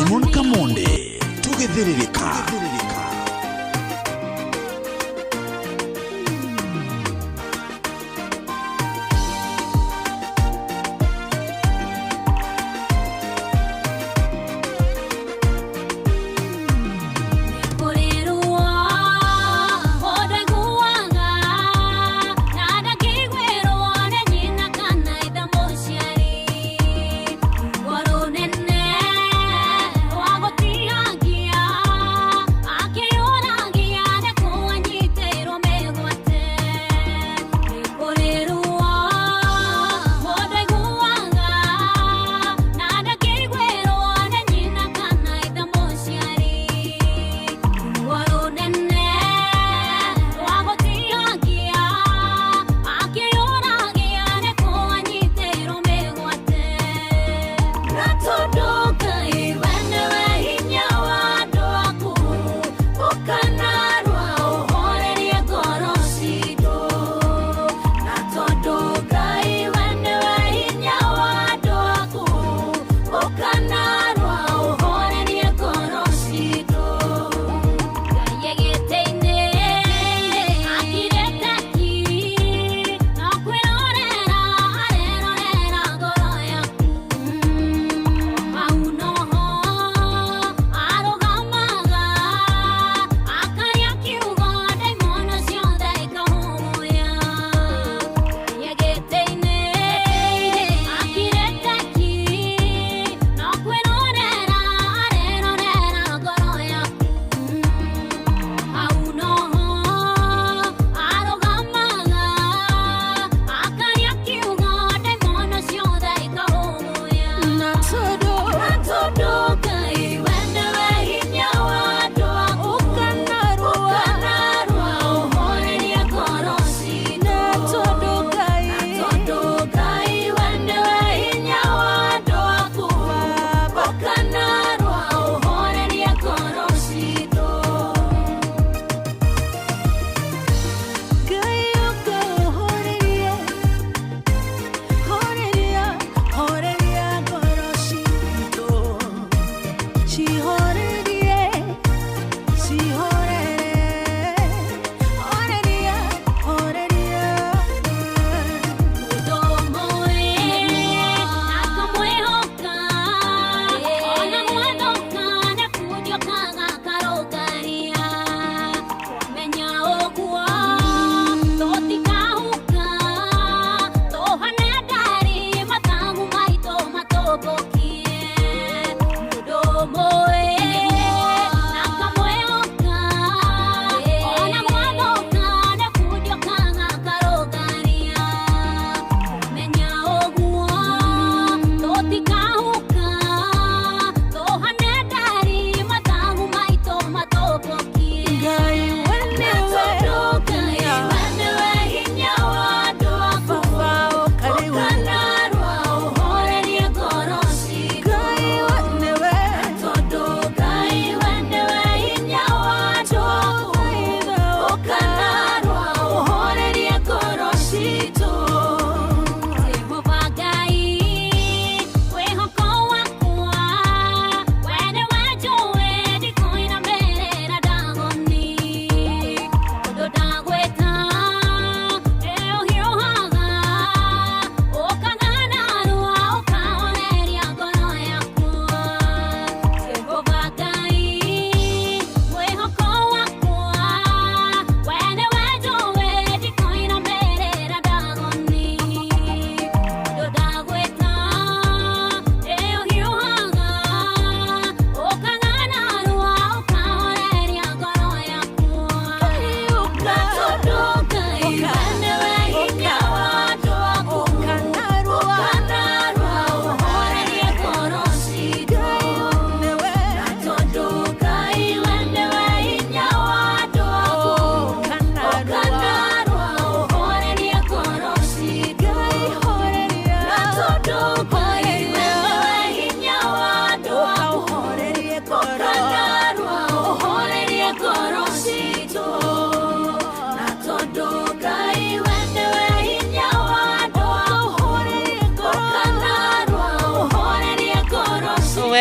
Simon Kamonde tugithiririka. Moe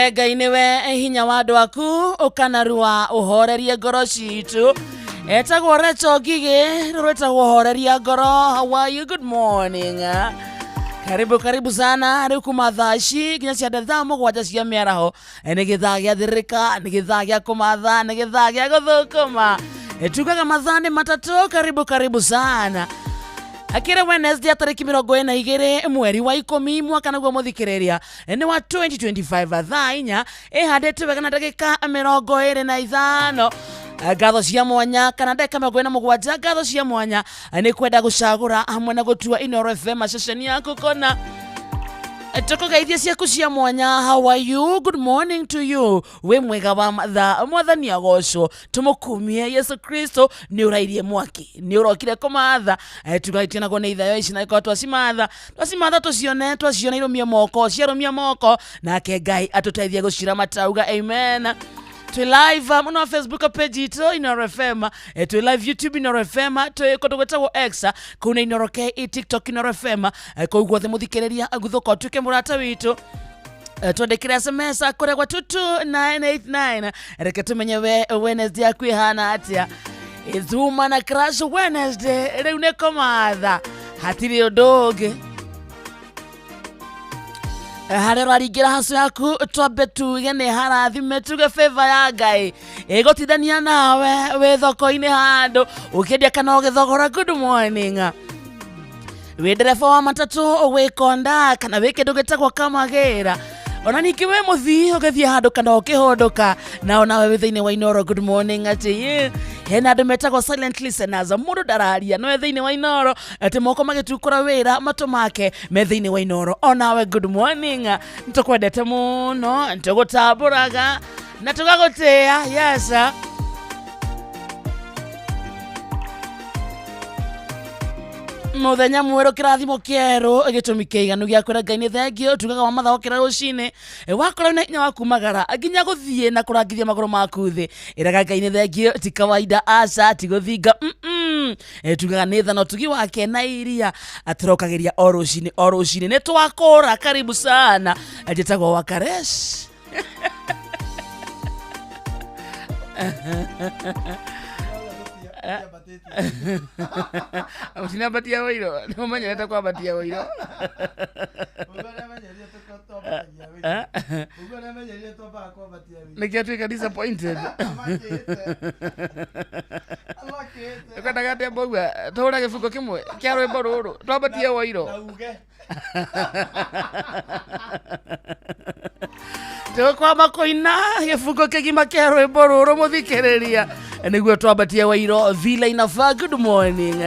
Reke Ngai niwe hinya wa andu aku ukanarua uhorerie ngoro citu. Etagwo Recho Ngigi rwetagwo horeria ngoro. How are you? Good morning. Karibu sana riu kuma thaci nginya cia thaa mugwanja cia miaraho ni githaa gia thirika ni githaa gia kumatha ni githaa gia guthukuma tugaga mathaa ni matatu. Karibu sana akira Wednesday tariki 22 mweri wa 10 mwaka naguo muthikiriria ni wa 2025 thaa inya ihandite wega na ndagika 25 ngatho cia mwanya kana ndeka 47 ngatho cia mwanya ni kwenda gucagura hamwe na gutua Inoro FM session yaku kona tukugeithia ciaku cia mwanya. How are you? Good morning to you. We mwega wa matha mwathani agocwo tumukumie Yesu Kristo ni urairie mwaki ni urokire kumatha tugaitia nago ni ithayo ici na iko twasimatha twacione irumia moko nake Ngai atuteithie gucira matauga. Amen. Twi live muno Facebook page ito Inoro FM, twi live YouTube Inoro FM, twi kotogwetagwo X kuna Inoro K, TikTok Inoro FM, ko guothe muthikiriria guthuka tuke murata witu twandikira SMS kure kwa 22989 reke tumenye we Wednesday akwihana atia izuma na crash Wednesday riu ne komatha hatiri undugi harero aringira hasu yaku twambe tuge ni harathime tuge favor ya Ngai igotithania nawe we thoko-ini handu ukiendia kana ugithogora. Good morning. We ndereba wa matatu we konda kana we kindu gitagwo kamagira ona ningi we muthii ugithie handu kana ukihondoka na ona we thiini wa Inoro. Good morning ati hena andu metagwo silent listeners mundu ndararia no thiini wa Inoro ati moko magitukura wira matu make me thiini wa Inoro. Ona we good morning ntukwendete muno ntugutamburaga na tugagutia. Yes muthenya mweru kirathimo kieru gitumi kiiganu gia kwira Ngai ni thengio tugaga wa matha okira rucini wakora na inya wakumagara nginya guthie na kurangithia maguru maku thi iraga Ngai ni thengio ti kawaida asa ti guthinga tugaga ni thano tugi wake na iria aturokagiria o rucini ni twakora. Karibu sana ajitagwo Wakaresh Sina batia wairo no manya neta kwa batia wairo nikiatuika disappointed kwenda gate mbogwa tora gifungo kimwe kia rwimbo ruru twabatia wairo kwa makoina gifungo kigima kia rwimbo ruru muthikiriria niguo twabatia wairo vile inafaa. Good morning.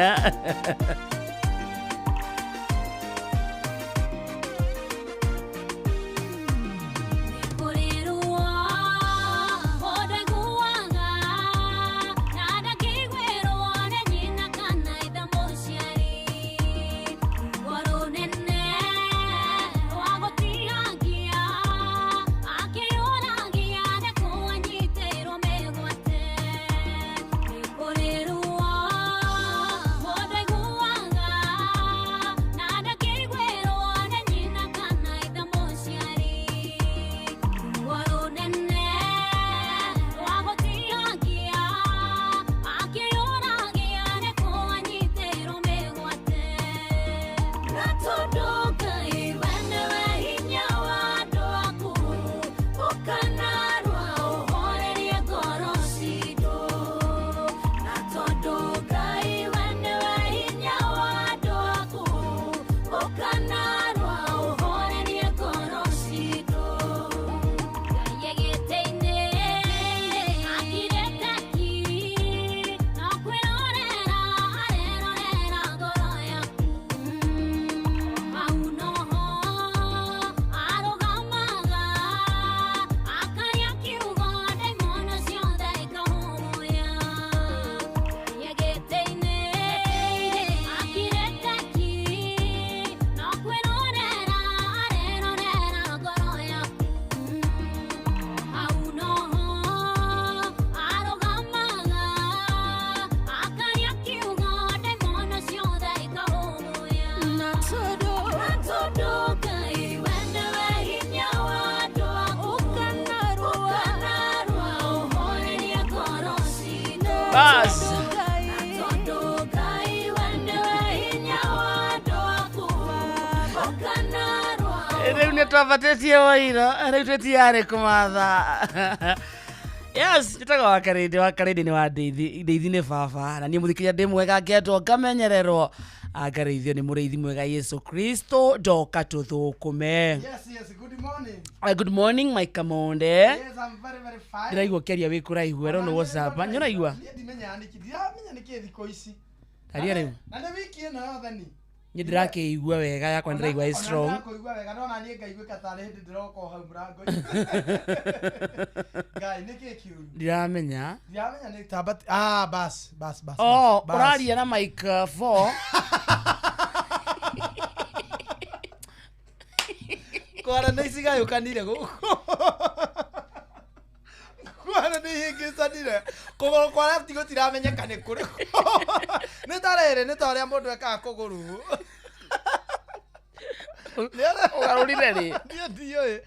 Bas. Rĩu nĩ twabatĩtie Wairo, rĩu tũtiarĩ kũmatha. Yes, nĩtaga Wakarĩndĩ nĩ wa Ndeithi nĩ baba, na niĩ mũthikĩria ndĩ mwega ngetwo ngamenyererwo. Angarĩithio nĩ mũrĩithi mwega Yesu Kristo, ndoka tũthũkũme. Yes, good morning. Good morning, my Kamonde. Yes, I'm very fine. Ndĩraigua kĩaria wĩ kũraihu, I don't know what's up. Nĩũraigua? Ndimenya nĩkĩ thikũ ici. Taria rĩu. Na nĩ wiki ĩno yothe ni. Nĩ ndĩrakĩigua wega yakwa ndĩraigua ĩ strong. Ndĩrakĩigua wega ndona niĩ ngaiguĩka tarĩ hĩndĩ ndĩroka hau mũrango-inĩ. Ngai nĩkĩ kiũru? Ndiramenya. Ndiramenya nĩ tamba bas. Oh, ũraria na mic 4. Kwara nĩ cigayũkanire gũkũ. Kwara nĩ hĩngĩcanire. Kũgũrũ kwa left gũtiramenyeka nĩ kũrĩ. Nĩ ta ũrĩa mũndũ ekaga kũgũrũ. Ũgarũrire rĩ? Ndiũĩ.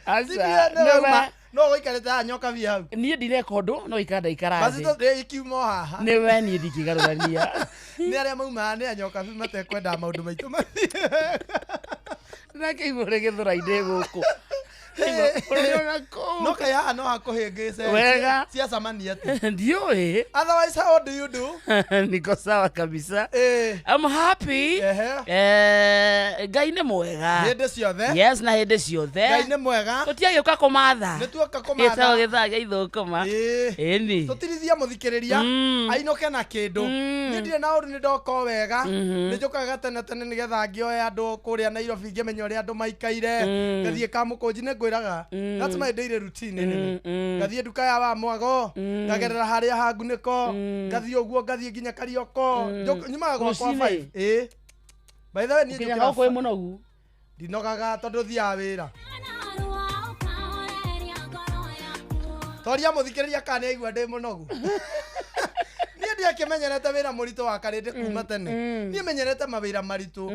No gũikarĩte haha nyoka vi hau. Niĩ ndireka ũndũ, no ikara Basi thĩ. to ikiuma haha. Nĩ we niĩ ndingĩgarũrania. Nĩ arĩa maumaga nĩ anyoka vi matekwenda maũndũ maitũ mathiĩ. Ndĩrakĩigua ũrĩ gĩthũra-inĩ gũkũ. No kaĩ haha no hakũhĩngĩce. Wega. Ciacamania atĩ. Ndiũĩ. Otherwise how do you do? Niko sawa kabisa. Eh. I'm happy. Ngai nĩ mwega. Hĩndĩ ciothe. Yes, na hĩndĩ ciothe. Ngai nĩ mwega. Tũtiagĩũka kũmatha. Nĩtuoka kũmatha. Gĩtagwo gĩthaa gĩa ithũkũma. Ĩni. Tũtirithia mũthikĩrĩria. Ainũke na kĩndũ. Niĩ ndirĩ na ũndũ nĩndoka wega. Nĩnjũkaga tene nĩgetha ngĩoe andũ kũrĩa Nairobi ngĩmenya ũrĩa andũ maikaire. Ngathiĩ Kamũkũnji nĩngwĩraga. That's my daily routine. Ngathiĩ nduka ya wa Mwago. Ngagerera harĩa ha ngunĩko. Ngathiĩ ũguo ngathiĩ nginya Karioko. Nyumaga gwakwa 5. By the way niĩ njũkĩra kwĩ mũnogu. Ndinogaga tondũ thiaga wĩra. Toria mũthikĩrĩria kana aigua ndĩ mũnogu. Niĩ ndiakĩmenyerete wĩra mũritũ wa Karĩndĩ kuma tene. Niĩ menyerete mawĩra maritũ.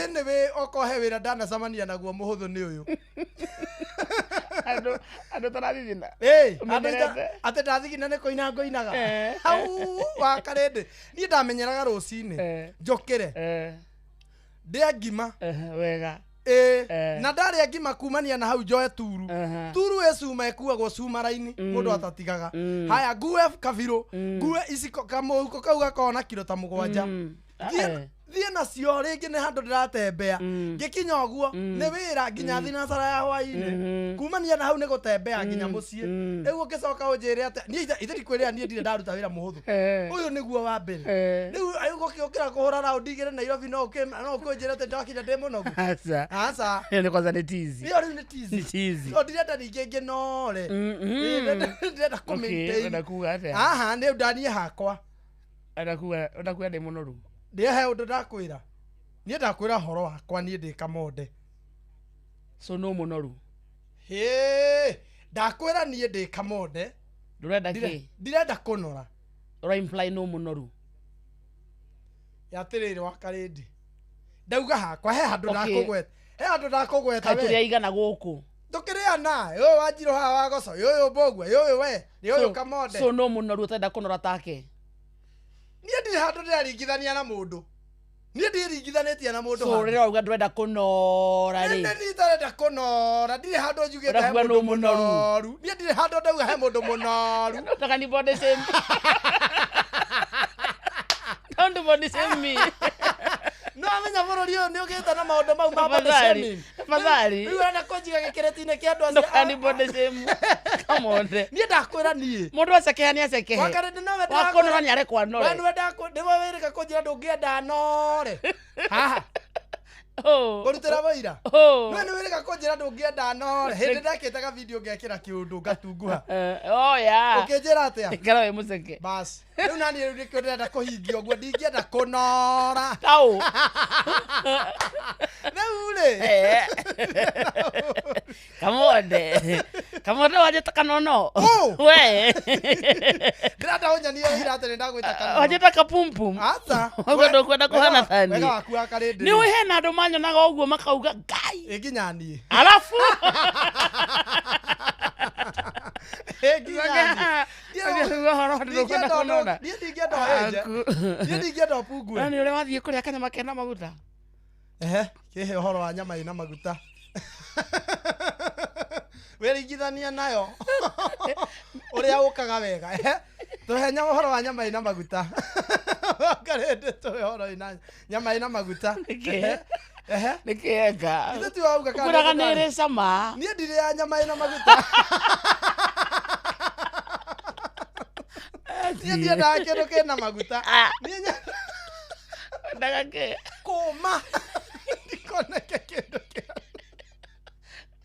Anyway okohe wĩra ndanacamania naguo mũhũthũ nĩ ũyũ. Andũ tarathithina. Atĩ ndathigina nĩ kũina ngũinaga. Hau wa Karĩndĩ. Niĩ ndamenyeraga rũcinĩ. Njũkĩre. Ndĩa ngima. Wega. Na ndarĩa ngima kumania na hau njoe turu. Turu ĩcuma ĩkuagwo cumara-inĩ. Mũndũ atatigaga. Haya ngue kabirũ. Ngue iciko kamũhuko kau gakoragwo na kiro ta 7. Thiĩ nacio rĩngĩ nĩ handũ ndĩratembea. Ngĩkinya ũguo nĩ wĩra nginya thinacara ya hwaĩ-inĩ. Kumania na hau nĩ gũtembea nginya mũciĩ. Rĩu ũngĩcoka ũnjĩre atĩ niĩ ithirikwĩrĩa niĩ ndirĩ ndaruta wĩra mũhũthũ. Ũyũ nĩguo wa mbere. Rĩu ũgũkĩũkĩra kũhũra raũndi igĩrĩ Nairobi no ũkũnjĩre atĩ ndakinya ndĩ mũnogu. Aca. Nĩ kwanza nĩ tizi. Rĩu nĩ tizi. No ndirenda ningĩ ngĩnore. Ndirenda kũmaintain. Aha nĩ ndaniĩ hakwa. Ndakuga ndĩ mũnoru. Ndĩhe ũndũ ndakwĩra. Niĩ ndakwĩra horo wakwa niĩ ndĩ Kamonde. So no mũnoru. Ndakwĩra niĩ ndĩ Kamonde. Ndũrenda kĩ? Ndirenda kũnora. Ũra imply no mũnoru. Yatĩrĩrĩ wa Karĩndĩ. Ndauga hakwa he handũ ndakũgweta. He handũ ndakũgweta we. Tũrĩa igana gũkũ. Tũkĩrĩana. Ũyũ Wanjirũ haha wa Goco. Ũyũ Mbũgua. Ũyũ we. Ũyũ Kamonde. So no mũnoru ũtenda kũnora take. Niĩ ndirĩ handũ ndĩraringithania na mũndũ. Niĩ ndiringithanĩtie na mũndũ. So rĩrĩa uga ndũrenda kũnora rĩ. Niĩ ndarenda kũnora. Ndirĩ handũ njugĩte he mũndũ mũnoru. Niĩ ndirĩ handũ ndauga he mũndũ mũnoru. Ndaka ni body same. Don't body same me. No amenya bũrũri ũyũ nĩ ũgĩte na maũndũ mau ma body shaming. Tafadhali. Rĩu arenda kũnjiga gĩkĩrĩti-inĩ kĩa andũ acio. Ndaka ni body same. Come on. Niĩ ndakwĩra niĩ. Mũndũ acekeha nĩ acekehe. Wakarĩndĩ nawe ndakũnora nĩ arekwa nore. Nĩwe wĩrĩka kũnjĩra ndũngĩenda nore. Haha. Kũrutĩra wĩira. Nĩwe nĩ wĩrĩka kũnjĩra ndũngĩenda nore. Hĩndĩ ndakĩtaga video ngekĩra kĩũndũ ngatunguha. Ũkĩnjĩra atĩa? Ikara we mũceke. Bas. Rĩu nani rĩu ndĩrenda kũhingia ũguo ndingĩenda kũnora. Tau. Rĩu rĩ. Kamonde wajeta kanono. We. Ndĩrenda ũnyonie wĩira atĩ nĩndagwĩta kanono. Wajeta kapumpum. Aca. Ũkwenda kũhana thani. Wega waku wa Karĩndĩ. Nĩ ũĩ hena andũ manyonaga ũguo makauga Ngai. Nginya niĩ. Alafu Ndingĩenda pungue. Na nĩ ũrĩa wathiĩ kũrĩa kanyama kena maguta. Kĩhe ũhoro wa nyama ĩna maguta. Wĩringithania nayo. Ũrĩa ũkaga wega. Tũhe ũhoro wa nyama ĩna maguta. Ngarĩndĩ tũhe ũhoro ĩna nyama ĩna maguta. Nĩkĩenga. Ithe ti wauga kana. Ũkwĩraga nĩ ĩrĩ cama. Niĩ ndirĩ ya nyama ĩna maguta. Niĩ ndiendaga kĩndũ kĩna maguta. Niĩ ndaga kĩ. Kũma. Ndikoneke kĩndũ kĩna.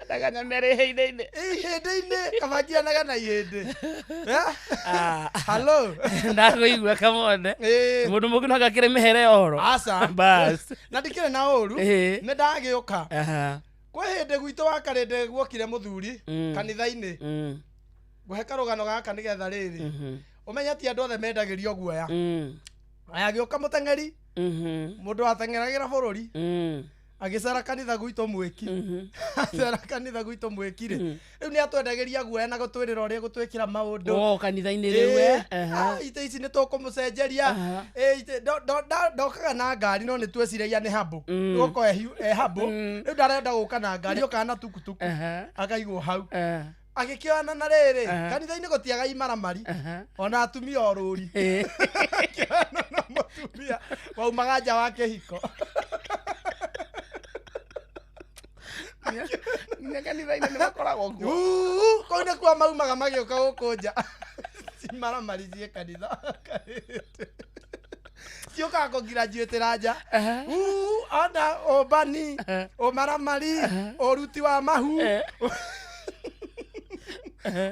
Ndaga nyama ĩrĩ ihĩndĩ-inĩ. Ihĩndĩ-inĩ kabangianaga na ihĩndĩ. Hello. Ndakũigua kamone. Mũndũ mũngĩ no gakĩrĩ mĩhere ya ũhoro. Aca. Bas. Na ndikĩrĩ na ũru. Nĩ ndagĩũka. Kwĩ hĩndĩ gwitũ wa Karĩndĩ guokire mũthuri kanitha-inĩ. Ngũhe karũgano gaka nĩgetha rĩrĩ. Ũmenye ti andũ othe mendagĩrio guoya. Agĩũka mũteng'eri. Mũndũ wateng'eragĩra bũrũri. Agĩcera kanitha gwitũ Mwĩki. Acera kanitha gwitũ Mwĩki rĩ. Rĩu nĩ atwendagĩria guoya na gũtwĩrĩra ũrĩa gũtwĩkĩra maũndũ. Kanitha-inĩ rĩu Itĩ ici nĩ tũkũmũcenjeria. Ndokaga na ngari no nĩ tweciragia nĩ hambo. Nĩgũkorwo e hambo. Rĩu ndarenda gũka na ngari okaga na tukutuku. Akaigwo hau. Agĩkĩona na rĩrĩ. Kanitha-inĩ gũtiaga imaramari. Ona atumia orũri. Akĩona na mũtumia waumaga nja wa kĩhiko. Kanitha-inĩ nĩ makoragwo kuo. Kũu nĩ kuo maumaga magĩũka gũkũ nja. Imaramari ciĩ kanitha. Ciũkaga kũgraduate nja. Ona ũmbani, ũmaramari, ũruti wa mahu.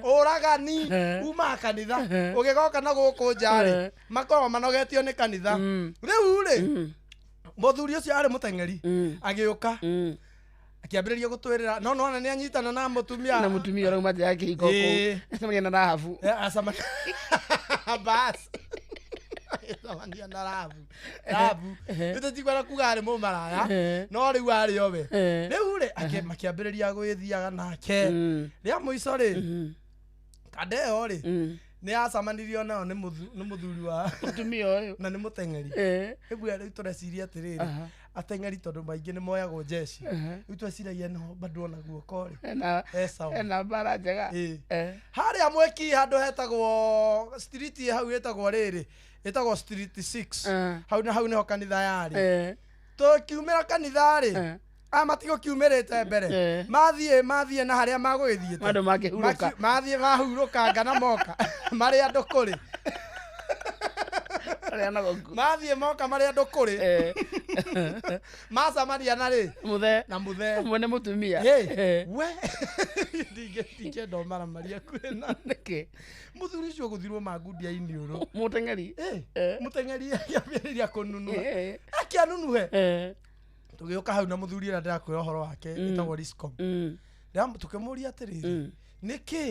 Ũragani uma kanitha ũgĩgoka na gũkũ nja rĩ makoragwo manogetio nĩ kanitha. Rĩu rĩ mũthuri ũcio arĩ mũteng'eri agĩũka akĩambĩrĩria gũtwĩrĩra no nĩ anyitana na mũtumia ũrauma nja ya kĩhiko kũu acemania na Rahabu. Bas acemania na Rahabu tũtigwara kuga arĩ mũmaraya no rĩu arĩ owe. Rĩu rĩ makĩambĩrĩria gwĩthiaga nake rĩa mũico rĩ Kadeo rĩ nĩ acamanirio nao nĩ mũthuri wa mũtumia ũyũ na nĩ mũteng'eri. Rĩu tũreciria atĩrĩrĩ ateng'eri tondũ maingĩ nĩ moyagwo jeshi. Rĩu tweciragia no bado ona guoko rĩ ena mbara njega. Harĩa Mwĩki handũ hetagwo street hau hetagwo rĩrĩ ĩtagwo street 6. Hau nĩho kanitha yarĩ. Tũkiumĩra kanitha rĩ matigũkiumĩrĩte mbere mathiĩ na harĩa magũgĩthiĩte andũ makĩhurũka mathiĩ mahurũka ngana moka marĩ andũ kũrĩ mathiĩ moka marĩ andũ kũrĩ macamania na rĩ na mũthe mwene mũtumia we ndingĩenda ũmaramaria kwĩna nĩkĩ mũthuri ũcio gũthirwo mangundi iniũrũ mũteng'eri akĩambĩrĩria kũnunua akĩanunuhe. Tũgĩũka hau na mũthuri ũrĩa ndĩrakwĩra ũhoro wake ĩtagwo Riscom. Tũkĩmũria atĩrĩrĩ nĩkĩ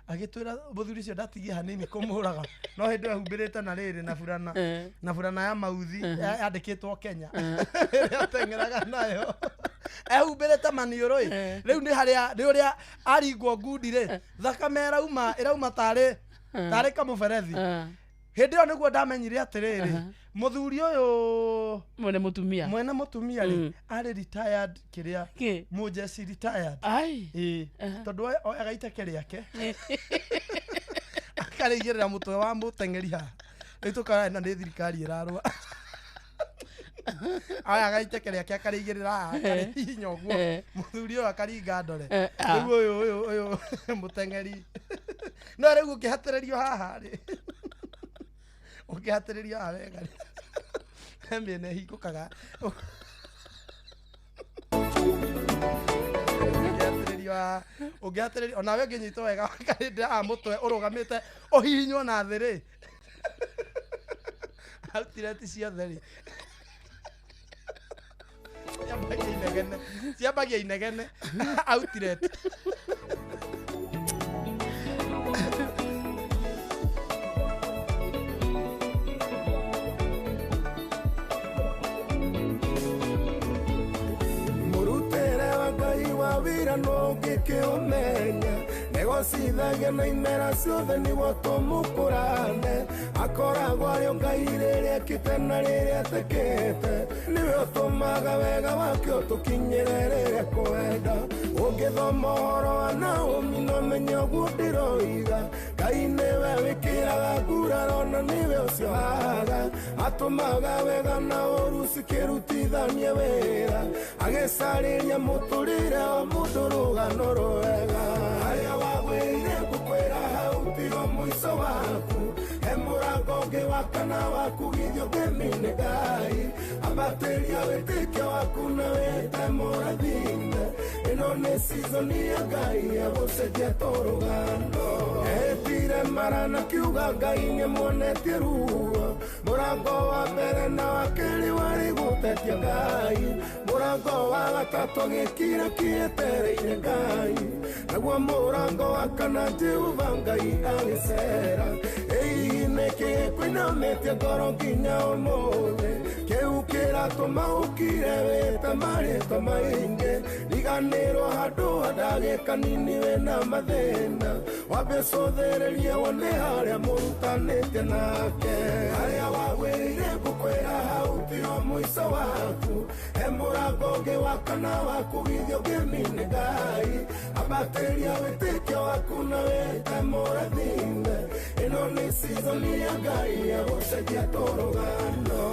agĩtwĩra mũthuri ũcio ndatigie hanini kũmũraga no hĩndĩ ĩyo ehumbĩrĩte na rĩrĩ na burana ya mauthi yandĩkĩtwo Kenya ĩrĩa ateng'eraga nayo ehumbĩrĩte maniũrũ rĩu nĩ ũrĩa aringwo ngundi rĩ thakame ĩrauma tarĩ kamũberethi. Hĩndĩ ĩyo nĩguo ndamenyire atĩrĩrĩ mũthuri ũyũ mwene mũtumia rĩ arĩ retired kĩrĩa mũjeci retired tondũ agaite kĩrĩake akarĩigĩrĩra mũtwe wa mũteng'eri haha rĩu tũkara na nĩ thirikari ĩrarũa agaite kĩrĩake akarĩigĩrĩra haha akarĩhihinya ũguo mũthuri ũyũ akaringa ndore rĩu ũyũ mũteng'eri no rĩu ũkĩhatĩrĩrio haha rĩ ũkĩhatĩrĩrio haha wega rĩ mĩena ĩhingũkaga ũngĩhatĩrĩrio onawe ũngĩnyitwo wega Karĩndĩ haha mũtwe ũrũgamĩte ũhihinywo na thĩ rĩ outlet ciothe rĩ ciambagia inegene outlet. Murutera wa Ngai wa wira no ngĩkĩũmenya egocithagia na imera ciothe niguo tumukurane akoragwo arĩ Ngai rĩrĩa ekĩte na rĩrĩa atekĩte niwe ũtũmaga wega wake ũtũkinyĩre rĩrĩa kwenda ũngĩthoma ũhoro wa Naomi no menye ũguo ndĩroiga Ngai nĩwe wĩkĩraga nguraro na nĩwe ũcio haga atũmaga wega na ũru cikĩrutithanie wĩra agĩcarĩria mũtũrĩre wa mũndũ rũgano rwega harĩa wagwĩrire ngũkwĩra hau tigo mũico waku he mũrango ũngĩ wa kana waku githĩ ũngĩmine Ngai ambatĩria wĩtĩkio waku na wĩte mũrathime ĩno nĩ season ya Ngai ya gũcenjia tũrũgano etire marana kiuga Ngai nĩmuonetie ruo mũrango wa mbere na wa kerĩ warĩ gũtetia Ngai mũrango wa gatatũ gĩkira kĩetereire Ngai naguo mũrango wa kana Jehova Ngai agĩcera nĩkĩ kwĩnamĩtie ngoro nginya ũmũthĩ kĩu kĩratũma ũkire wĩte marĩtwa maingĩ riganĩrwo handũ ha ndagĩka nini wĩna mathĩna wambe cũthĩrĩrie wone harĩa mũrutanĩtie nake harĩa wagwĩrire ngũkwĩra hau tigo mũico waku he mũrango ũngĩ wa kana waku githĩ ũngĩmine Ngai ambatĩria wĩtĩkio waku na wĩte mũrathime ĩno nĩ season ya Ngai ya gũcenjia tũrũgano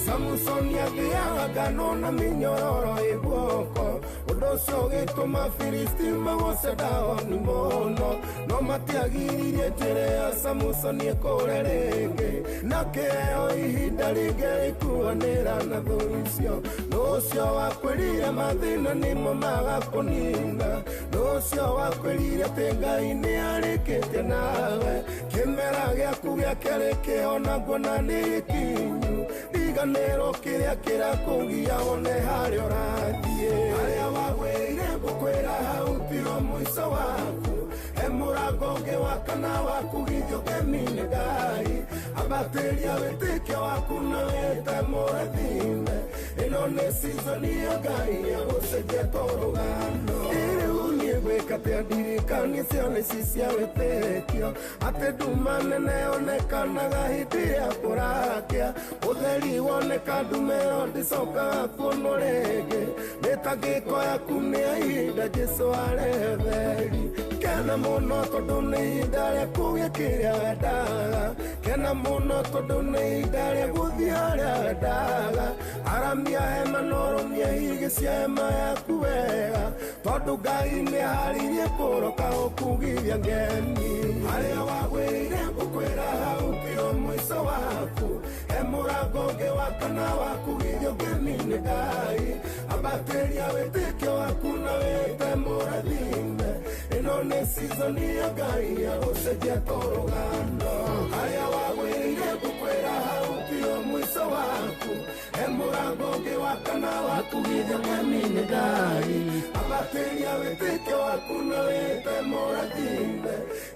Samson yagĩaga ngano na mĩnyororo ĩguoko ũndũ ũcio ũgĩtũma Filisti magoce Daoni mũno no matiagiririe njĩra ya Samsoni ĩkũre rĩngĩ na kĩheo ihinda rĩngĩ rĩkuanĩra na thũ icio n'ũcio wakwĩrire mathĩna nĩmo magakũnina n'ũcio wakwĩrire atĩ Ngai nĩarĩkĩtie nawe kĩmera gĩaku gĩake rĩkĩhona nguona nĩ gĩkinyu riganĩrwo kĩrĩa kĩrakũgia wone harĩa ũrathiĩ harĩa wagwĩrire ngũkwĩra hau tigo mũico waku he mũrango ũngĩ wa kana waku githĩ ũngĩmine Ngai ambatĩria wĩtĩkio waku na wĩte mũrathime ĩno nĩ season ya Ngai ya gũcenjia tũrũgano rĩu niĩ gwĩka atĩa ndirikani cione ci cia wĩtĩkio atĩ nduma nene yonekanaga hĩndĩ ya kũrakĩa ũtheri woneka ndume ĩyo ndĩcokaga kuonwo rĩngĩ mĩtangĩko yaku nĩ ya ihinda Jesũ aretheri kena mũno tondũ nĩ ihinda rĩa kũgĩa kĩrĩa wendaga kena mũno tondũ nĩ ihinda rĩa gũthiĩ harĩa wendaga aramia hema na ũrũmie higĩ cia hema yaku wega tondũ Ngai nĩharĩirie kũroka ũkugithia ngeni harĩa wagwĩrire ngũkwĩra hau tigo mũico waku he mũrango ũngĩ wa kana waku githĩ ũngĩmine Ngai ambatĩria wĩtĩkio waku na wĩte mũrathime ĩno nĩ season ya Ngai ya gũcenjia tũrũgano harĩa wagwĩrire ngũkwĩra hau tigo mũico waku he mũrango ũngĩ wa kana waku githĩ ũngĩmine Ngai ambatĩria wĩtĩkio waku na wĩte mũrathime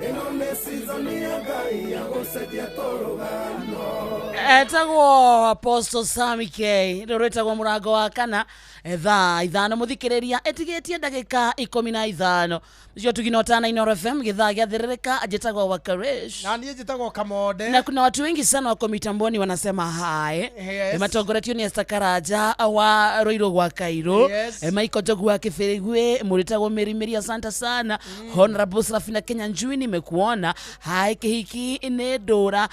ĩno nĩ season ya Ngai ya gũcenjia tũrũgano etagwo Apostle Sammy K rĩrĩtagwo mũrango wa kana thaa ithano mũthikĩrĩria etigĩtie ndagĩka 15 nĩcio tuginotana Inooro FM gĩthaa gĩathĩrĩrĩka njĩtagwo Wakaresh na niĩ njĩtagwo Kamonde na kuna watu wengi sana wako mitamboni wanasema hai matongoretio ni Esther Karanja wa Roiro gwa Kairo Michael Jogu wa Kĩbĩrĩgwe mũrĩtagwo Mĩrimĩri asante sana Honorable Safina Kenya Njui nimekuona hai kĩhiki nĩ ndũra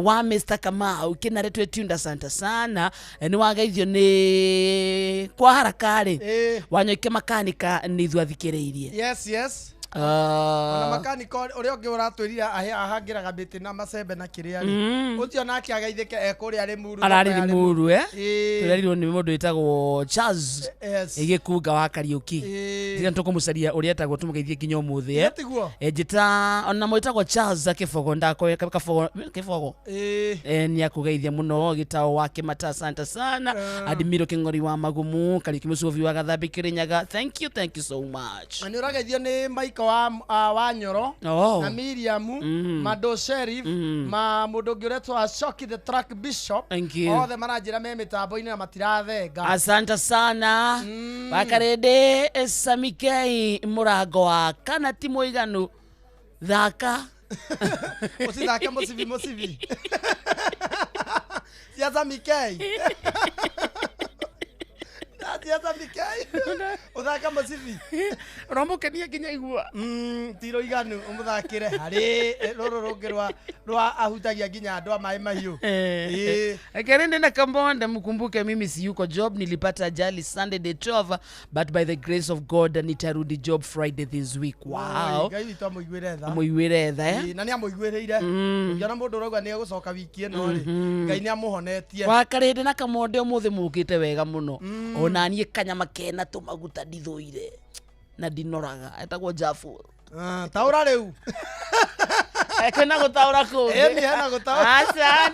wa Mr. Kamau kĩnaretwe tunda asante sana ni wageithio ni kwa harakari wanyoike makanika ni thwathikĩrĩirie yes ona makaniko uria ungi uratwirira ahangiraga miti na macembe na kiria ri ucio nake agaithike ekuria ari muru arari muru turarirwo ni mundu witagwo Charles igikunga wa Kariuki ndiga tukumucaria uria etagwo tumugeithie nginya umuthi njita ona mwitagwo Charles akifogo ndako kifogo ni akugeithia muno gitao wake mata asante sana Admiro Kingori wa Magumu Kariuki mucovi wa Gathambi Kirinyaga thank you so much ani urageithio ni Maiko wa Nyoro na Miriam Mado Sheriff ma mundu ngiretwa Shoki the Track Bishop othe maranjira me mitambo-ini na matirathenga asante sana Wakarede Samikei Murango wa kana ti muiganu thaka usithake musivi siaza Mikei Tiaza Mikei uthaka musivi romokenia nginya igua tiro iganu umuthakire hari roro rungirwa rwa ahutagia nginya andu amai mahiu Kerende na Kambonde mkumbuke mimi si yuko job nilipata ajali Sunday the 12 but by the grace of God nitarudi job Friday this week wow ngai to muigwire tha na ni amuigwireire ngiona mundu urauga ni gucoka wiki eno ri ngai ni amuhonetie Wakarende na Kamonde umuthi mukite wega muno ona nie kanyama kena tumaguta ndithuire na dinoraga etagwo Jafu taura riu kwena gutaura ku ni hena gutaura acha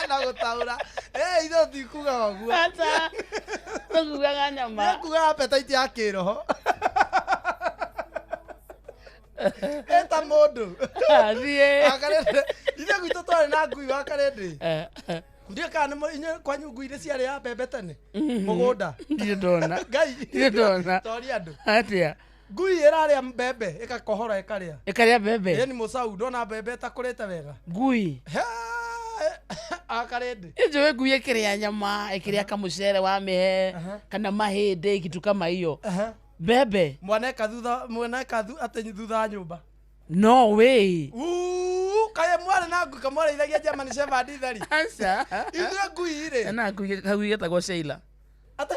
na gutaura itho tikuga guo acha tuguga nyama kuga appetite ya kiroho eta mundu athie Wakarende ithe gwitu twari na ngui Wakarende ndio kana kwa nyungu ile ciari ya mbembe tene mugunda ndio ndona ngai ndio ndona tori andu atia ngui iraria mbembe ikakohora ikaria mbembe ni musau ndona mbembe takurite wega ngui Wakarende njowe ngui ikiria nyama ikiria kamucere wa mihe kana mahinde kitu kama hiyo mbembe mwana kathu atenyi thutha nyumba no way kaya mwana na ngui kamwana ithagia German Shepherd ithari acha ithuĩ ngui ire na ngui getagwo Sheila ate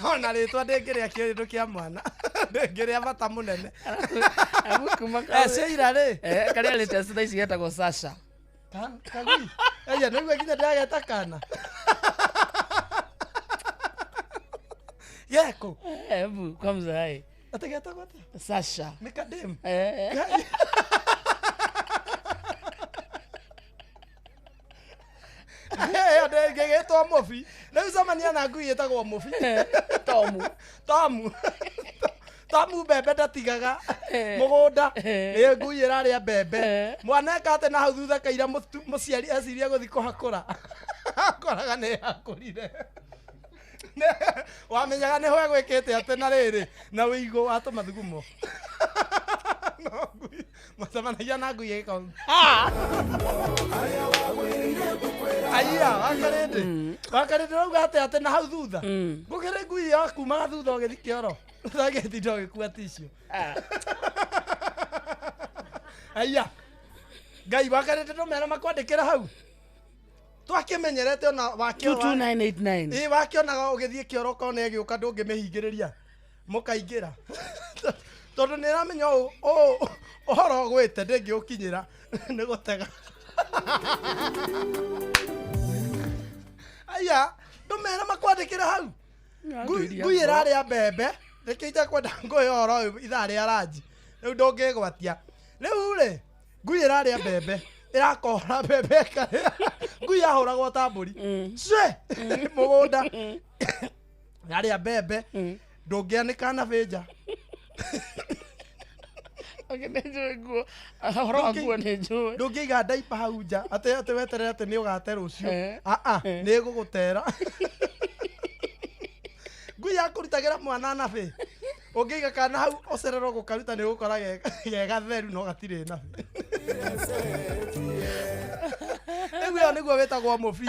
ona ritwa ndingiria kindu kia mwana ndingiria bata munene agukuma Sheila ri karia rite tha ici getagwo Sasha kagui aya no igwe nginya ndageta kana yeko hebu kwanza hai ategeta kwata Sasha nikadem ndegetwa Mofi riu camania na ngui itagwo Mofi Tomu mbembe ndatigaga mugunda ngui iraria mbembe mwana ekate na hau thutha kaira muciari eciria guthi kuhakura akoraga ni hakurire wamenyaga ni ho egwikite ate na riri na wigo watu mathugumo no ngui macamanagia na ngui iko aya Wakarende rauga ate na hau thutha ngukire ngui yaku ma thutha ugithi kioro thageti ndo gikua ticio aya ngai Wakarende no mera makwandikira hau twakimenyerete ona wakio 2989 wakionaga ugithie kioro kone giuka ndungimihingiriria mukaingira tondu ni ramenya uhoro gwite ndingiukinyira ni gutega aya ndumera makwandikira hau ngui iraria mbembe rekita kwenda ngui oro ithaa ria ranji riu ndungigwatia riu ri ngui iraria mbembe irakohora mbembe karia ngui yahuragwo ta mburi ce mugunda yaria mbembe ndungianika na bĩnja ndungiiga ndaipa hau nja ate weterere ate ni ugate rucio ni gugutera ngui yakurutagira mwana nabe ungiiga kana hau ucerero gukaruta ni gukora gega theru no gatire nabe ewe niguo wetagwo Mofi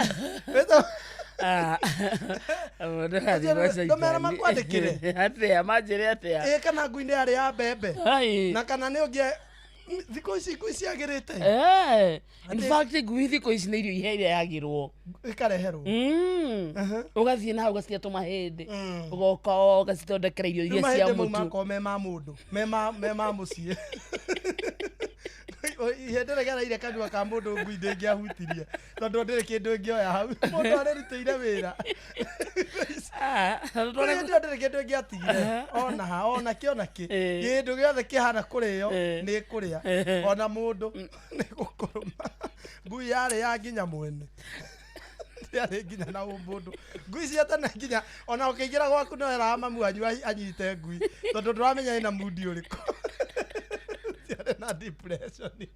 ndumera makwandikire atia manjire atia kana ngui ni ari ya mbembe na kana ni ungie thiko ici agirite in fact ngui thiko ici nĩ irio iheire yagirwo ikareherwo ugathiĩ na hau gacia tũmahĩndĩ ũgoka ũgacithondekera irio iria cia mũtu me ma mũndũ me ma mũciĩ ihĩndĩ rĩgereire kanua ka mũndũ ngui ndĩngĩahutirie tondũ ndĩrĩ kĩndũ ĩngĩoya hau mũndũ arĩrutĩire wĩra ndĩrĩ kĩndũ ĩngĩatigire ona kĩ kĩndũ gĩothe kĩhana kũrĩo nĩ kũrĩa ona mũndũ nĩ gũkũrũma ngui yarĩ ya nginya mwene yarĩ nginya na mũndũ ngui cia tene nginya ona ũkĩingĩra gwaku no era mamu wanyu anyite ngui tondũ ndũramenya ĩna mudi ũrĩkũ na depression ngui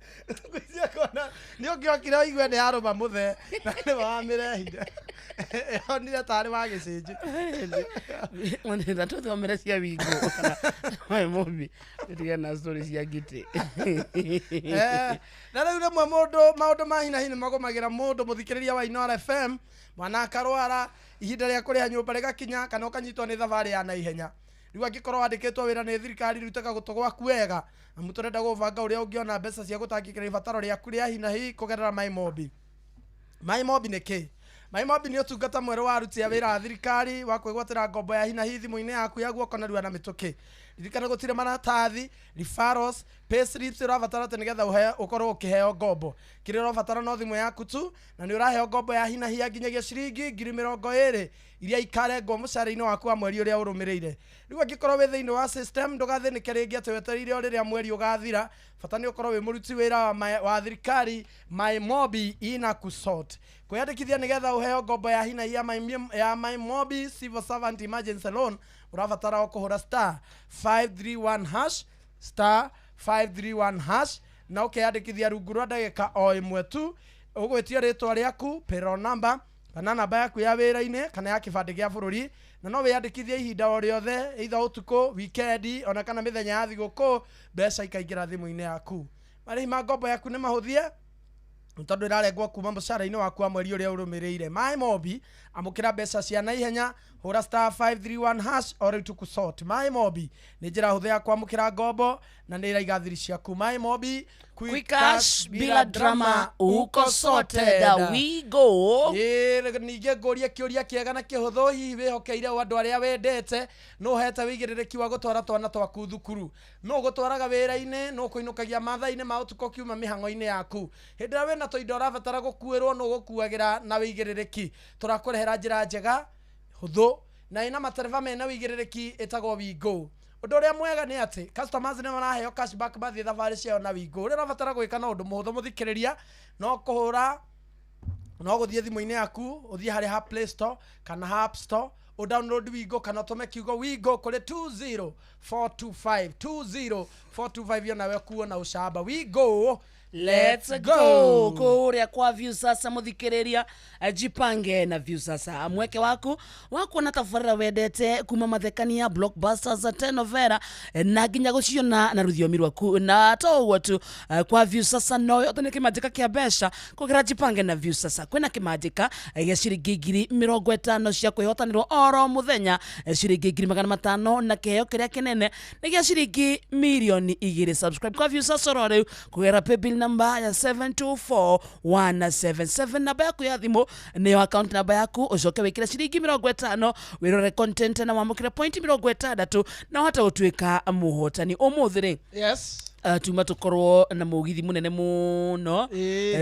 kona nĩ ũngĩokire ũigue nĩ arũma mũthee na nĩ wamĩrehire onire tarĩ wa gĩcĩnji na tũthomere cia wingo my mommy tiga na story cia ngiti na rĩu rĩmwe maũndũ ma hinahi nĩ magũmagĩra mũndũ mũthikĩrĩria wa Inooro FM mwana akarwara ihinda rĩa kũrĩha nyũmba rĩgakinya kana ũkanyitwo nĩ thabarĩ ya naihenya rĩu angĩkorwo wandĩkĩtwo wĩra nĩ thirikari rĩu tega gũtũ gwaku wega amu tũrenda gũbanga ũrĩa ũngĩona mbeca cia gũtangĩkĩra ibataro rĩaku rĩa hinahi kũgerera MyMobi. MyMobi nĩ kĩ? MyMobi nĩ ũtungata mwerũ wa aruti a wĩra a thirikari wa kwĩgwatĩra ngombo ya hinahi thimũ-inĩ yaku ya guoko na rua na mĩtũkĩ. Ririkana gũtirĩ maratathi, referrals, payslips ũrabatara atĩ nĩgetha ũkorwo ũkĩheo ngombo. Kĩrĩa ũrabatara no thimũ yaku tu na nĩ ũraheo ngombo ya hinahi ya nginyagia ciringi 20,000 iria ikarengwo mũcara-inĩ waku wa mweri ũrĩa ũrũmĩrĩire. Rĩu angĩkorwo wĩ thĩinĩ wa system ndũgathĩnĩke rĩngĩ atĩ wetereire rĩrĩa mweri ũgathira, bata nĩ ũkorwo wĩ mũruti wĩra wa thirikari MyMobi inakusort. Kwĩyandĩkithia nĩgetha ũheo ngombo ya hinahi ya MyMobi Civil Servant Emergency Loan urabatara o kuhura *531# na ukiyandikithia rungu rwa ndagika o imwe tu ugwitia ritwa rĩaku payroll number kana namba yaku ya wĩra-inĩ kana ya kĩbandĩ gĩa bũrũri na no wĩyandĩkithie ihinda o rĩothe either ũtukũ weekend ona kana mĩthenya ya thigũkũ mbeca ikaingĩra thimũ-inĩ yaku. Marĩhi ma ngombo yaku nĩ mahũthie tondũ ĩrarengwo kuma mũcara-inĩ waku wa mweri ũrĩa ũrũmĩrĩire. MyMobi amũkĩra mbeca cia naihenya hũra *531# o rĩu tukusort. MyMobi nĩ njĩra hũthũ ya kwamũkĩra ngombo na nĩ ĩraiga thiri ciaku. MyMobi quick cash bila drama uko sorted we go. Ningĩ ngũrie kĩũria kĩega na kĩhũthũ hihi wĩhokeire andũ arĩa wendete no hete wĩigĩrĩrĩki wa gũtwara twana twaku thukuru no gũtwaraga wĩra-inĩ no kũinũkagia mathaa-inĩ ma ũtukũ kiuma mĩhang'o-inĩ yaku hĩndĩ ĩrĩa wĩna tũindo ũrabatara gũkuĩrwo no gũkuagĩra na wĩigĩrĩrĩki tũrakũrehera njĩra njega hũthũ na ina matereva mena wĩigĩrĩrĩki ĩtagwo Wingo. Ũndũ ũrĩa mwega nĩ atĩ customers nĩ maraheo cashback mathiĩ thabarĩ ciao na Wingo. Ũrĩa ũrabatara gwĩka na ũndũ mũhũthũ mũthikĩrĩria no kũhũra no gũthiĩ thimũ-inĩ yaku ũthiĩ harĩ ha Play Store kana ha App Store download Wingo kana ũtũme kiugo Wingo kũrĩ 20425 yo nawe kuo na ũcamba. Wingo let's go kuria kwa Viusasa muthikiriria jipange na Viusasa mweke waku na tabarĩra wendete kuma mathekania blockbusters tenovera na nginya guciona na rũthiomi rwaku na to tu kwa Viusasa no yote nĩ kĩmanjĩka kĩa mbeca kũgera jipange na Viusasa kwĩna kĩmanjĩka gĩa ciringi 50 cia kwĩhotanĩrwo oro mũthenya ciringi 500 na kĩheo kĩrĩa kĩnene nĩ gĩa ciringi milioni 2. Subscribe kwa Viusasa rĩu kũgera paybill namba ya 724-177 namba yaku ya thimũ nĩyo account namba yaku ucoke wĩkĩre ciringi 50 wĩrore content na wamũkĩre point 60 na ũhote gũtuĩka mũhotani ũmũthĩ. Yes. Tuma tukorwo na mũgithi mũnene mũno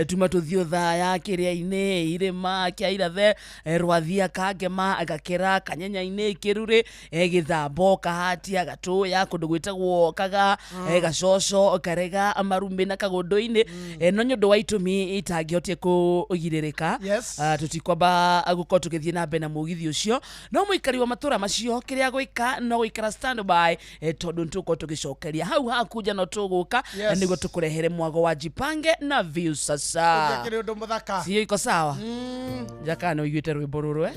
tuma tuthio thaya kĩrĩa-inĩ irĩma kĩa irathe rwathia kangema agakera kanyenya-inĩ kĩrure gĩthambo kahatia gatũya kũndũ gwĩtagwo kaga gacoco karega marumbi na kagũndũ-inĩ no nyũndũ wa itũmi itangĩhotie kũgirĩrĩka tutikwamba gũkorwo tũgĩthiĩ na mbere na mũgithi ũcio no mũikari wa matũra macio kĩrĩa gwĩka no gũikara standby tondũ nĩtũgũkorwo tũgĩcokeria hau hakuja no tũgũka nĩguo tũkũrehere mwago wa jipange na Viusasa. Sio iko sawa? Jakana uiguĩte rwĩmbo rũrũ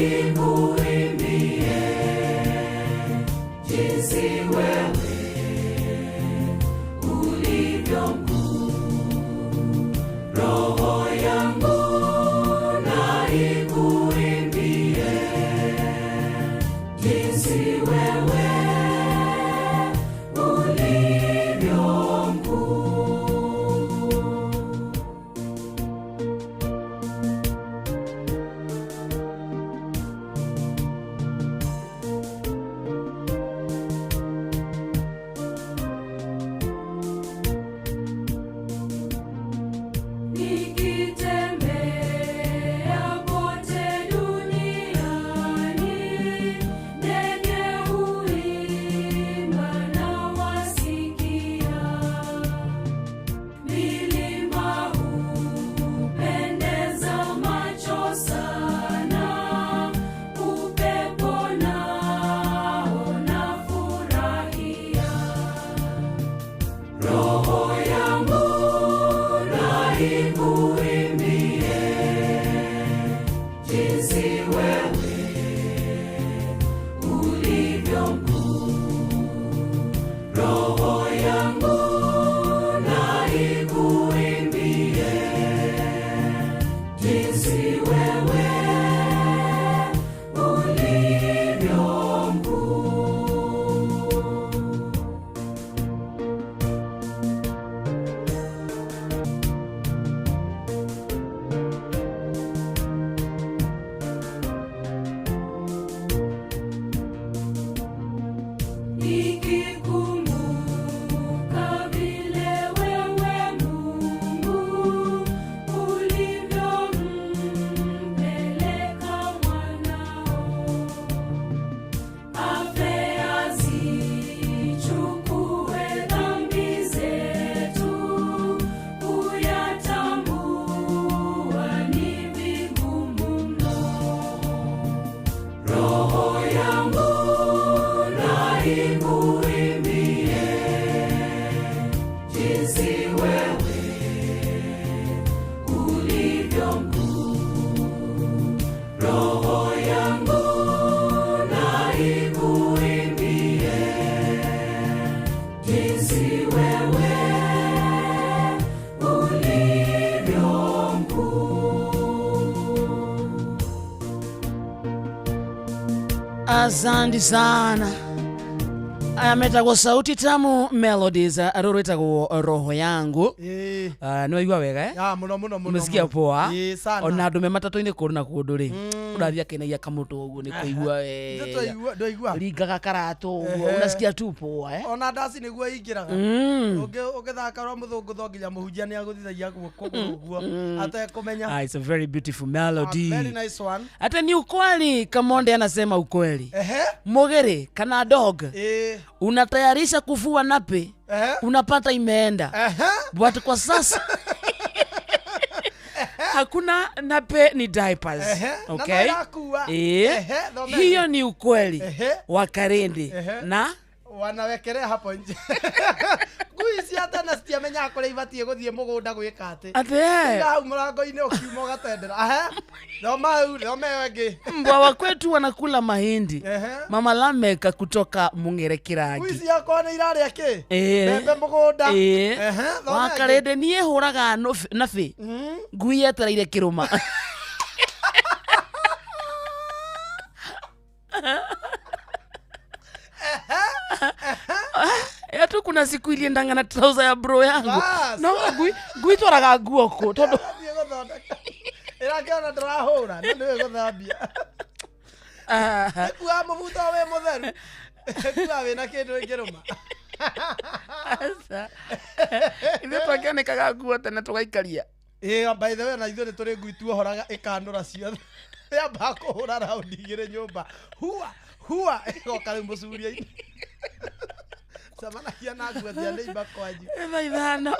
ikuimbie jinsi wewe ulivyo mkuu. Roho yangu na ikuimbie jinsi wewe ulivyo mkuu. Nikitembea pote duniani, ndege huimba na wasikia. Milima hupendeza macho sana, upepo nao nafurahia. Roho yangu na ikuimbie jinsi wewe ulivyo mkuu. Roho yangu na ikuimbie jinsi wewe ulivyo mkuu. Nikikumbuka vile wewe Mungu ulivyompeleka mwanao afe azichukue dhambi zetu, kuyatambua ni vigumu mno. Roho yangu na ikuimbie jinsi wewe ulivyo mkuu. Roho yangu na ikuimbie jinsi wewe ulivyo mkuu. Asante sana. Ametagwo sauti tamu melodies arorwetagwo roho yangu. Niwaigua wega Ya muno muno muno. Umesikia poa? Sana. Ona ndume matatu-ini kuru na kundu ri. Urathia kenagia kamuto uguo ni kuigua we. Ndoigua. Ringaga karatu uguo unasikia tu poa Ona ndasi niguo ingiraga. Ugithaka ro muthungu tho nginya muhunjia ni aguthithagia guoko uguo atekumenya. It's a very beautiful melody. Very nice one. Hata ni ukweli, Kamonde anasema ukweli. Mogere kana dog. Unatayarisha kufua nape. Unapata imeenda. But kwa sasa hakuna nape, ni diapers. Okay? Hiyo ni ukweli wa Karende na wanawekelea hapo nje. Guici hata na sitiamenya kule ibatie guthie mugunda gwika ati. Hau murango-ini ukiuma ugatendera. Thoma wengi. Mbwa wa kwetu wanakula mahindi. Mama Lameka kutoka Mungere Kirangi. Guici yako ni iraria ki? Bembe mugunda. Wa Karende nie huraga nafi. Ngui etereire kiruma. Tu kuna siku iliendanga na trouser ya bro yangu. No ngui twaraga guoko tondu irakiona ndirahura na niwe guthambia. Ekua mubuto we mutheru. Ekua we na kindu ingiruma. Asa. Ithe twakianikaga nguo tene tugaikaria. By the way na ithuĩ tũrĩ ngui tuohoraga ĩkandũra ciothe. Yamba kũhũra raundi igĩrĩ nyũmba. Hua ĩgoka rĩu mũcuria-inĩ. Samanakia na nguo cia neighbor kwanyu. Ithano.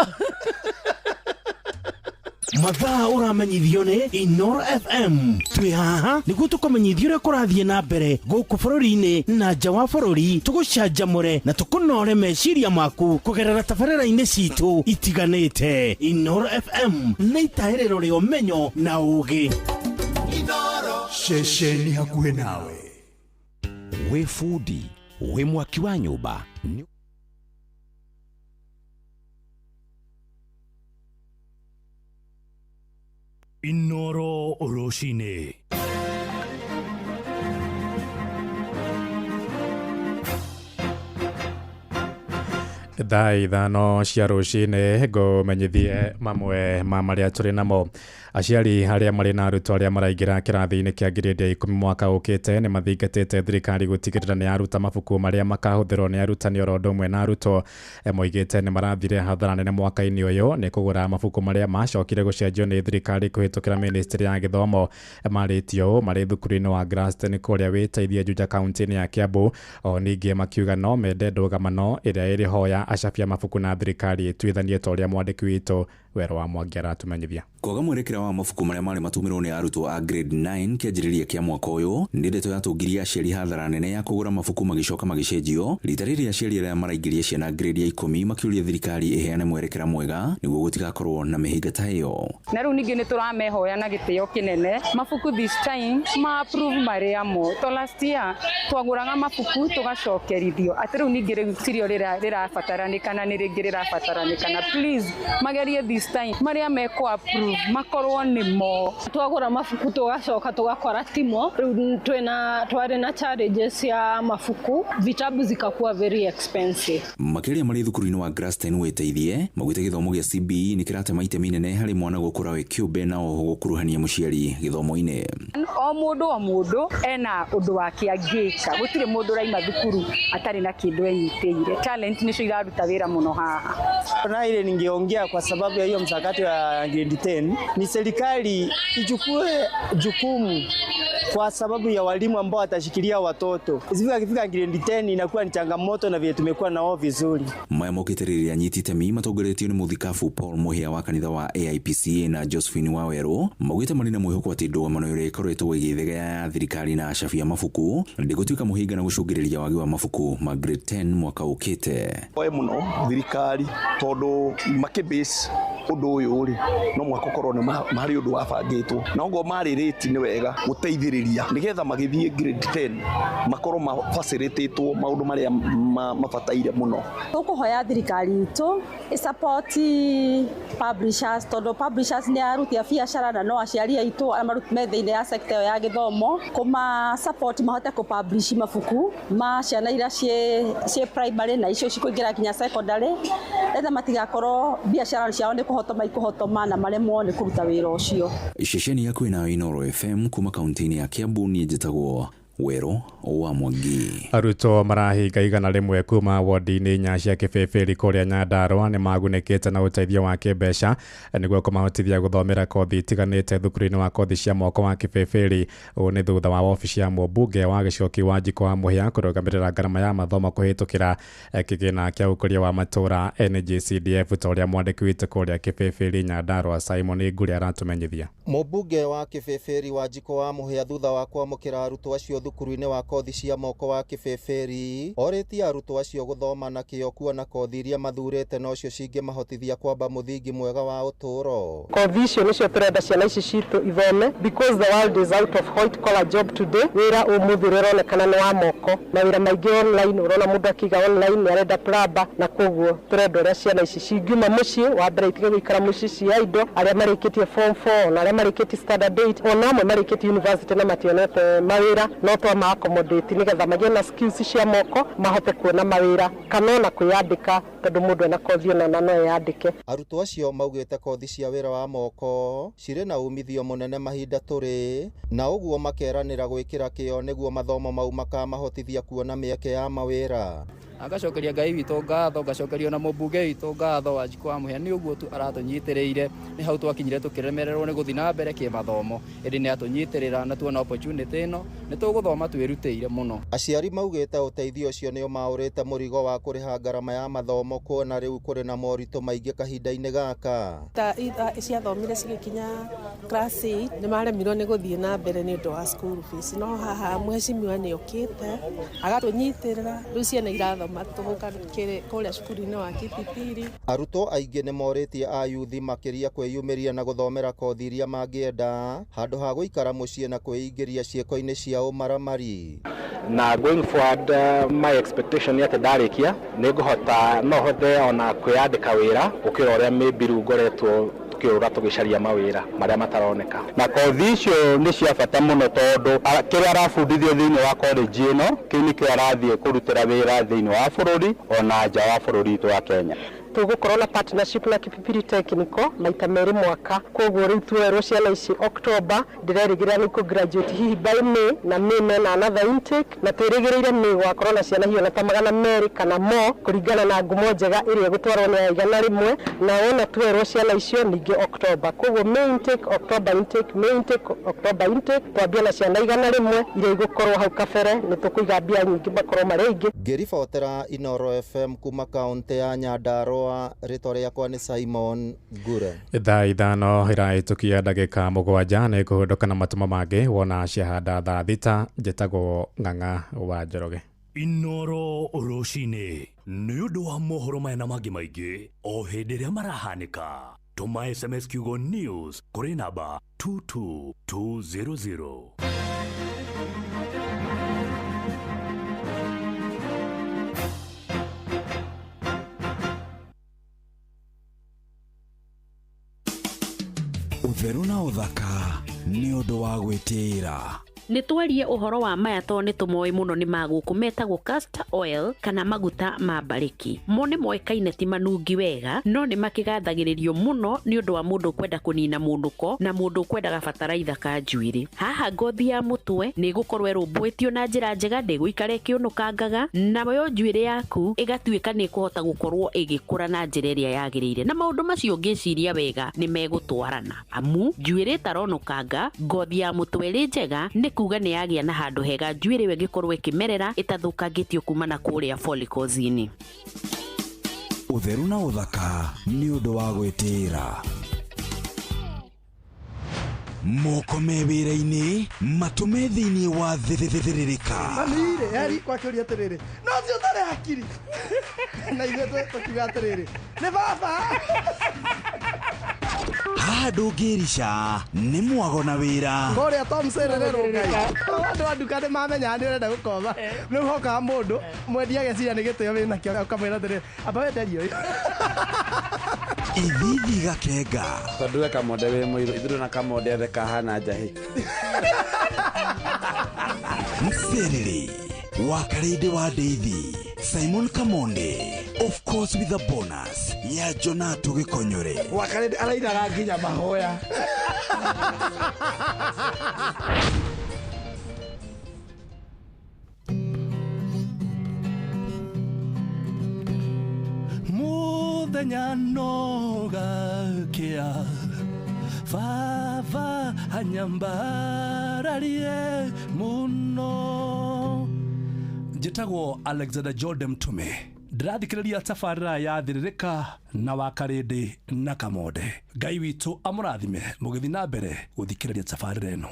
mathaa uramenyithio ni Inoro FM. Twi haha niguo tukumenyithio uria kurathie na mbere guku bururi-ini na nja wa bururi, tugucanjamure na tukunore meciria maku kugerera tabarĩra-inĩ citu itiganĩte. Inoro FM nĩ itaĩrĩro rĩa ũmenyo na ũũgĩ. Ceceni hakuhĩ nawe. Wĩ fundi, wĩ mwaki wa nyũmba. Inoro Roshine. Thaa ithano cia rũcinĩ ngũmenyithie mamwe ma marĩa tũrĩ namo. Aciari arĩa marĩ na arutwo arĩa maraingĩra kĩrathi-inĩ kĩa ngirĩndi ya 10 mwaka ũkĩte nĩ mathingatĩte thirikari gũtigĩrĩra nĩ aruta mabuku marĩa makahũthĩrwo nĩ arutani oro ũndũ ũmwe na arutwo. Moigĩte nĩ marathire hathara nene mwaka-inĩ ũyũ nĩ kũgũra mabuku marĩa macokire gũcenjio nĩ thirikari kũhĩtũkĩra Ministry ya Gĩthomo. Marĩtio marĩ thukuru-inĩ wa Graston kũrĩa wĩteithie Juja kaunti-inĩ ya Kiambu. O ningĩ makiuga no mende ndũgamano ĩrĩa ĩrĩ hoya acabia mabuku na thirikari ĩtuithanie ta ũrĩa mwandĩki witũ Wero wa Mwangi aratumenyithia. Kwaga mwerekera wa mabuku marĩa marĩ matũmĩrwo nĩ arutwo a grade 9 kĩanjĩrĩria kĩa mwaka ũyũ nĩ ndeto yatũngirie aciari hathara nene ya kũgũra mabuku magicoka magicenjio. Rita rĩrĩ aciari arĩa maraingĩria ciana grade ya 10 makĩũria thirikari ĩheane mwerekera mwega nĩguo gũtigakorwo na mĩhĩnga ta ĩyo. Na rĩu ningĩ nĩ tũramehoya na gĩtĩo kĩnene mabuku this time ma approve marĩa mo. To last year twagũraga mabuku tũgacokerithio. Atĩ rĩu ningĩ rĩtirio rĩrabataranĩkana nĩ rĩngĩ rĩrabataranĩkana. Please magerie this time marĩa meko approve makorwo nimo. Twagũra mabuku tugacoka tugakora timo. Rĩu twarĩ na challenges ya mabuku, vitabu zikakuwa very expensive. Makĩria marĩ thukuru-inĩ wa Graston wĩteithie magwĩte gĩthomo gĩa CBE nĩ kĩratema itemi inene harĩ mwana gũkũra wĩ kĩũmbe na oho gũkuruhania mũciari gĩthomo-inĩ. O mũndũ ena ũndũ wake angĩka. Gũtirĩ mũndũ raima thukuru atarĩ na kĩndũ enyitĩire. Talent nĩcio iraruta wĩra mũno haha. Na ile ningeongea kwa sababu ya hiyo msakato ya grade 10 ni serikali ichukue jukumu kwa sababu ya walimu ambao watashikilia watoto. Ikifika grade 10 inakuwa ni changamoto na vile tumekuwa nao vizuri. Maya mokĩtĩrĩria anyitĩte mi matongoretio nĩ mũthikabu Paul Mũhĩa wa kanitha wa AIPCA na Josephine Waweru magwĩte marĩ na mwĩhoko atĩ ndũgamano ĩrĩa ĩkoretwo ĩgĩthega ya thirikari na acabia mabuku ndĩgũtuĩka mũhĩnga na gũcũngĩrĩria wagi wa mabuku ma grade 10 mwaka ũkĩte. Oe mũno thirikari tondũ makĩbase ũndũ ũyũ rĩ no mwaka ũkorwo nĩ marĩ ũndũ wabangĩtwo na ngo marĩ rate nĩ wega gũteithĩrĩria nĩgetha magĩthiĩ grade 10 makorwo mafacilitĩtwo maũndũ marĩa mabataire mũno. Tũkũhoya thirikari itũ support publishers tondũ publishers nĩ aruti a biacara na no aciari aitũ amaruti me thĩinĩ ya sector ya gĩthomo kuma support mahote kũ-publish mabuku ma ciana iria ciĩ primary na icio cikũingĩra kinya secondary etha matigakorwo biacara ciao nĩ kũhotoma na maremwo nĩ kũruta wĩra ũcio. Ceceni yaku ĩna Inoro FM kuma kaunti-inĩ ya Kiambu niĩ njĩtagwo Wero wa Mwangi. Arutwo marahinga igana rĩmwe kuma wodi-inĩ nya cia Kĩbĩbĩri kũrĩa Nyandarua nĩ magunĩkĩte na ũteithio wa kĩmbeca nĩguo kũmahotithia gũthomera kothi itiganĩte thukuru-inĩ wa kothi cia moko wa Kĩbĩbĩri. Ũũ nĩ thutha wa ofici ya mũmbunge wa gĩcigo kĩa Wanjikũ wa Mũhĩa kũrũgamĩrĩra ngarama ya mathomo kũhĩtũkĩra kĩgĩna kĩa ũkũria wa matũũra NGCDF ta ũrĩa mwandĩki witũ kũrĩa Kĩbĩbĩri Nyandarua Simon Nguri aratumenyithia. Mũmbunge wa Kĩbĩbĩri Wanjikũ wa Mũhĩa thutha wa kwamũkĩra arutwo acio thukuru-inĩ wa kothi cia moko wa Kĩbĩbĩri orĩtie arutwo acio gũthoma na kĩyo kuona kothi iria mathurĩte nocio cingĩmahotithia kwamba mũthingi mwega wa ũtũũro. Kothi icio nĩcio tũrenda ciana ici citũ ithome because the world is out of white collar job today. Wĩra ũmũthĩ ũronekana nĩ wa moko na wĩra maingĩ online ũrona mũndũ akiga online nĩ arenda plumber na koguo tũrenda ũrĩa ciana ici cingiuma mũciĩ wa mbere itige gũikara mũciĩ cia indo arĩa marĩkĩtie form 4 na arĩa marĩkĩtie standard 8 ona amwe marĩkĩtie university na mationete mawĩra no twa accommodate nigetha magĩe na skills cia moko mahote kuona mawĩra kana na kwĩyandĩka tondũ mũndũ ena kothi ona no yandĩke. Arutwo acio maugĩte kothi cia wĩra wa moko cirĩ na umithio mũnene mahinda tũrĩ na ũguo makeranĩra gwĩkĩra kĩyo nĩguo mathomo mau makamahotithia kuona mĩeke ya mawĩra. Agacokeria Ngai witũ ngatho ngacokeria na mũmbunge witũ ngatho Wanjikũ wa Mũhĩa nĩ ũguo tu aratũnyitĩrĩire nĩ hau twakinyire tũkĩremererwo nĩ gũthiĩ na mbere kĩmathomo ĩndĩ nĩ atũnyitĩrĩra na tuona opportunity ĩno nĩ tũgũthoma twĩrutĩire mũno. Aciari maugĩte ũteithio ũcio nĩ ũmaũrĩte mũrigo wa kũrĩha ngarama ya mathomo kuona rĩu kũrĩ na moritũ maingĩ kahinda-inĩ gaka. Ciathomire cigĩkinya class 8 nĩ maremirwo nĩ gũthiĩ na mbere nĩ ũndũ wa school fees no haha mheshimiwa nĩ okĩte agatũnyitĩrĩra rĩu ciana irathoma matũgũka kũrĩa cukuru-inĩ wa Kipipiri. Arutwo aingĩ nĩ morĩtie ayuthi makĩria kwĩyumĩria na gũthomera kothi iria mangĩenda handũ ha gũikara mũciĩ na kwĩingĩria ciĩko-inĩ cia ũmaramari. Na going forward my expectation nĩ atĩ ndarĩkia nĩ ngũhota no hothe ona kwĩyandĩka wĩra gũkĩra ũrĩa maybe rĩu ngoretwo tukĩũra tũgĩcaria mawĩra marĩa mataroneka. Na kothi icio nĩ cia bata mũno tondũ kĩrĩa arabundithio thĩinĩ wa college ĩno kĩu nĩkĩo arathiĩ kũrutĩra wĩra thĩinĩ wa bũrũri ona nja wa bũrũri witũ wa Kenya. Tũgũkorwo na partnership na Kipipiri Technical maita merĩ mwaka, koguo rĩu tuerwo ciana ici October ndĩrerĩgĩrĩra nĩ kũ-graduate hihi by May na May mena another intake, na twĩrĩgĩrĩire May gwakorwo na ciana hiyo na ta 200 kana more kũringana na ngumo njega ĩrĩa gũtwarwo nĩ igana rĩmwe, na wona tuerwo ciana icio ningĩ October, koguo May intake, October intake, May intake, October intake, twambia na ciana igana rĩmwe iria igũkorwo hau kabere nĩ tũkũiga mbia nyingĩ makorwo marĩ aingĩ. Ngĩribotera Inooro FM kuma kaunti ya Nyandarua, rĩtwa rĩakwa nĩ Simon Ngure. Thaa ithano ĩrahĩtũkia ndagĩka 7 nĩ kũhũndũka na matũmo mangĩ wona ciahanda thaa thita. Njĩtagwo Ng'ang'a wa Njoroge. Inooro rũcinĩ nĩ ũndũ wa mohoro maya na mangĩ maingĩ o hĩndĩ ĩrĩa marahanĩka. Tũma SMS kiugo news kũrĩ namba 22200. Ũtheru na ũthaka nĩ ũndũ wa gwĩtĩĩra. Nĩ twarie ũhoro wa maya to nĩ tũmoĩ mũno nĩ magũkũ metagwo castor oil kana maguta ma mbarĩki. Mo nĩ moĩkaine ti manungi wega no nĩ makĩgathagĩrĩrio mũno nĩ ũndũ wa mũndũ kwenda kũnina mũnũko na mũndũ kwendaga bataraitha ka njuĩrĩ. Haha ngothi ya mũtwe nĩ gũkorwo ĩrũmbũĩtio na njĩra njega, ndĩgũikara ĩkĩũnũkangaga, nayo njuĩrĩ yaku ĩgatuĩka nĩ kũhota gũkorwo ĩgĩkũra na njĩra ĩrĩa yagĩrĩire. Na maũndũ macio ngĩciria wega nĩ megũtwarana amu njuĩrĩ ĩtaronũkanga, ngothi ya mũtwe ĩrĩ njega nĩ kuga nĩ yagĩa na handũ hega njuĩrĩ we gĩkorwo ĩkĩmerera ĩtathũkangĩtio kuma na kũrĩa follicles-inĩ. Ũtheru na ũthaka nĩ ũndũ wa gwĩtĩĩra. Moko me wĩra-inĩ matũme thĩinĩ wa thĩrĩrĩka. Mamire yari kwa kĩũria atĩrĩrĩ no cio ũtarĩ hakiri na ithuĩ tũkiuga atĩrĩrĩ nĩ baba. Haha ndũngĩrica nĩ mwago na wĩra. Kũrĩa Tom Sererero Ngai andũ a nduka nĩ mamenya nĩ ũrenda gũkoma rĩu hokaga mũndũ mwendia ageciria nĩ gĩtĩo wĩna kĩo ũkamwĩra atĩrĩrĩ amba wenderio ũyũ. Ithithi gakenga tondũ we kamonde wĩ mũirũ ithuĩ na kamonde othe kahana njahĩ. Mserere wakarĩndĩ wa Ndeithi Simon Kamonde, of course with a bonus ya Jonato Gĩkonyore. Wakarĩndĩ arainaga nginya mahoya. Mũthenya nogakĩa baba anyambararie mũno. Njĩtagwo Alexander Jordan Mtume, ndĩrathikĩrĩria tabarĩra ya thĩrĩrĩka na Wakarĩndĩ na Kamonde. Ngai witũ amũrathime mũgĩthiĩ na mbere gũthikĩrĩria tabarĩra ĩno.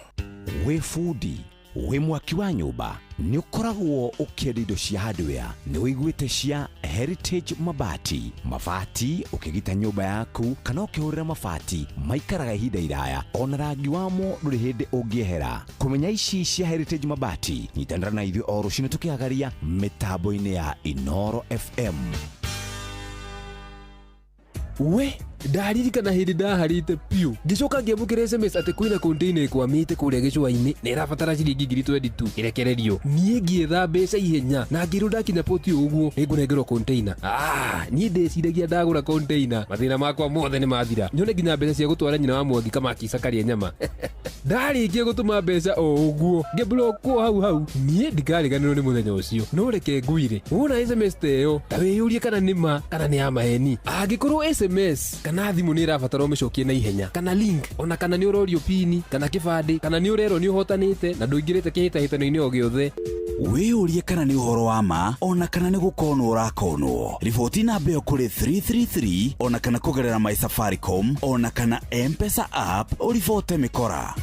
Wĩ bundi, wĩ mwaki wa nyũmba, nĩ ũkoragwo ũkĩenda indo cia hardware, nĩ wĩiguĩte cia Heritage Mabati. Mabati ũkĩgita nyũmba yaku kana ũkĩhũrĩra mabati maikaraga ihinda iraya ona rangi wamo ndũrĩ hĩndĩ ũngĩehera. Kũmenya ici cia Heritage Mabati, nyitanĩra na ithuĩ o rũciinĩ tũkĩagaria mĩtambo-inĩ ya Inooro FM. We ndaririkana hĩndĩ ndaharĩte piũ ngĩcoka ngĩamũkĩra SMS atĩ kwĩna container ĩkwamĩte kũrĩa gĩcũa-inĩ na ĩrabatara ciringi 22 ĩrekererio. Niĩ ngĩetha mbeca ihenya na ngĩrwo ndakinya poti ũguo nĩngũnengerwo container. Niĩ ndĩciragia ndagũra container mathĩna makwa mothe nĩ mathira, nyone nginya mbeca cia gũtwara nyina wa Mwangi Kamaki Sakaria nyama. Ndarĩkia gũtũma mbeca o ũguo ngĩblokwo hau niĩ ndikariganĩrwo nĩ mũthenya ũcio. No reke ngwire wona SMS ta ĩyo ta wĩyũrie kana nĩ ma kana nĩ ya maheni. Angĩkorwo SMS kana thimũ nĩ ĩrabatara ũmĩcokie na ihenya kana link ona kana nĩ ũrorio pini kana kĩbandĩ kana nĩ ũrerwo nĩ ũhotanĩte na ndũingĩrĩte kĩhĩtahĩtano-inĩ o gĩothe. Wĩyũrie kana nĩ ũhoro wa ma ona kana nĩ gũkonwo ũrakonwo. Riboti namba ĩyo kũrĩ 333 ona kana kũgerera My Safaricom ona kana M-Pesa app ũribote mĩkora.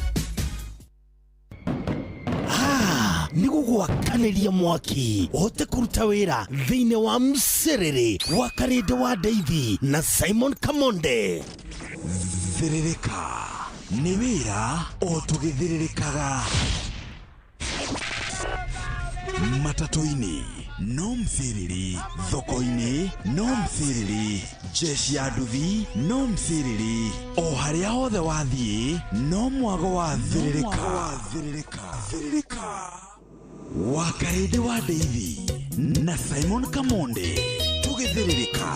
nĩ gũgwakanĩria mwaki ũhote kũruta wĩra thĩinĩ wa mcerere wa Karĩndĩ wa Ndeithi na Simon Kamonde. Thĩrĩrĩka nĩ wĩra o tũgĩthĩrĩrĩkaga matatũ-inĩ no mthĩrĩri, thoko-inĩ no mthĩrĩri, jeshi ya nduthi no mthĩrĩri, o harĩa hothe wathiĩ no mwago wa thĩrĩrĩka wa Karĩndĩ wa Ndeithi na Simon Kamonde tũgĩthĩrĩrĩka.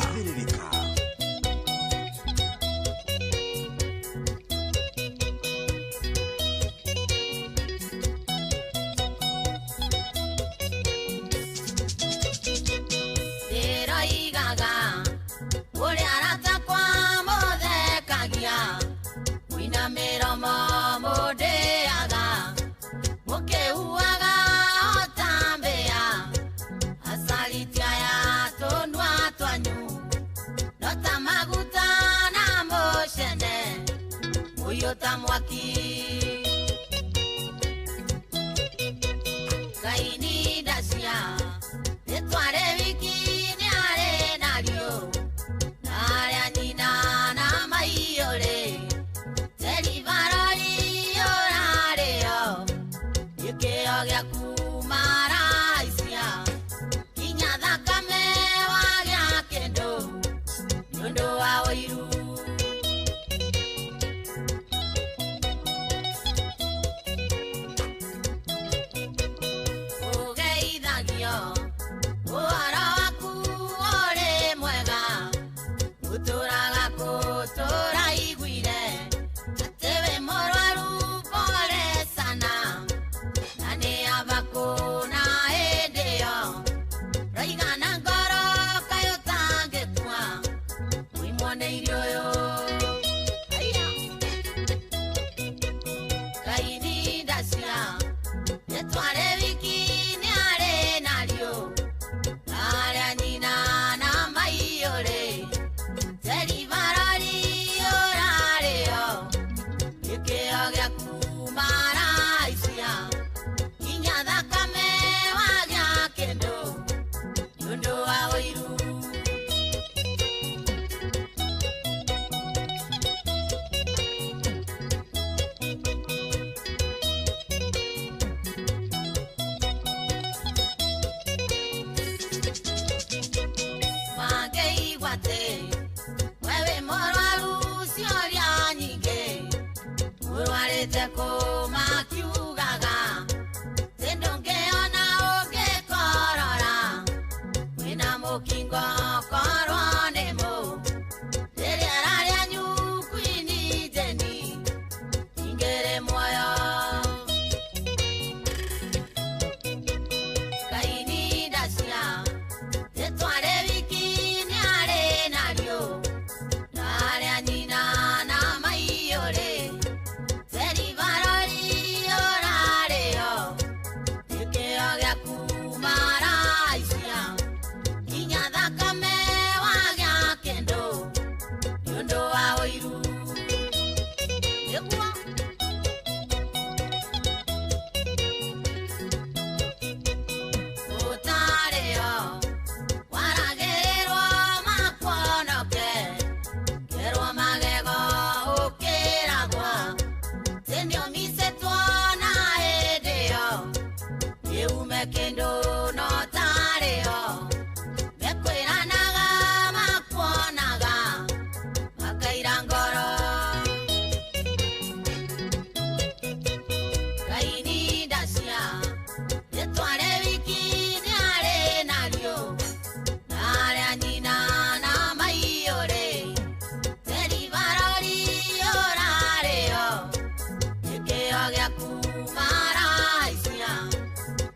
Gĩa kumara icia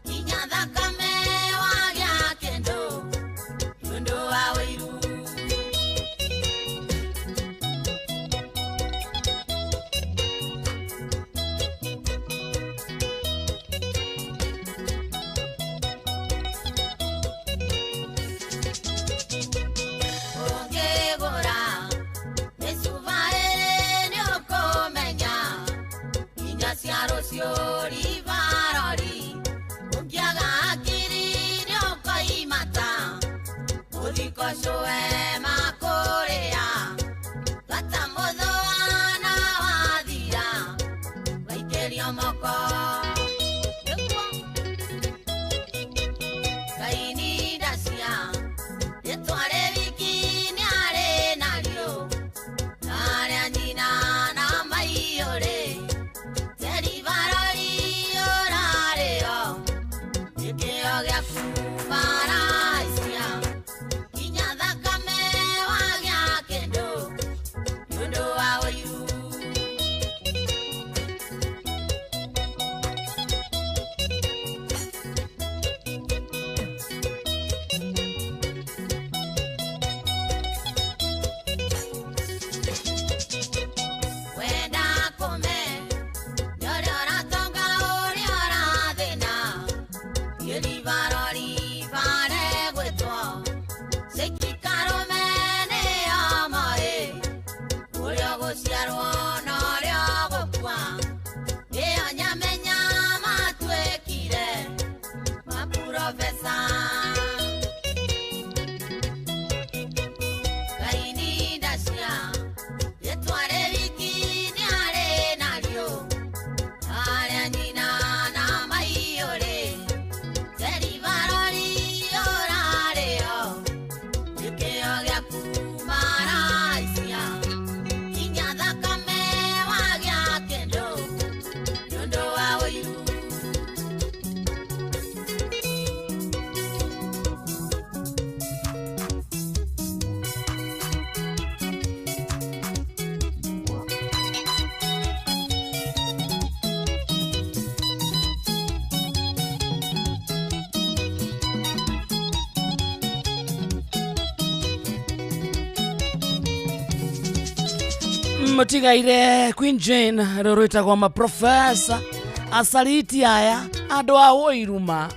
kinya thakame Mutigaire Queen Jane rorita kwa maprofesa asaliti aya ando a Woiruma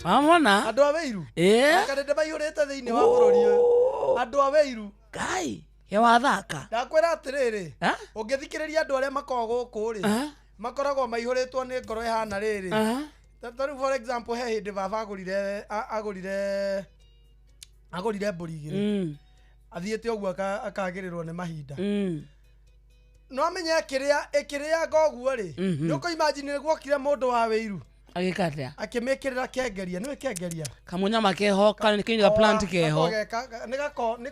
amona ando a Weiru akarende maihurite thiini wa bururi uyu ando a Weiru kai ya wathaka ndakwira atiriri ungithikiriria andu aria makoragwo guku ri makoragwo maihuritwo ni ngoro ihana riri for example he hindi baba agurire mburi igiri athiete oguo akagirirwo ni mahinda no amenye ikiria goguo ri nuko imagine gwokire mundu wa Weiru agikatia akimekirira kengeria niwe kengeria kamunya makehoka nikinga plant keho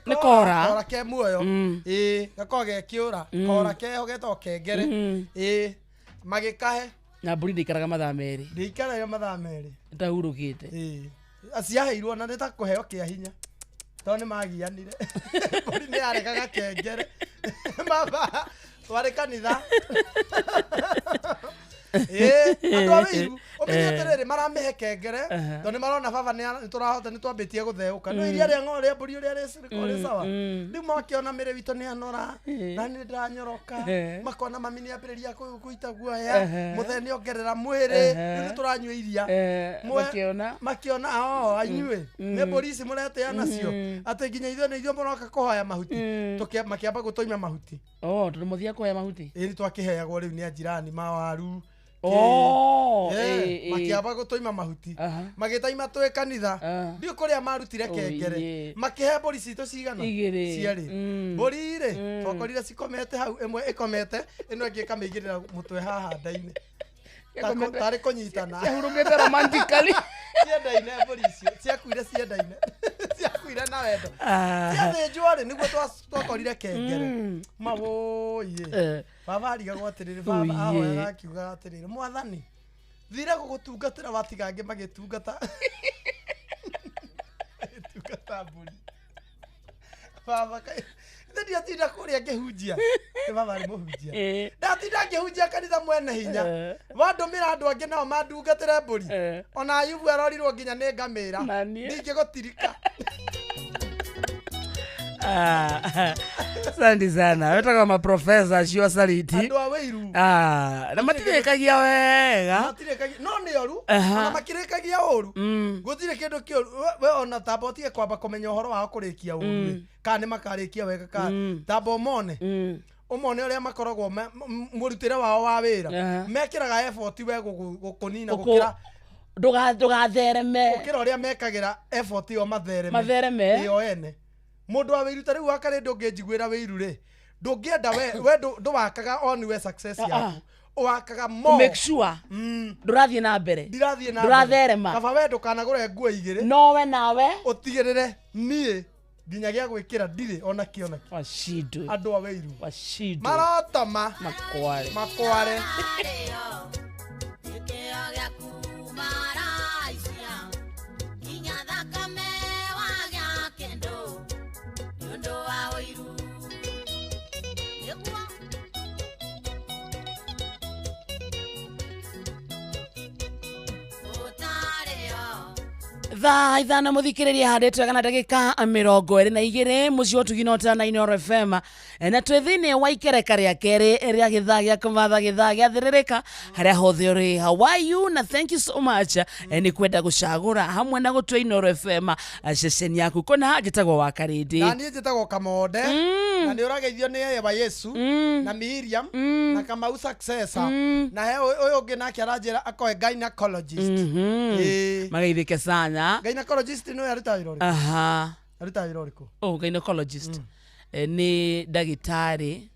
nikora ke muoyo gakoge kiura kora keho geto kengere magikahe na mburi ndikaraga mathaa meri ndikaraga mathaa meri ndahurukite aciaheirwo na nitakuheo kia hinya to ni magianire mburi ni arekaga kengere baba twari kanitha andu a Weiru umenyeterere maramehe kengere to ni marona baba ni turahota ni twambitie gutheuka no iria ria ng'ore mburi uria ri sawa ndi makiona mere wito ni anora na ni ndanyoroka makona mami ni ambiriria kuita guoya mutheni ongerera mwiri ni turanywa iria makiona anyue ne polisi murete anacio ate nginya ithuĩ nĩ ithuĩ mũroka kũhoya mahuti makiamba gũtoima mahuti tũmuthia kũhoya mahuti ni twakiheagwo rĩu nĩ ajirani mawaru makiamba gũtoima mahuti magĩtaima twĩ kanitha ndiũ kũrĩa marutire kengere makihe mbũri citũ cigana ciarĩ mbũri rĩ twakorire cikomete hau ĩmwe ĩkomete ĩno ĩngĩ ĩkamĩigĩrĩra mũtwe haha nda-inĩ tarĩ kũnyitana ciahurũkĩte romantically ciendaine mbũri icio ciakuire ciendaine ciakuire na wendo ciathĩnjwo rĩ nĩguo twakorire kengere mawũi baba arigagwo atĩrĩrĩ baba ahoyaga akiuga atĩrĩrĩ mwathani thire gũgũtungatĩra watiga angĩ magĩtungata mbũri baba ndiatinda kuria ngihunjia baba ari muhunjia ndatinda ngihunjia kanitha mwene hinya wandumira andu angi nao mandungatire mburi ona Ayubu arorirwo nginya ni ngamira ningi gutirika Asante sana. Wetaka maprofesa acio saliti. Andu a Weiru. Na matirekagia wega. Matirekagia no ni oru. Ona makirekagia oru. Gutire kindu kioru. We ona tabo tie kwamba kumenya uhoro wa kurikia oru. Kana makarikia wega ka. Tabo mone. Umone uria makoragwo murutire wao wa wira. Mekiraga effort we gukunina gukira Ndugathereme. Ukira uria mekagira effort yo mathereme. Mathereme. Iyo ene. Mundu wa wiru tari wakare ndungijiguira wiru ri. Ndungienda we nduwakaga on we success yaku. Wakaga mo. Make sure. Ndurathie na mbere. Ndirathie na. Ndratherema. Kaba we ndukanagure nguo igire. No we nawe. Utigirire nie nginyagia gwikira ndire ona kiona. Washidu. Andu a wiru. Washidu. Marotoma. Makware. Makware. Thaa ithano muthikiriria handitwe kana ndagika 22 muci otuginota na Inooro FM na twithini wa ikereka ria keri ria githaa gia kumatha githaa gia thiririka haria hothe uri. How are you? Na thank you so much ni kwenda gucagura hamwe na gutwa Inooro FM ceceni yaku kona njitagwo wa Karindi na ni njitagwo Kamode na ni urageithio ni Eva Yesu na Miriam na Kamau Successor na he uyu ungi nake aranjira akoe gynecologist magaithike sana. Gynecologist no yaruta wira uriku? Aha. Yaruta wira uriku? Oh, gynecologist. Ni dagitari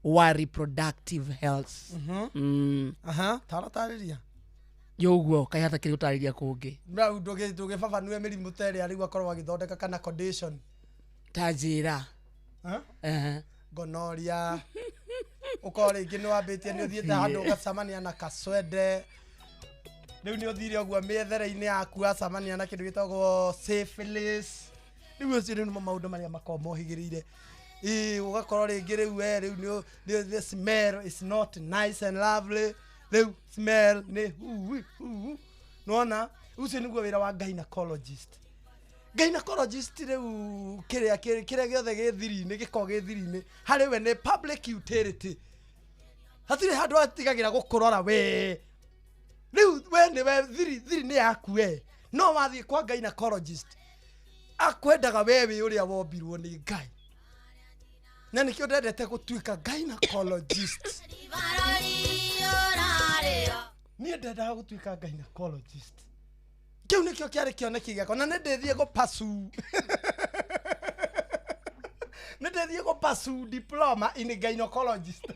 wa reproductive health. Aha, taratariria. Yoguo kai hata kiri utariria kungi. Bra nduge baba niwe mirimu tere ari gwakorwo agithondeka kana condition. Tajira. Gonorrhea. Ukore ingi no ambitie ni uthiete handu gacamania na kaswede. Riu ni uthire ogua methere-ini yaku acamania na kindu gitagwo syphilis. Riu ucio ni maundu maria makomohigirire. Ugakorwo ringi riu riu ni the smell is not nice and lovely. Riu smell ni nona ucio niguo wira wa gynecologist. Gynecologist riu kiria giothe githiri-ini giko githiri-ini hari we ni public utility. Hatire handu atigagira gukurora we. Riu we ni we thiri ni yaku we. No wathie kwa gynecologist akwendaga wewe uria wombirwo ni Ngai. Na nikio ndendete gutuika gynecologist. Ni ndendaga gutuika gynecologist. Kiu nikio kiari kioneki giako na ndethie go pasu. Ndethie go pasu diploma in gynecologist.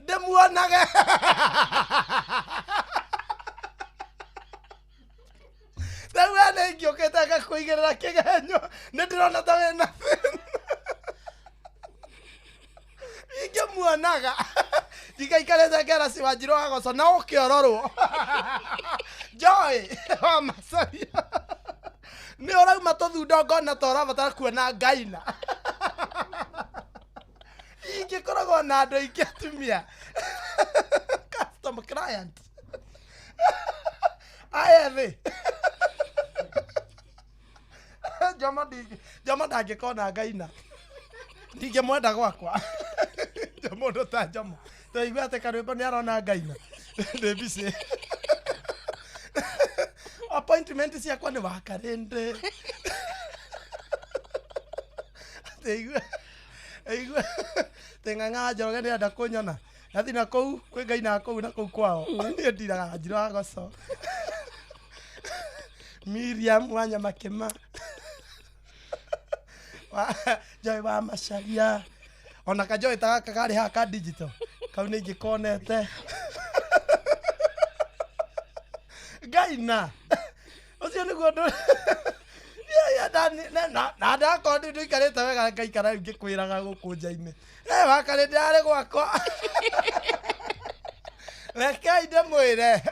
Demuonaga. Dawa na ingio ketaka kuigerera kigenyo. Ndirona ta we na. Ingemuonaga. Ndikaikarete garasi Wanjiru Agoco na ukiororwo. Joy wa Masai. Ni urauma tuthunda ngona ta urabatara kuona Ngaina. Ingikoragwo na andu aingi atumia. Customer client. Ayethi. Jama ndangikona Ngaina. Ndingemwenda gwakwa. Mundu ta Jama. Ndaigua ati Karwimbo ni arona Ngaina. Ndebise. Appointment ciakwa ni wa Karindi. Ndaigua tenganga Njoroge ni enda kunyona. Nathi na kou kwi Ngaina kou na kou kwao. Ni ndiraga Wanjiru Agoco. Miriam Wanyama Kema. Joy wa Macharia. Ona ka Joy ta kagari ha ka digital. Kau ni ngikonete. Ngaina. Ucio ni gundu. Ya dani na da ko ndi ikarete wega ngaikara ngikwiraga guku nja-ini. Wa kare ndare gwakwa. Reke inde mwire.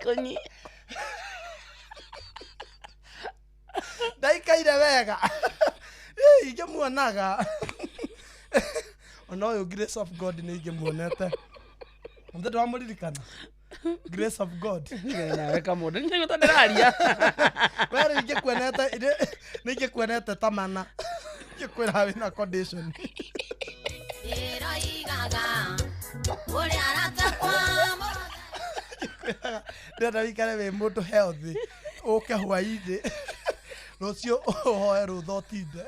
Konyi. Ndaikaire wega. Ingemuonaga. Ona uyu Grace of God ni ingemuonete. Muthe ndwamuririkana. Grace of God. Na weka mundu ni ngutandiraria. Wari ingekuonete tamana. Ngikwira wina condition. Ndenda wikare we mundu healthy. Uke hwaingi. Rucio uhoe rutha utinde.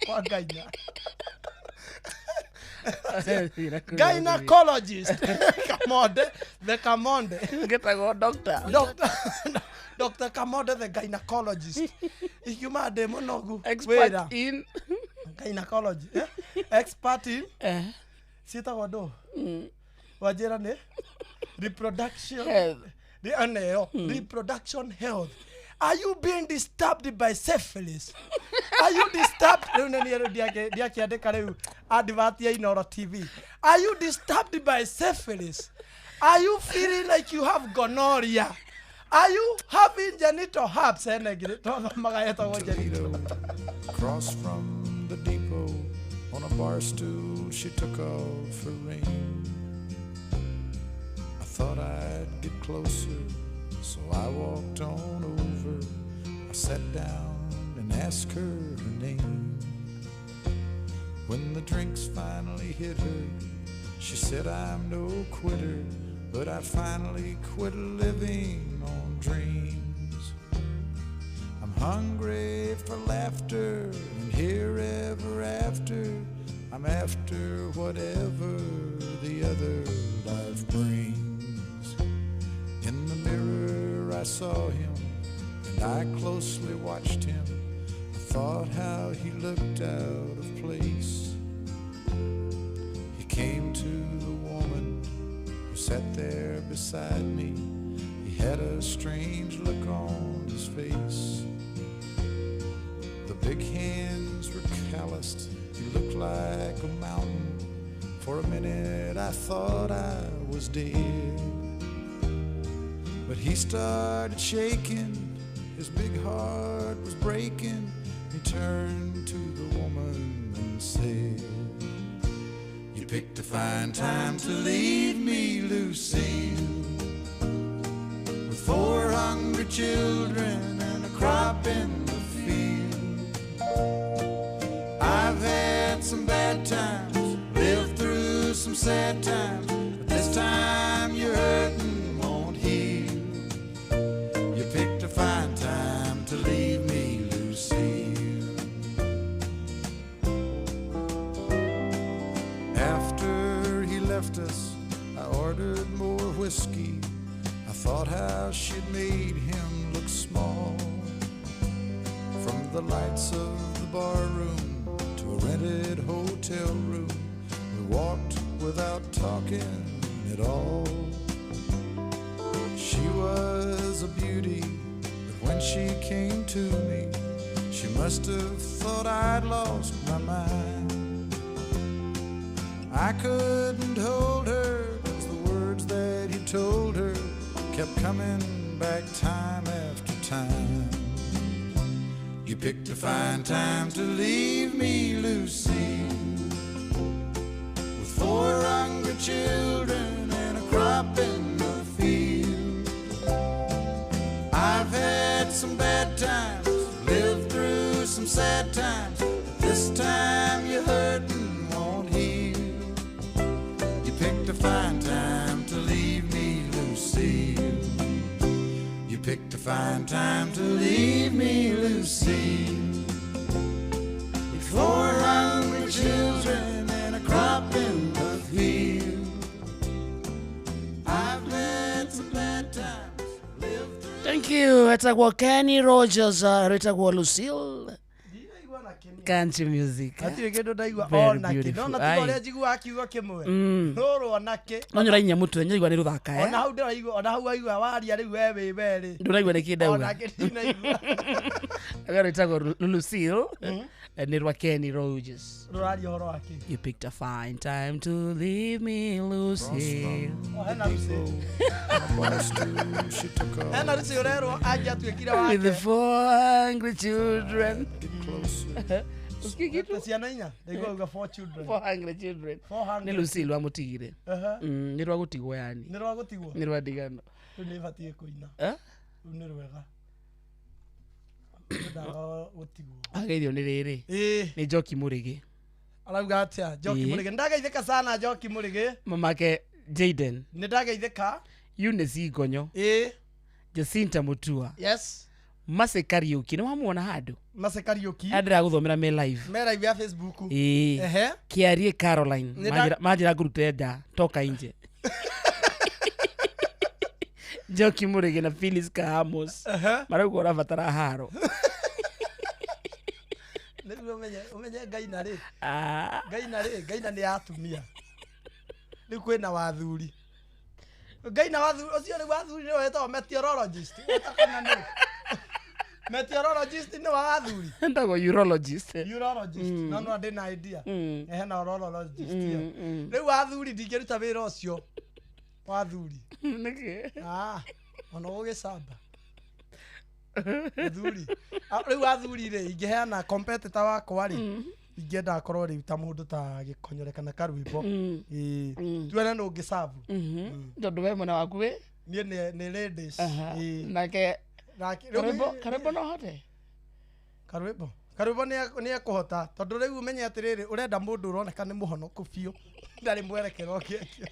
Kwa Ngaina. Gynecologist. Kamonde, the Kamonde. Getagwo doctor. Dr. Kamonde, the gynecologist. Ikiumade monogu. Expert in gynecology. Expert in sita wado. Wajera ne reproduction health. Reproduction health. Are you being disturbed by syphilis? Are you disturbed? TV. Are you disturbed by syphilis? Are you feeling like you have gonorrhea? Are you having genital herpes? Across from the depot on a bar stool, she took off her ring. I thought I'd get closer, so I walked on over. I sat down and asked her her name. When the drinks finally hit her, she said, I'm no quitter, but I finally quit living on dreams. I'm hungry for laughter, and here ever after, I'm after whatever the other life brings. In the mirror I saw him, and I closely watched him. I thought how he looked out of place. He came to the woman who sat there beside me. He had a strange look on his face. The big hands were calloused. He looked like a mountain. For a minute I thought I was dead. But he started shaking, his big heart was breaking. He turned to the woman and said, you picked a fine time to leave me, Lucille, with 4 hungry children and a crop in the field. I've had some bad times, lived through some sad times, but this time you're hurting. Fine time to leave me, Lucille. After he left us, I ordered more whiskey. I thought how she'd made him look small. From the lights of the bar room to a rented hotel room, we walked without talking at all. She was a beauty. When she came to me, she must have thought I'd lost my mind. I couldn't hold her, 'cause the words that he told her kept coming back time after time. You picked a fine time to leave me, Lucy, with 4 hungry children and a crop in the field. I've had some bad times, lived through some sad times, but this time you're hurting won't heal. You picked a fine time to leave me, Lucille. You picked a fine time to leave me, Lucille. With 4 hungry children and a crop in the field. I've had some bad times. Thank you. Etagwo Kenny Rogers, etagwo Lucille. Country music. Atire kendo ndaigua Very onake. beautiful. Nona Aye. tiga ria njigua akiuga kimwe. Roro onake. Nonyora inya mutu enyaigwa ni ruthaka Ona hau ndiraigua, ona hau aigua waria riu we wi beri. nduraigua ni kindauga. Onake ndinaigua. Agora etagwo Lucille. Ni rwa Kenny Rogers. Ruraria horo wake. You picked a fine time to leave me, Lucille. Hena Lucille. Hena Lucille rero aje atuikira wake. With the 4 hungry children. Usikikitu ciana inya ndiguo uga 4 children. 4 hungry children. 400. Ni Lucille wa mutigire. Ni rwa gutigwo yani. Ni rwa gutigwo. Ni rwa digano. Ni batie kuina. Ni rwega. Ndaga gutigwo. Ageirio ni riri. Ni Njoki Murigi. Arauga atia Njoki Murigi. Ndagaitheka sana Njoki Murigi. Mamake Jaden. Ni ndagaitheka. Eunice Igonyo. Jacinta Mutua. Yes. Mase Kariuki, no wamuona handu? Mase Kariuki. Andira guthomera me live. Me live ya Facebook. Ehe. Kiarie Caroline. Majira ngurute nda toka nje. Joki Murege na Phyllis Kahamos. Marauga urabatara haro. Nĩguo umenye Gaina rĩ. Gaina nĩ atumia. Nĩ kwĩna wathuri. Gaina wathuri ũcio nĩ wathuri nĩ wetagwo meteorologist. Kana nĩ? Meteorologist nĩ wathuri. Ndago urologist. Urologist. No ndĩna idea. Na urologist. Rĩu wathuri ndingĩruta wĩra ũcio. Wathuri. Nĩkĩ? Ona ũgĩcamba. Wathuri. Rĩu wathuri rĩ ingĩheana competitor wakwa rĩ. Ingĩenda akorwo rĩu ta mũndũ ta Gĩkonyore kana Karwĩmbo. Tuone nũ ũngĩcabu. Tondũ we mwena waku wĩ? Niĩ nĩ ladies. Nake Karwĩmbo no hote? Karwĩmbo nĩ ekũhota tondũ rĩu ũmenye atĩrĩrĩ ũrenda mũndũ ũroneka nĩ mũhonoku biũ. Ndarĩ mwerekero kĩngĩ.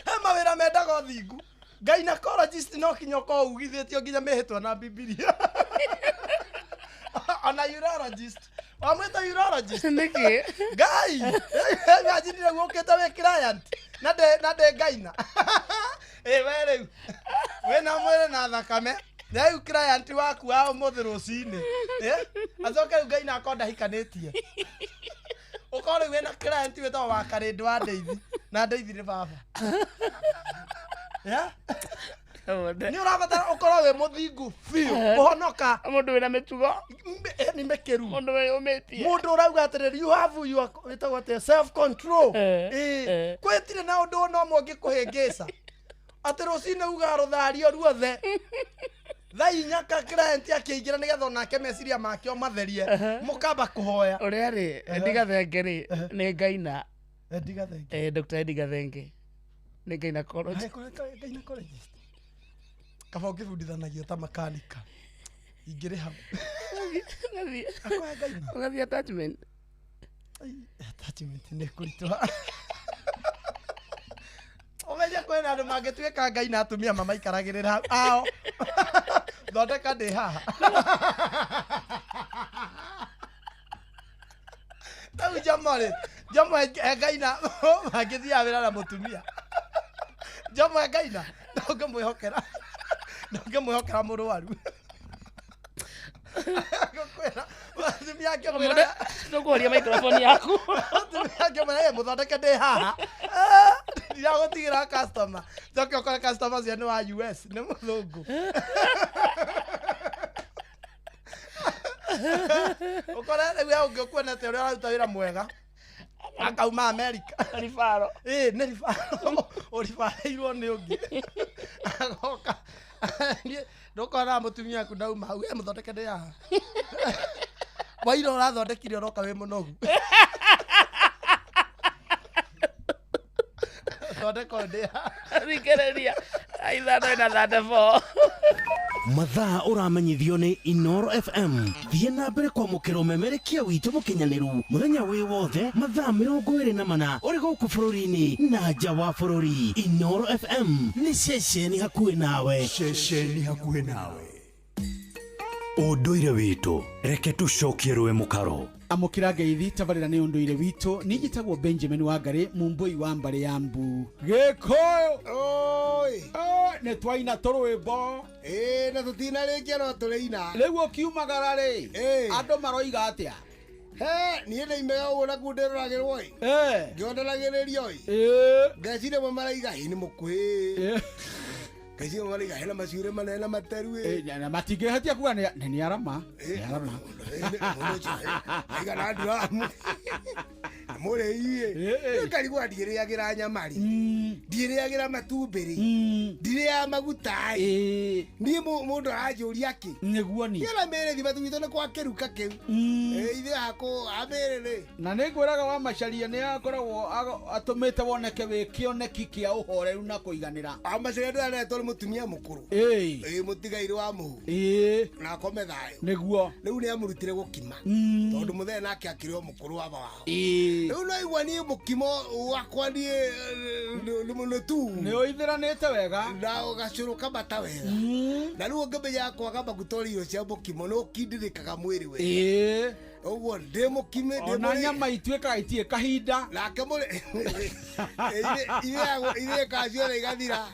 He mawĩra mendaga ũthingu. Gynecologist no kinya ũkorwo ugithĩtio nginya mĩhĩtwa na Bibilia. Ona urologist. Wamwĩta urologist. Nĩkĩ? Ngai. Imagine gũkĩte wĩ client. Na ndĩ Gaina. We rĩu. Wĩna mwĩrĩ na thakame. Rĩu client waku wa ũmũthĩ rũcinĩ. Acoke rĩu Gaina akorwo ndahikanĩtie. Ũkorwo rĩu wĩna client wĩtagwo wa Karĩndũ wa Ndeithi. Na Ndeithi nĩ baba. Nĩ ũrabatara ũkorwo wĩ mũthingu biũ kũhonoka mũndũ wĩna mĩtugo nĩ mĩkĩru mũndũ wĩyũmĩtie mũndũ ũrauga atĩrĩrĩ you have wĩtagwo atĩ self control kwĩtire na ũndũ ona ũmwe ũngĩkũhĩngĩca atĩ rũcinĩ uga rũthario ruothe thaa inya ka client akĩingĩra nĩgetha onake meciria make o matherie mũkamba kũhoya ũrĩa rĩ Eddie Gathenge rĩ nĩ Gaina Eddie Gathenge Dr. Eddie Gathenge nĩ gynecologist. Kaba ũkĩbundithanagio ta makanika ingĩrĩ hau ũgathiĩ attachment nĩ kũritũha ũmenye kwĩna andũ mangĩtuĩka Ngai na atumia mamaikaragĩrĩra ao thondeka ndĩ haha rĩu Jomo Gaina mangĩthiaga wĩra na mũtumia Jomo Gaina ndũngĩmwĩhokera mũrwaru ngũkwĩra mũtumia angĩmwĩra ndũkũria microphone yaku mũtumia angĩmwĩra mũthondeke ndĩ haha ndiragũtigĩra customer njoke ũkore customer cio nĩ wa US nĩ mũthũngũ ũkore rĩu ũngĩkuonete ũrĩa ũraruta wĩra mwega akauma America rifaro nĩ rifaro ũribarĩirwo nĩ ũngĩ agoka ndũkona mũtumia aku ndauma hau mũthondeke ndĩ haha waira ũrathondekire ũroka wĩ mũnogu thondeka ndĩ haha thikĩrĩria ithano na 34 mathaa ũramenyithio nĩ Inoro FM thiĩ na mbere kwamũkĩra ũmemerekia witũ mũkinyanĩru mũthenya wĩ wothe mathaa 24 ũrĩ gũkũ bũrũri-inĩ na nja wa bũrũri. Inoro FM nĩ ceceni hakuhĩ nawe. Ũndũire witũ reke tũcokie rũĩ mũkaro. Amũkĩra ngeithi tabarĩra nĩ ũndũire witũ nĩ njĩtagwo Benjamin Wangari Mumbui wa Mbare ya Mbu Gĩkũyũ nĩ twaina tũrwĩmbo na tũtinarĩkia no tũrĩina rĩu ũkiumagara rĩ andũ maroiga atĩa niĩ nĩ imega ũguo nakuo ndĩroragĩrwo ngĩondanagĩrĩrio ngeciria mo maraiga nĩ mũkuhĩ kaisi maraiga hena maciũrĩ manene materu matingĩhĩtia kuga nĩ arama aiga na nduramu mũrĩ iye karigwa ndirĩagĩra nyamari ndirĩagĩra matumbĩ ndirĩaga maguta niĩ mũndũ aranjũria kĩ nĩguo ni yala mere thiba twitũ nĩ kwa kĩruka kĩu ithe hako amerere na nĩ ngwĩraga wa macaria nĩ akoragwo atũmĩte woneke wĩ kĩoneki kĩa ũhoreru na kũiganĩra amacaria ndaretwo nĩ mũtumia mũkũrũ mũtigairĩ wa mũhu na akome thayũ nĩguo rĩu nĩ amũrutire gũkima tondũ mũthenya nake akĩrĩ o mũkũrũ wa wao rĩu no igua niĩ mũkimo wakwa niĩ muno tu ne oithiranite wega na ugacuruka mata wega na ruo ngamenya kwaga magutori iro cia mukimo no kindirikaga mwiri wega oguo ndi mukime ndi ona nyama ituika itie kahinda nake muri ire kaciore igathira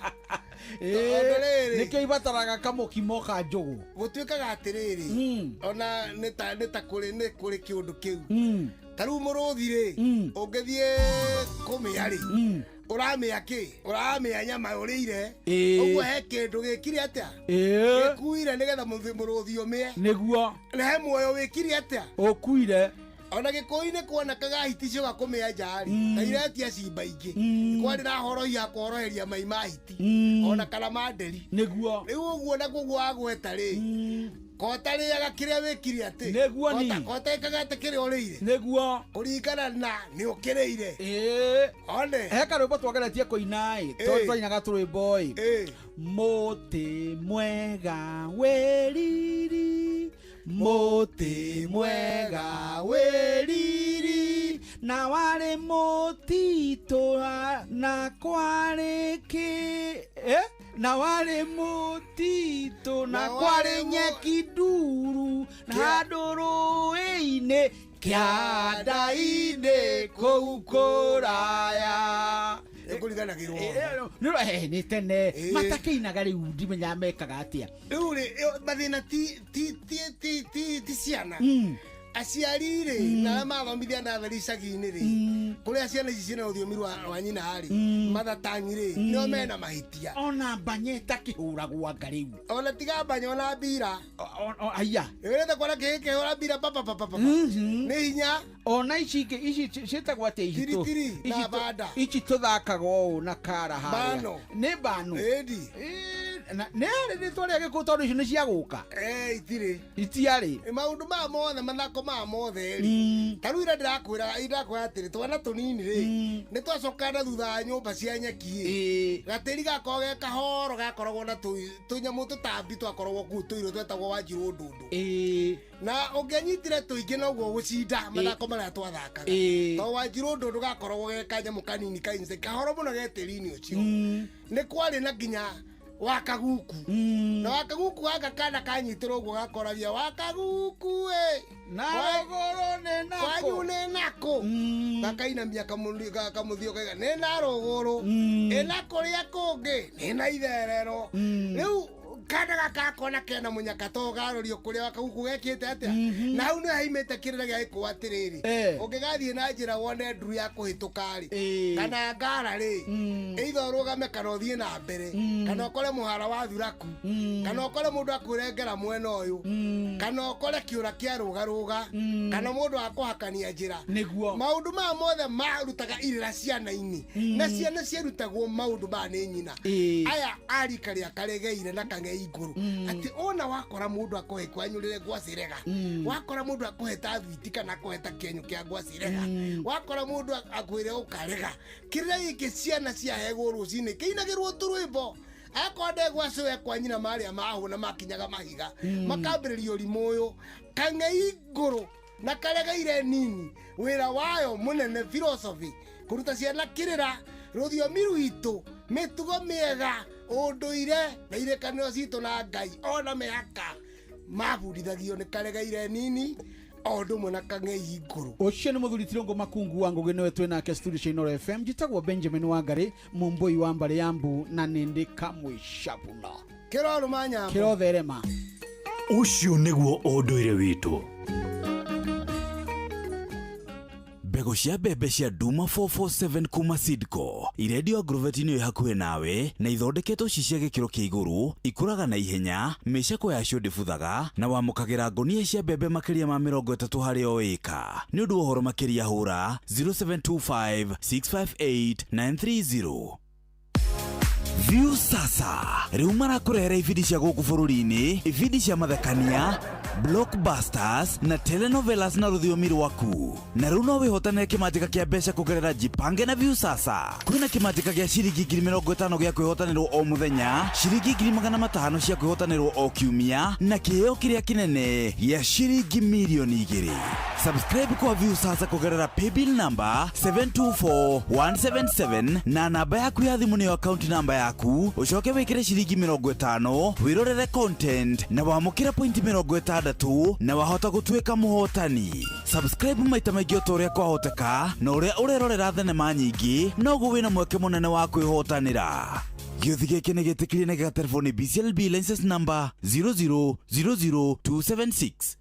nike ibataraga kamukimo ka njugu gutuikaga atiriri ona nita kuri kiundu kiu taru muruthire ungithie kumiari uramia ki uramia nyama urire uguo he kindu gikire atia gikuire nigetha muruthi umie niguo na he muoyo wikire atia ukuire ona gikuine kuonekaga hiti cio gakumia njari na iretia cimba ingi kwari na horo ya kworoheria mai mahiti ona kana manderi niguo riu uguo na guo agweta ri kota ri agakiria wikire ati niguo ni kota ikaga atikire urire niguo kuringana na ni ukireire one heka rwimbo twageretie kuina twainaga turwimbo muti mwega weriri muti mwega weriri na wale motito na kwariki na wale motito na kware nyekiduru na nduru-ine kianda-ine kou kuraya ekuringanagirwo ni tene matakeinaga riu ndimenya mekaga atia riu ri mathina ti ciana aciari ri na mathomithia nathari icagi-ini ri kuria ciana ici ciina ruthiumi rwa nyina ri mathatangi ri nio mena mahitia ona mbanye itakihuragwo anga riu ona tiga mbanye ona mbira aya wirete kuona kihura mbira papa ni hinya ona ici ciitagwo atia ici tuthakaga ũũ na kara harĩa nĩ mbano nĩ harĩ rĩtwa rĩa gĩkũyũ tondũ icio nĩ cia gũka itirĩ itiarĩ maũndũ maya mothe mathako maya mothe rĩ ta rĩu ira ndĩrakwĩra atĩrĩ twana tũnini rĩ nĩ twacoka na thutha wa nyũmba cia nyeki gatĩri gakorwo ge kahoro gakoragwo na tũnyamũ tũtambi twakoragwo kũu tũirũ twetagwo wanjirũ ndũndũ na ũngĩanyitire tũingĩ noguo gũcinda mathako marĩa twathakaga tondũ wanjirũ ndũndũ gakoragwo ge kanyamũ kanini kainze kahoro mũno ge tĩri-inĩ ũcio nĩ kwarĩ na nginya wakaguku na wakaguku gaka kana kanyitirwo guo gakoragia wakaguku na rogoro nĩ nako kwanyu nĩ nako gakainamia kamuthio kaiga nĩ na rogoro ĩna kũrĩa kũngĩ nĩ na itherero rĩu kana gakakona kena munyaka to garorio kuria wakaguku gekite atia na hau ni haimete kirira gya iko atiriri ungigathie na njira wone nduru ya kuhituka ri kana ngara ri either rugame kana uthie na mbere kana ukore muhara wa thuraku kana ukore mundu akwirengera mwena uyu kana ukore kiura kia rugaruga kana mundu akuhakania njira maundu ma mothe marutaga irira ciana-ini na ciana ciarutagwo maundu ma ni nyina aya arikaria karegeire na kange iguru ati ona wakora mundu akohe kwanyurire gwacirega wakora mundu akohe ta thwiti kana akohe ta kenyo kia gwacirega wakora mundu akwire ukarega kirira iki ciana ciahegwo rucini kiinagirwo turwimbo akonde gwaciwe kwa nyina maria mahuna makinyaga mahiga makambiririo rimoyo kange iguru na karegeire nini wira wayo munene philosophy kuruta ciana kirira ruthiomi rwitũ mĩtugo mĩega ũndũire na irekanĩro citũ na Ngai ona mĩhaka mabundithagio nĩ karegeire nini o ũndũ ũmwe na kang'ei ngũrũ. Ũcio nĩ mũthuri Tirũngũ Makungu wa Ngũgĩ nĩwe twĩ nake studio cia Inooro FM. Njĩtagwo Benjamin Wangari mũmbũi wa Mbare ya Mbu na nĩndĩ kamwĩcabuna kĩroro manyambo kĩrotherema. Ũcio nĩguo ũndũire witũ. Mbegũ cia mbembe cia Duma 447 kuma Seedco irendio agrovet-inĩ hakuhĩ nawe na ithondeketwo cia gĩkĩro kĩa igũrũ, ikũraga na ihenya, mĩcakwe yacio ndĩbuthaga na wamũkagĩra ngũnia cia mbembe makĩria ma 30 harĩ o ĩka. Nĩ ũndũ wa ũhoro makĩria hũra 0725 658 930. View sasa riu marakurehera ibindi cia guku bururi-ini, ibindi cia mathekania, blockbusters na telenovelas na rũthiomi rwaku. Na riu no wihotanire kimanjika kia mbeca kugerera Jipange na View sasa. Kwina kimanjika gia ciringi 50,000 gia kwihotanirwo o muthenya, ciringi 500,000 cia kwihotanirwo o kiumia, na kiheo kiria kinene gia ciringi milioni 2. Subscribe kwa View sasa kugerera paybill number 724177 na namba yaku ya thimu niyo account number yaku, ucoke wikire ciringi 50 wirorere content na wamukira point 60 na wahota gutuika muhotani. Subscribe maita maingĩ o uria kwahoteka, na uria urerorera thenema nyingi noguo wina mweke munene wa kwihotanira. Gĩuthi gĩkĩ nĩ gĩtĩkĩrie na gĩgatelefoni BCLB license number 0000276.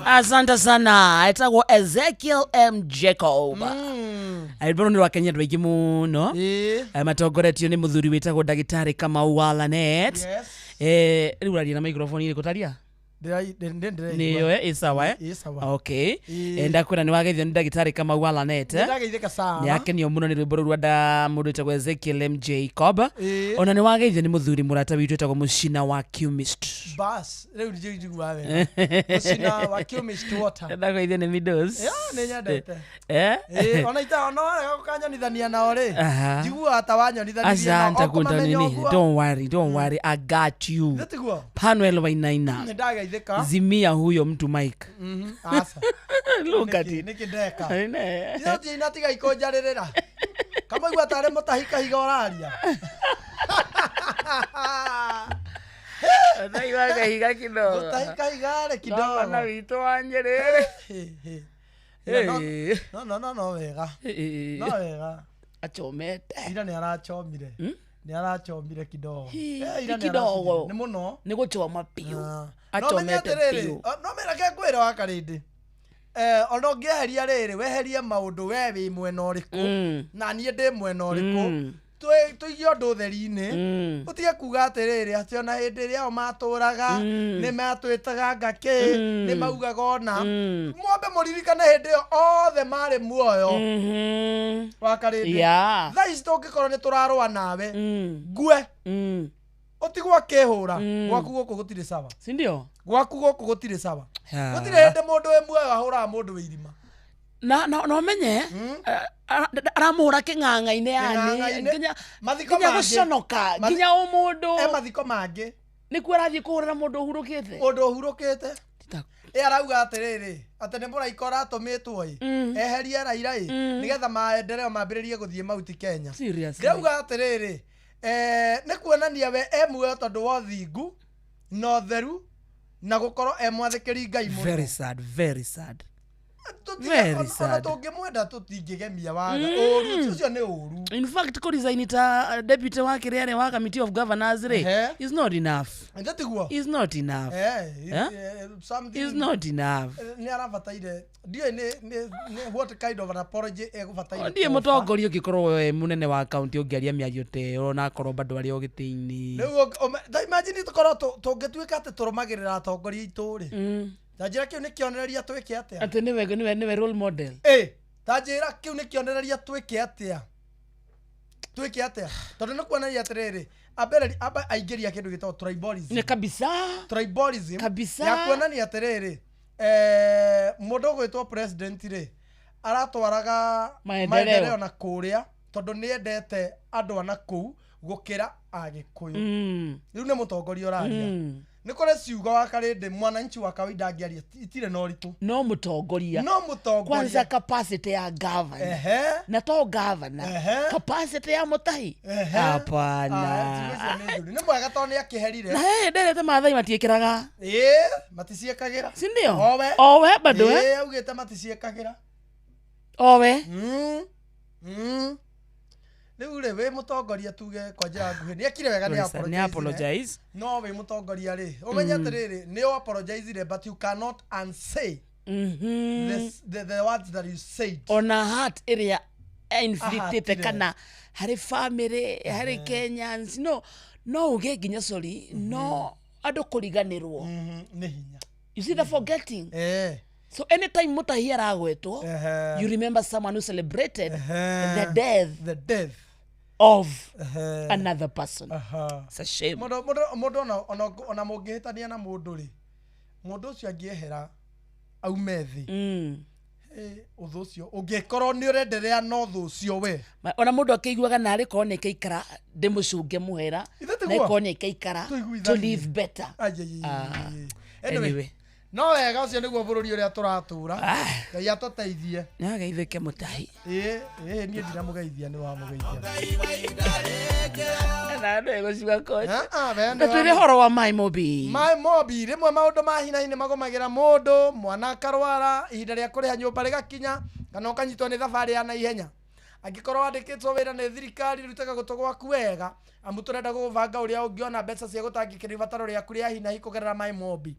Asante sana. Aitagwo Ezekiel M. Jacob. Aiboro ni wakenya ndwaigi muno. Matongoretio ni muthuri witagwo Ndagitari Kamau wa Lanet. Riu uraria na microphone iri kutaria? Niyo isawa okay ndakwira ni wageithio ni Ndagitari Kamau wa Lanet ndageithika sana ni akenio muno ni rwimbo rwanda mundu witagwo Ezekiel M. Jacob ona ni wageithio ni muthuri murata witu witagwo Mucina wa Chemist bas riu njiguwa we Mucina wa Chemist water ndageithio ni Midos ni nyendete ona ita ona ukanyonithania nao ri njiguwa hata wanyonithania nao asante nini don't worry I got you Panuel Wainaina zimia huyo mtu Mike. Asa. Look at it. Nikideka. Ndio inatiga ikojarerera. Kama igwa tare mutahika higoraria. Ndio waga higa kidogo. Mutahika higare kidogo. Na wito wanjerere. No wega. No wega. Achomete. Ira ni arachomire. Ni arachomire kidogo. Ira kidogo. Ni muno. Ni guchoma piu. Achomete piu. No mera ke kwira wakarindi. Ono ngeheria riri weherie maundu we wi mwena uriku na nie ndi mwena uriku tuigio ndu theri-ini utige kuga atiriri ati ona hindi ria o maturaga ni matwitaga ngaki ni maugaga ona mwambe muririkane hindi yo othe mari muoyo wakarindi thaa ici tungikorwo ni turarua nawe ngue utigwa kihura gwaku guku gutire sawa si ndio gwaku guku gutire sawa gutire hindi mundu we muoyo ahura mundu we irima no menye aramuhura king'ang'a-ini yani nginya guconoka nginya umundu mathiko mangi nikuo arathii kuhurira mundu uhurukite arauga atiriri ati ni muraika uratumitwo eherie Raila nigetha maendeleo mambiririe guthie mauti Kenya ndauga atiriri ni kuonania we muoyo tondu wa thingu no theru na gukorwo mwathikiri Ngai muno very sad ona tungimwenda tutingigemia waga uru ucio ni uru in fact ko resign ta deputy wa kirere wa committee of governors is not enough ndatiguo is not enough something is not enough ni arabataire ndio ni what kind of an apology egubataire ndiye mutongoria ugikorwo we munene wa county ungiaria miario te ona korwo bado ari ogitiini imagine tukorwo tungituika ati turumagirira atongoria ituri tajira kiu ni kionereria twike atia ati niwe role model tajira kiu ni kionereria twike atia tondu ni kuoneria atiriri aba aingiria kindu gitagwo tribalism ni kabisa ya kuonania atiriri mundu gwitwo president ri aratwaraga maendeleo na kuria tondu ni endete andu ana kuu gukira agikuyu riu ni mutongoria uraria ni kore ciugo wakarinde mwananchi wa kawaida angiaria itire no ritu no mutongoria kwanza capacity ya governor na to governor capacity ya mutahi hapana ni mwega toni akiherire na nderete mathai matiekiraga maticiekagira si ndio owe bado augite maticiekagira owe riu ri we mutongoria tuge kwa njira nguhi ni ekire wega ni apologize no we mutongoria ri umenya atiriri ni apologize but you cannot unsay the words that you said ona heart area inflicted kana hari family hari Kenyans no uge nginya sorry no ando kuriganirwo ni hinya you see the forgetting so anytime mutahi aragwetwo you remember someone who celebrated the death of another person. It's a shame. Mundu ona mungihitania na mundu ri mundu ucio angiehera aumethi uthu ucio ungikorwo ni urenderea no uthu ucio we ona mundu akiguaga na ari kone keikara ndimucunge muhera na ikone keikara to live better. Anyway no wega ucio niguo bururi uria turatura ngai atuteithie na geithike mutahi ni ndira mugeithia ni wa mugeithia na ndo gociwa ko na tuli horo wa my mobi rimwe maundu ma hina hine magomagira mundu mwana karwara ihinda ria kuriha nyumba rigakinya kana ukanyitwo ni thabari ya na ihenya angikorwo andikitwo wira ni thirikari rutaga guto gwaku wega amu turenda guvanga uria ungiona mbeca cia gutangikira ibataro riaku ria hina hikugerera my mobi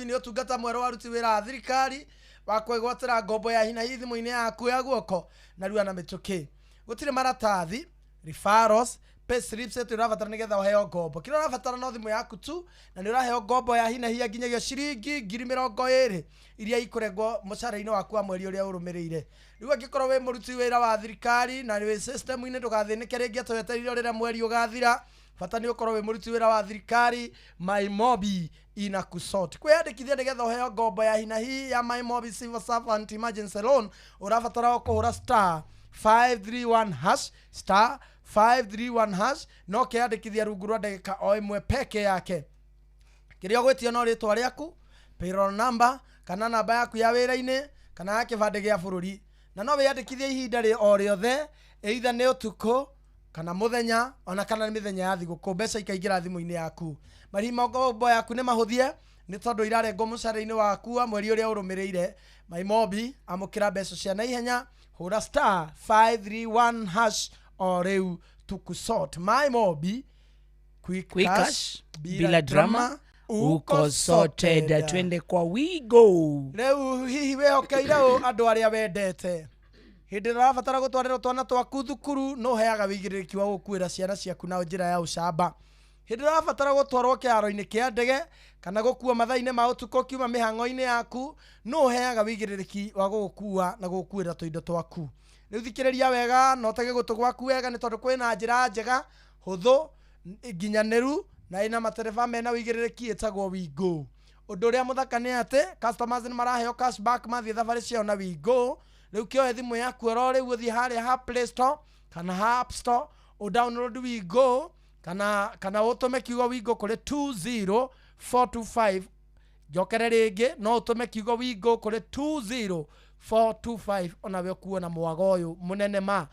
ni utungata mwero waruti wira a thirikari wa kwigwatira ngombo ya hina hithi muine yaku ya guoko na riu ana mituki gutire maratathi referrals payslips etu irabatara nigetha uheo ngombo kila urabatara no thimu yaku tu na ni uraheo ngombo ya hina hiya nginyagia ciringi 20,000 iria ikurengwo mucara-ini waku wa mweri uria urumirire riu angikorwo wi muruti wira wa thirikari na wi system ine ndugathinike ringi twetereire rira mweri ugathira bata ni ukorwo wi muruti wira wa thirikari my mobi ina kusort kwiyandikithia nigetha uheo ngombo ya hina hi ya my mobi civil servant emergency loan urabatara kuhura star 531 hash star 531 hash no kiyandikithia rungu rwa ndagika o imwe peke yake kiria gwetio no ritwa riaku payroll number kana namba yaku ya wira-ini kana ya kibande gia bururi na no wiyandikithia ihinda ri o riothe either ni utuku kana muthenya ona kana ni mithenya ya thiguku mbeca ikaingira thimu-ini yaku marima ngombo yaku ni mahuthie ni tondu irarengwo mucara-ini waku wa mweri uria urumirire my mobi amukira mbeca cia na ihenya hura star 531 hash o riu tukusort my mobi quick cash bila drama uko sorted twende kwa we go riu hihi wehokeire andu aria wendete hindi rabatara gutwarira twana twaku thukuru no heaga wigiriki wa gukuira ciana ciaku na njira ya ucamba hindi rabatara gutwarwo kiaro-ini kia ndege kana gukua mathaine ma utuko kiuma mihango-ini yaku no heaga wigiriki wa gukua na gukuira tuindo twaku riu thikiriria wega no tege gutu gwaku wega ni tondu kwina njira njega huthu nginyaniru na ina matereba mena wigiriki etagwo wigo undu uria muthaka ni ate customers ni maraheo cashback mathie thabari ciao na wigo riu kioe thimu yaku ro riu uthie haria ha Play Store kana ha App Store o download wigo kana utume kiugo wigo kuri 20425 jokere ringi no utume kiugo wigo kuri 20425 ona we kuona mwago uyu munene ma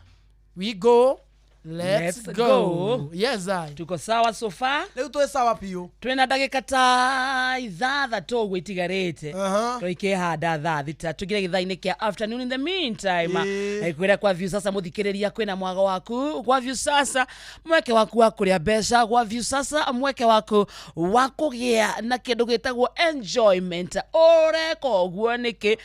wigo let's go yes I tuko sawa so far riu twe sawa piu twina ndagika ta ithatha to gwitigarite toike hada thaa thita tugire githaini kia afternoon in the meantime kwira kwa view sasa muthikiriria kwina mwago waku kwa view sasa mweke waku wa kuria mbeca kwa view sasa mweke waku wa kugia na kindu gitagwo enjoyment oreko guo niki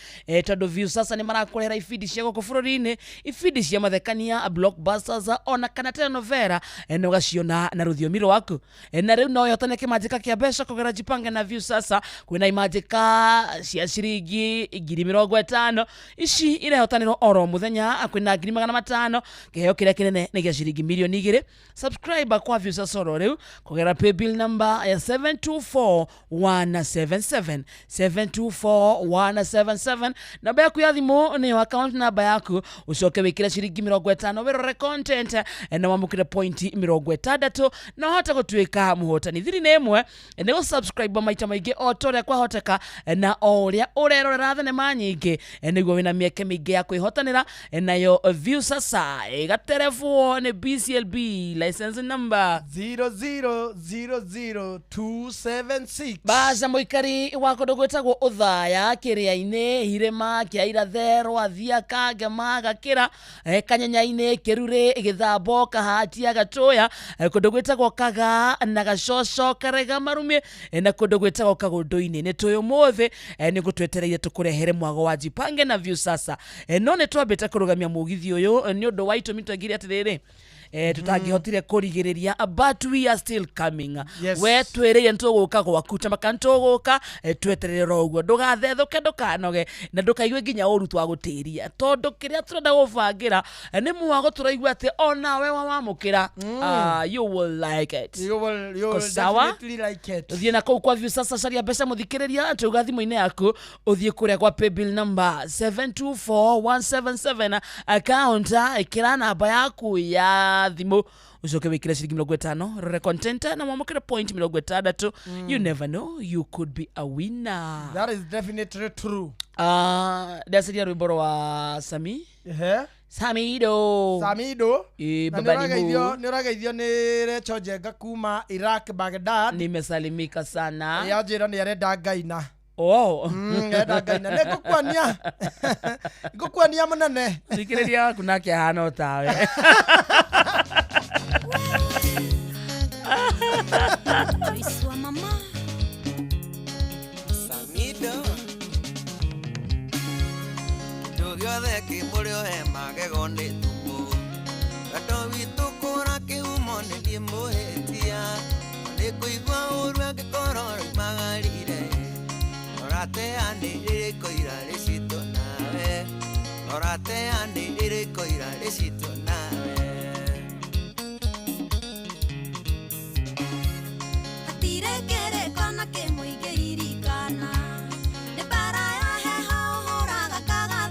tondu view sasa ni marakurera ifidi cia goko bururi-ini ifidi cia mathekania blockbusters ona kana telenovela eno gaciona na ruthiomi rwaku na riu no yotane kimajika kia mbeca kugera jipange na view sasa kwina imajika cia ciringi 50,000 ici irehotanirwo oro muthenya kwina 500,000 kiheo kiria kinene ni gia ciringi milioni 2 subscriber kwa view sasa oro riu kugera pay bill number ya 724177 724177 namba yaku ya thimu ni account number yaku ucoke wikire ciringi 50 wirore content na wamukire pointi 60 na hota gutwika muhotani thiri ni imwe ni go subscribe maita maingi o toria kwa hoteka na oria urerorera thenema nyingi niguo wina mieke mingi ya kwihotanira nayo view sasa gaterefu ni BCLB license number 0000276 baza muikari wako ndogwetagwo uthaya kiria-ini hirema kia irathe athia kage magakira kanyenya-ini kirure githambo kahatia gatoya kundu gwetagwo kaga na gacoco karega marume na kundu gwetagwo kagundu-ini ni tuyo mothe ni gutwetereire tukurehere mwago wa jipange na view sasa no ni twambite kurugamia mugithi uyu ni undu wa itumi twagire atiriri tutangihotire kurigiriria but we are still coming we twirire ntuguka gwakuta makantuguka tweterere uguo ndugathethuke ndukanoge na ndukaigue nginya uru twagutiria tondu kiria turenda gubangira ni mwago turaigua ati ona we wamukira you will like it you will definitely like it uthie na kou kwa view sasa caria mbeca muthikiriria tuga thimu-ini yaku uthie kuria kwa pay bill number 724177 account ikira namba yaku ya thimu ucoke wikire ciringi 50 rore content na mwamukire point 60. You never know, you could be a winner. That is definitely true. Dasiria rwimbo wa Sami. Samido. Nirageithio ni Recho Jenga kuma Iraq Baghdad. Nimesalimika sana. Yajira ni arenda ngaina. Arenda ngaina. Nikukwania munene. Thikiriria kuna kia hana tawe. Joyce mama. Samido. Giothe kimurio he magego ni thumu gato witu kura kiumo ni ndimuhitia ni kuigua uru angikoro magarire orate ani irikoira ricito nawe orate ani irikoira ricito nawe atire kere kana ke muigeri kana ne para ya he hora gakaga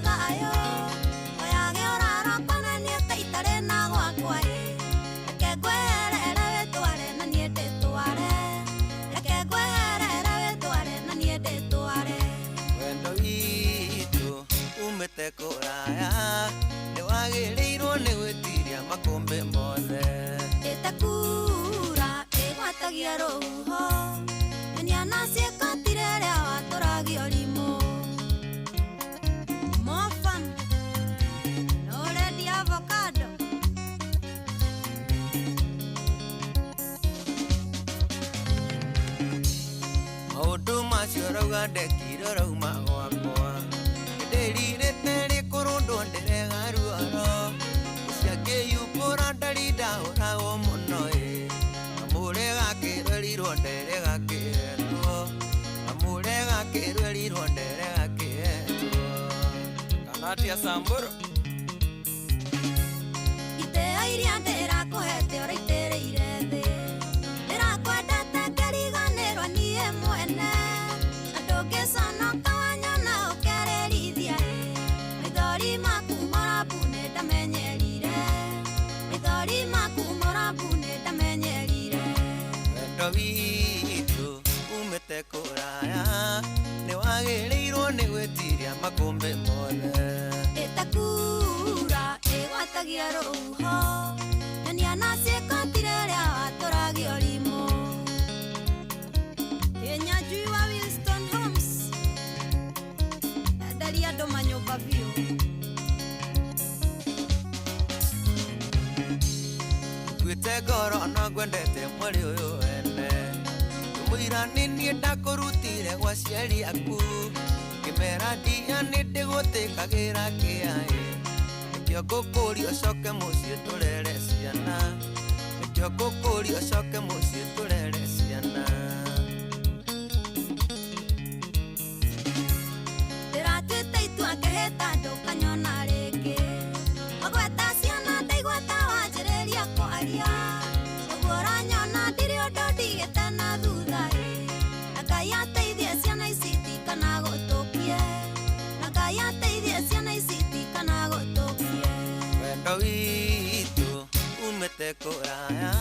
kuraya ni wagirirwo ni gwitiria makombe mothe itakura igwatagia ruho nyana ciekatire ria waturagio rimo mofan no ready avocado maundu macio rauga ndekire rauma gwakwa ndirire kurundo ndirega ruoro ciake yupora ndarida urago muno amurega kirwerirwo nderega kietwo amurega kirwerirwo nderega kietwo kanatia samburu ite airia ndera kohete ora itereire thi ndera kwendete ngariganirwo nie mwene andungisana kawanyona ukererithia mithori maku marabune ndamenyerire mithori maku marabune ndamenyerire wendo witu umete kuraya ni wagirirwo ni gwitiria makombe mothe itakura igwatagia ruho nyana ciekatire ria waturagio rimo Kenya Jua Wilston Holmes ndari andu manyumba biu gwite ngoro no ngwendete mweri uyu wene mwira nini ndakurutire gwa ciari aku kimera ndia ni ndigutikagira kiai nikio ngukuri ucoke mucii turere ciana nikio ngukuri ucoke mucii turere ciana ndiratuite itua ngihita ndukanyona ringi magweta ciana ndaigweta wanjiriria kwaria uguo uranyona ndiri undu ndigite na thutha na Ngai ateithie ciana ici itikana gutukie na Ngai ateithie ciana ici itikana gutukie wendo witu umete kuraya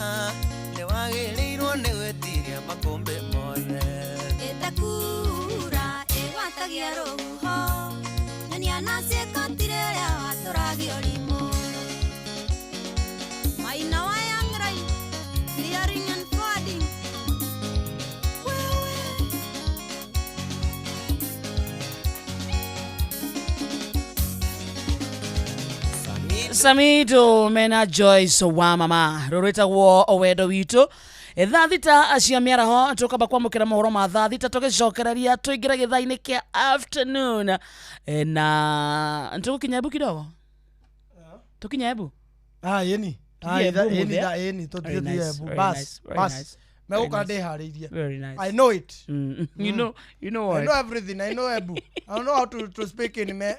ni wagirirwo ni gwitiria makombe mothe itakura igwatagia ruho nyana ciekatire ria waturagio rimo maina wa young right clearing and flooding Samido mena Joyce wa mama roreta wo owendo witu thaa thita cia miaraho tukamba kwamukira mohoro ma thaa thita tugicokereria tuingira githaini kia afternoon na tugukinya ebu kidogo tukinya ebu yeni yeni tukinya ebu bas Meuka de hariria. Very nice. I know it. You know what? I know everything. I know Ebu. I don't know how to speak in me.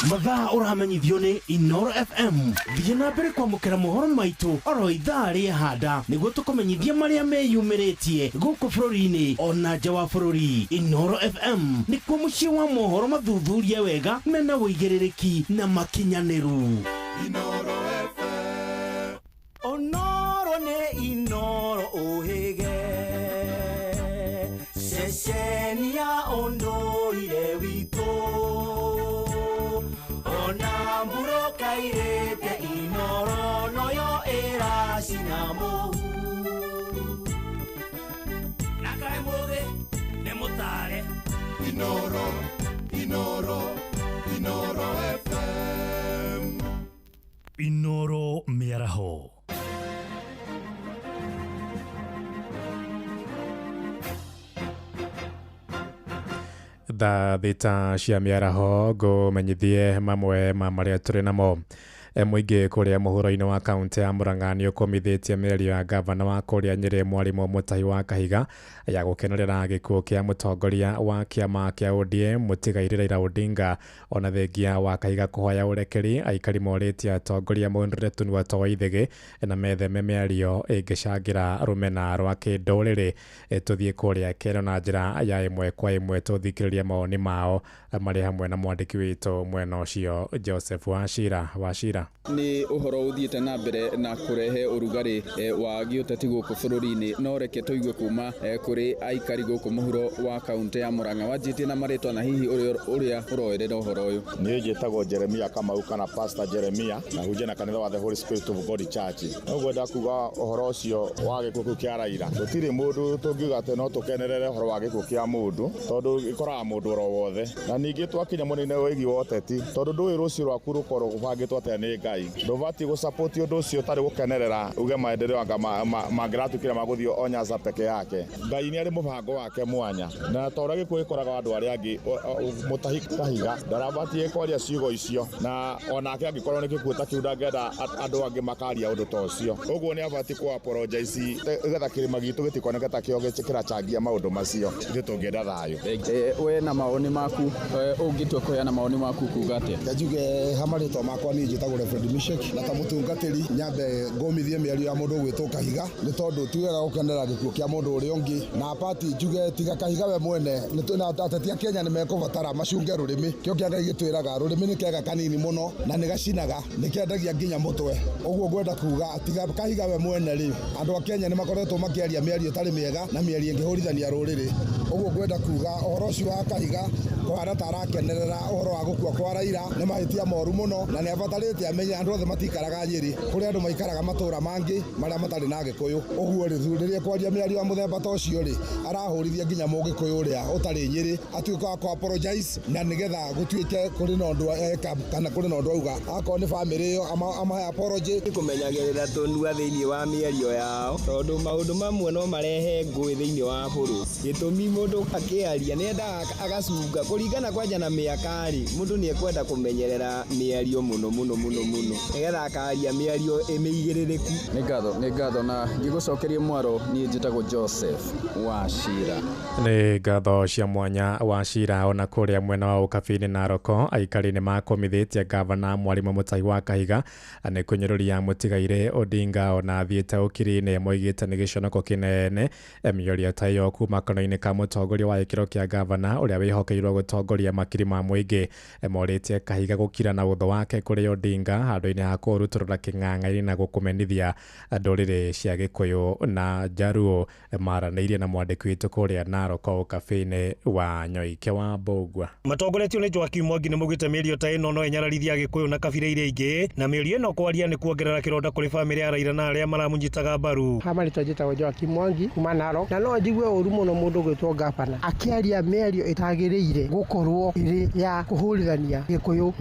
Mathaa uramenyithio ni Inoro FM. Thiĩ na mbere kwamũkĩra mohoro maitũ oro ithaa rĩa handa nĩguo tũkũmenyithia marĩa meyumĩrĩtie gũkũ bũrũri-inĩ ona nja wa bũrũri. Inoro FM nĩkuo mũciĩ wa mohoro mathuthurie wega mena wũigĩrĩrĩki na makinyanĩru. Inoro FM. Onoro ne inoro ohege Sesenia ondo ire wito Onamburo kairete inoro noyo era sinamo Nakaemode nemotare Inoro, Inoro, Inoro FM. Inoro Miaraho. Thaa thita cia mĩaraho ngũmenyithie mamwe ma marĩa tũrĩ namo. Mũingĩ kũrĩa mũhuro-inĩ wa kaunti ya Murang'a nĩ ũkomithĩtie mĩario ya gavana wa kũrĩa Nyĩrĩ Mwarimũ Mutahi wa Kahiga ya gũkenerera gĩkuũ kĩa mũtongoria wa kĩama kĩa ODM mũtigairĩ Raila Odinga, ona thengia wa Kahiga kũhoya ũrekeri. Aikari morĩtie atongoria maunĩrĩre tũnua twa Waithĩgĩ na metheme mĩario ĩngĩcangĩra rũmena rwa kĩndũrĩrĩ. Tũthiĩ kũrĩa Kero na njĩra ya ĩmwe kwa ĩmwe tũthikĩrĩrie mawoni mao marĩ hamwe na mwandĩki witũ mwena ũcio Joseph Wachira. Nĩ ũhoro ũthiĩte na mbere na kũrehe ũrugarĩ wa gĩũteti gũkũ bũrũri-inĩ, no reke tũigue kuma kũrĩ aikari gũkũ mũhuro wa kaunti ya Murang'a. Wanjĩtie na marĩtwa na hihi ũrĩa ũroerera ũhoro ũyũ. Niĩ njĩtagwo Jeremia Kamau kana Pastor Jeremia, na hunjia na kanitha wa The Holy Spirit of God Church. No ngwenda kuga ũhoro ũcio wa gĩkuũ kĩa Raila, gũtirĩ mũndũ tũngiuga atĩ no tũkenerere ũhoro wa gĩkuũ kĩa mũndũ, tondũ gĩkoraga mũndũ oro wothe, na ningĩ twakinya mwena-inĩ wĩgiĩ wa ũteti, tondũ ndũĩ rũciũ rwaku rũkorwo gũbangĩtwo atĩa nĩ Ngai. Ndũbatiĩ gũsapoti ũndũ ũcio ũtarĩ gũkenerera uge maendeleo anga mangĩratukĩra magũthiĩ o Nyanza peke yake. Ngai nĩ arĩ mũbango wake mwanya, na torĩa gĩkuũ gĩkoraga andũ arĩa angĩ. Mutahi Kahiga ndarabatiĩ kwaria ciugo icio, na onake angĩkorwo nĩ gĩkuũ ta kĩu ndangĩenda andũ angĩ makaria ũndũ ta ũcio. Ũguo nĩ abatiĩ kũ apologize getha kĩrĩma gitũ gĩtikoneke ta kĩo kĩrachangia maũndũ macio. Ithuĩ tũngĩenda thayũ. We na maoni maku ũngĩtua kũheana maoni maku kuga atĩa? Njuge hamarĩtwa makwa niĩ njĩtagwo Reverend Mishek, na ta mũtungatĩri nyambe ngomithie mĩario ya mũndũ ũgwĩtwo Kahiga, nĩ tondũ tiwega gũkenera gĩkuũ kĩa mũndũ ũrĩa ũngĩ, na pati njuge tiga Kahiga we mwene na ateti a Kenya nĩ mekũbatara macunge rũrĩmĩ. Kĩo kĩa Ngai gĩtwĩraga rũrĩmĩ nĩ kĩega kanini mũno na nĩ gacinaga, nĩ kĩendagia nginya mũtwe. Ũguo ngwenda kuga tiga Kahiga we mwene rĩ, andũ a Kenya nĩ makoretwo makĩaria mĩario ĩtarĩ mĩega na mĩario ĩngĩhũrithania rũrĩrĩ. Ũguo ngwenda kuga ũhoro ũcio wa Kahiga kũhana ta arakenerera ũhoro wa gũkua kwa Raila nĩ mahĩtia moru mũno, na nĩ abatarĩte amenye andũ othe matikaraga Nyĩrĩ, kũrĩ andũ maikaraga matũũra mangĩ marĩa matarĩ na Gĩkũyũ. Ũguo rĩrĩa kwaria mĩario ya mũthemba ta ũcio rĩ, arahũrithia nginya Mũgĩkũyũ ũrĩa ũtarĩ Nyĩrĩ atuĩke wa kũ apologize, na nĩgetha gũtuĩke kũrĩ na ũndũ eka kana kũrĩ na ũndũ auga. Akorwo nĩ bamĩrĩ ĩyo amahe apology. Kũmenyagĩrĩra tũnua thĩinĩ wa mĩario yao, tondũ maũndũ mamwe no marehe ngũĩ thĩinĩ wa bũrũri. Gĩtũmi mũndũ akĩaria nĩ endaga agacunga kũringana kwanja na mĩaka rĩ, mũndũ nĩ ekwenda kũmenyerera mĩario mũno nĩgetha akaria mĩario ĩmĩigĩrĩrĩku. Nĩ ngatho na ngĩgũcokeria mwaro. Niĩ njĩtagwo Joseph Wachira. Nĩ ngatho cia mwanya Wachira. Ona kũrĩa mwena wa ũkabi-inĩ Naroko, aikari nĩ makomithĩtie gavana Mwarimũ Mutahi wa Kahiga nĩ kũnyũrũria mũtigairĩ Odinga, ona athiĩte ũkiri-inĩ moigĩte nĩ gĩconoko kĩnene mĩario ta ĩyo kuma kanua-inĩ ka mũtongoria wa gĩkĩro kĩa gavana ũrĩa wĩhokeirwo gũtongoria makiri ma mũingĩ. Morĩtie Kahiga gũkira na ũthũ wake kũrĩ Odinga handũ-inĩ ha kũrutũrũra kĩng'ang'ainĩ na gũkũmenithia ndũrĩrĩ cia Gĩkũyũ na Jaruo. Maranĩirie na mwandĩki witũ kũrĩa Naroko ũkabi-inĩ wa Nyoike wa Mbũgua. Matongoretio nĩ Joakim Mwangi nĩ maugĩte mĩario ta ĩno no ĩnyararithia Gĩkũyũ na kabira iria ingĩ, na mĩario ĩno kwaria nĩ kuongerera kĩronda kũrĩ bamĩrĩ ya Raila na arĩa maramũnyitaga mbaru. Hamarĩtwa njĩtagwo Joakim Mwangi kuma Narok, na no njigue ũru mũno mũndũ gwĩtwo gavana akĩaria mĩario ĩtagĩrĩire gũkorwo ĩrĩ ya kũhũrithania Gĩkũyũ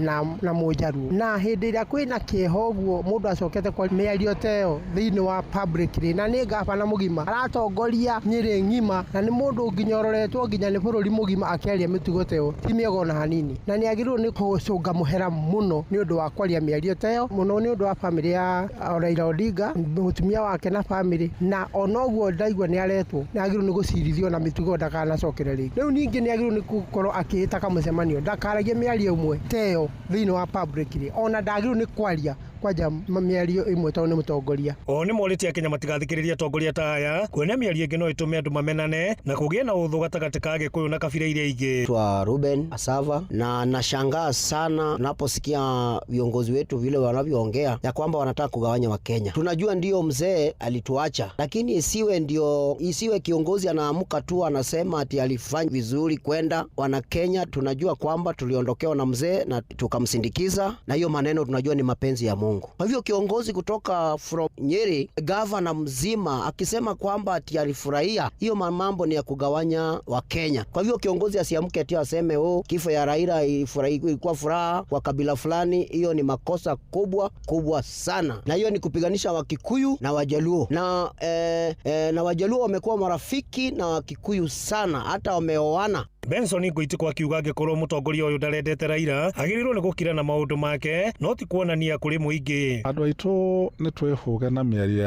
na Mũjaruo, na hĩndĩ ĩrĩa kwĩna kĩeho ũguo mũndũ acokete kwa mĩario ta ĩyo thĩinĩ wa public rĩ, na nĩ gavana mũgima aratongoria Nyĩrĩ ng'ima, na nĩ mũndũ nginya ũroretwo nginya nĩ bũrũri mũgima akĩaria mĩtugo ta ĩyo, ti mĩega ona hanini, na nĩ agĩrĩirwo nĩ gũcũnga mũhera mũno nĩ ũndũ wa kwaria mĩario ta ĩyo, mũno nĩ ũndũ wa bamĩrĩ ya Raila Odinga, mũtumia wake na bamĩrĩ, na ona ũguo ndaigua nĩ aretwo nĩ agĩrĩirwo nĩ gũcirithio na mĩtugo ndakanacokere rĩngĩ. Rĩu ningĩ nĩ agĩrĩirwo nĩ gũkorwo akĩhĩta kamũcemanio ndakaragie mĩario ĩmwe ta ĩyo thĩinĩ wa public rĩ, ona ndagĩrĩirwo nĩ kwaria kwanja mĩario ĩmwe tondũ nĩ mũtongoria. O nĩ morĩtie Akenya matigathikĩrĩria atongoria ta aya kuona mĩario ĩngĩ no ĩtũme andũ mamenane na kũgĩe na ũthũ gatagatĩ ka Gĩkũyũ na kabira iria ingĩ. Twa Ruben Asava na nashangaa sana naposikia viongozi wetu vile wanavyoongea ya kwamba wanataka kugawanya Wakenya. Tunajua ndio mzee alituacha, lakini isiwe kiongozi anaamka tu anasema ati alifanya vizuri kwenda wana Kenya. Tunajua kwamba tuliondokewa na mzee na tukamsindikiza, na hiyo maneno tunajua ni mapenzi ya Mungu. Kwa hivyo kiongozi kutoka from Nyeri, governor mzima akisema kwamba ati alifurahia, hiyo mambo ni ya kugawanya Wakenya. Kwa hivyo kiongozi asiamke ati aseme kifo ya Raila ilikuwa furaha kwa kabila fulani. Hiyo ni makosa kubwa sana, na hiyo ni kupiganisha Wakikuyu na Wajaluo na Wajaluo wamekuwa marafiki na Wakikuyu sana, hata wameoana. Benson Ngũitĩko akiuga angĩkorwo mũtongoria ũyũ ndarendete Raila agĩrĩirwo nĩ gũkira na maũndũ make no ti kuonania kũrĩ mũingĩ. Andũ aitũ nĩ twĩhũge na mĩario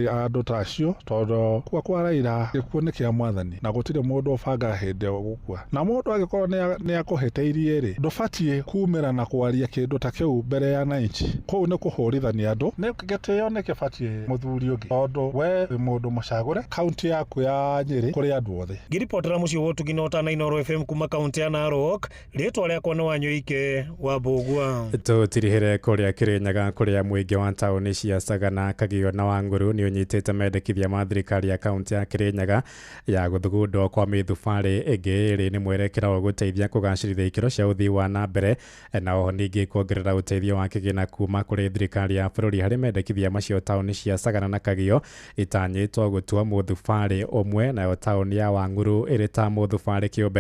ya andũ ta acio, tondũ kwa Raila gĩkuũ nĩ kĩa Mwathani na gũtirĩ mũndũ ũbanga hĩndĩ ya gũkua, na mũndũ angĩkorwo nĩ akũhĩtĩirie rĩ, ndũbatiĩ kumĩra na kwaria kĩndũ ta kĩu mbere ya wananchi. Kũu nĩ kũhũrithania andũ, nĩ gĩtĩo nĩ kĩbatiĩ mũthuri ũngĩ, tondũ we wĩ mũndũ mũcagũre kaunti yaku ya Nyeri kũrĩ andũ othe. Ngiripotera mũciĩ wa Ũtugi na Ũtana Inooro FM kuma kaunti ya Narok, rĩtwa rĩakwa nĩ Wanyũike wa Mbũgua. Tũtirihĩre kũrĩa Kĩrĩnyaga kũrĩa mũingĩ wa taũni cia Sagana, Kagio na Wangũrũ nĩ ũnyitĩte mendekithia ma thirikari ya kaunti ya Kĩrĩnyaga ya gũthugundwo kwa mĩthubarĩ ĩngĩ ĩrĩ nĩ mwerekera wa gũteithia kũgacĩrithia ikĩro cia ũthii wa na mbere, na oho ningĩ kuongerera ũteithio wa kĩgĩna kuma kũrĩ thirikari ya bũrũri. Harĩ mendekithia macio taũni cia Sagana na Kagio itanyĩtwo gũtua mũthubarĩ ũmwe, nayo taũni ya Wangũrũ ĩrĩ ta mũthubarĩ kĩũmbe.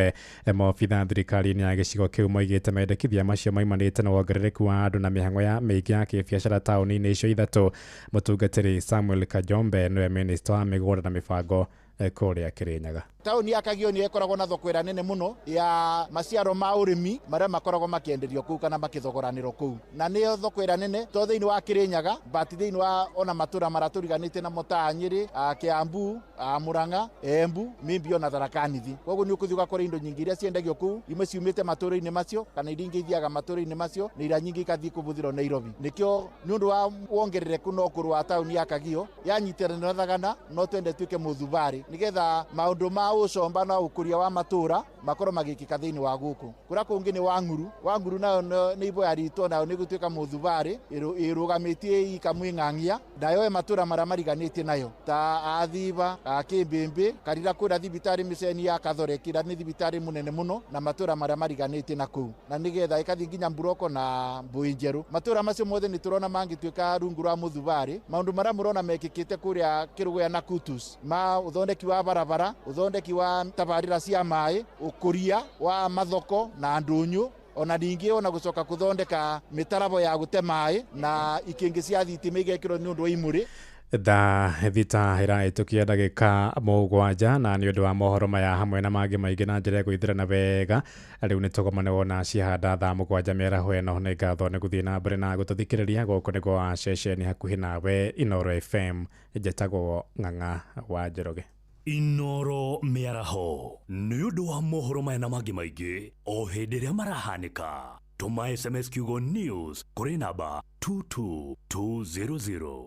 Maobitha thirikari-inĩ ya gĩcigo kĩu moigĩte mendekithia macio maimanĩte na wongerereku wa andũ na mĩhang'o ya mĩingĩ ya kĩbiacara taũni-inĩ icio ithatũ. Mũtungatĩri Samuel Kajombe nĩwe minista wa mĩgũnda na mĩbango kũrĩa Kĩrĩnyaga. Tauni ya Kagio nĩ ĩkoragwo na thoko nene mũno ya maciaro ma ũrĩmi marĩa makoragwo makĩenderio kũu kana makĩthogoranĩrwo kũu, na nĩyo thoko nene to thĩinĩ wa Kĩrĩnyaga but thĩinĩ wa ona matũra marĩa tũriganĩte namo ta Nyĩrĩ, Kĩambu, Murang'a, Embu, Mimbi na Tharaka Nithi. Koguo nĩ ũkũthiĩ ũgakora indo nyingĩ iria ciendagio kũu imwe ciumĩte matũra-inĩ macio kana iria ingĩ ithiaga matũra-inĩ macio na iria nyingĩ igathiĩ kũbũthĩrwo Nairobi. Nĩkĩo nĩ ũndũ wa wongerereku na ũkũrũ wa tauni ya Kagio yanyitanĩra na Thagana no twende tuĩke mũthubarĩ nĩgetha maũndũ ma ũcomba na ũkũria wa matũra makorwo magĩkĩka thĩinĩ wa gũkũ. Kũrĩa kũngĩ nĩ Wangũrũ nayo nĩ iboya ritũ nayo nĩ gũtuĩka mũthubarĩ ĩrũgamĩtie ikamwĩng'ang'ia nayo matũra marĩa mariganĩtie nayo ta Athiba, Kĩmbĩmbĩ, Karira kũrĩa thibitarĩ mĩceni ya Kathore kĩrĩa nĩ thibitarĩ mũnene mũno na matũra marĩa mariganĩtie na kũu, na nĩgetha ĩkathiĩ nginya Mburoko na Mbũi Njerũ. Matũra macio mothe nĩ tũrona mangĩtuĩka rungu rwa mũthubarĩ. Maũndũ marĩa mũrona mekĩkĩte kũrĩa Kĩrũgũya na Kutus ma ũthondeki wa barabara, ũthondeki wa tabarĩra cia maĩ, ũkũria wa mathoko na ndũnyũ, ona ningĩ ona gũcoka kũthondeka mĩtarabo ya gũte maĩ na ikĩngĩ cia thitima igekĩrwo nĩ ũndũ wa imũrĩ. Thita ĩrahĩtũkia ndagĩka 7 na nĩ ũndũ wa mohoro maya hamwe na mangĩ maingĩ na njĩra ya gũithĩrana wega. Rĩu nĩ tũgomane wona ciahanda thaa 7 mĩaraho ĩno. Nĩ ngatho nĩ gũthiĩ na mbere na gũtũthikĩrĩria gũkũ nĩ gwa ceceni hakuhĩ nawe Inooro FM. Njĩtagwo Ng'ang'a wa Njoroge. Inooro mĩaraho nĩ ũndũ wa mohoro maya na mangĩ maingĩ o hĩndĩ ĩrĩa marahanĩka. Tũma SMS kiugo news kũrĩ namba 22200.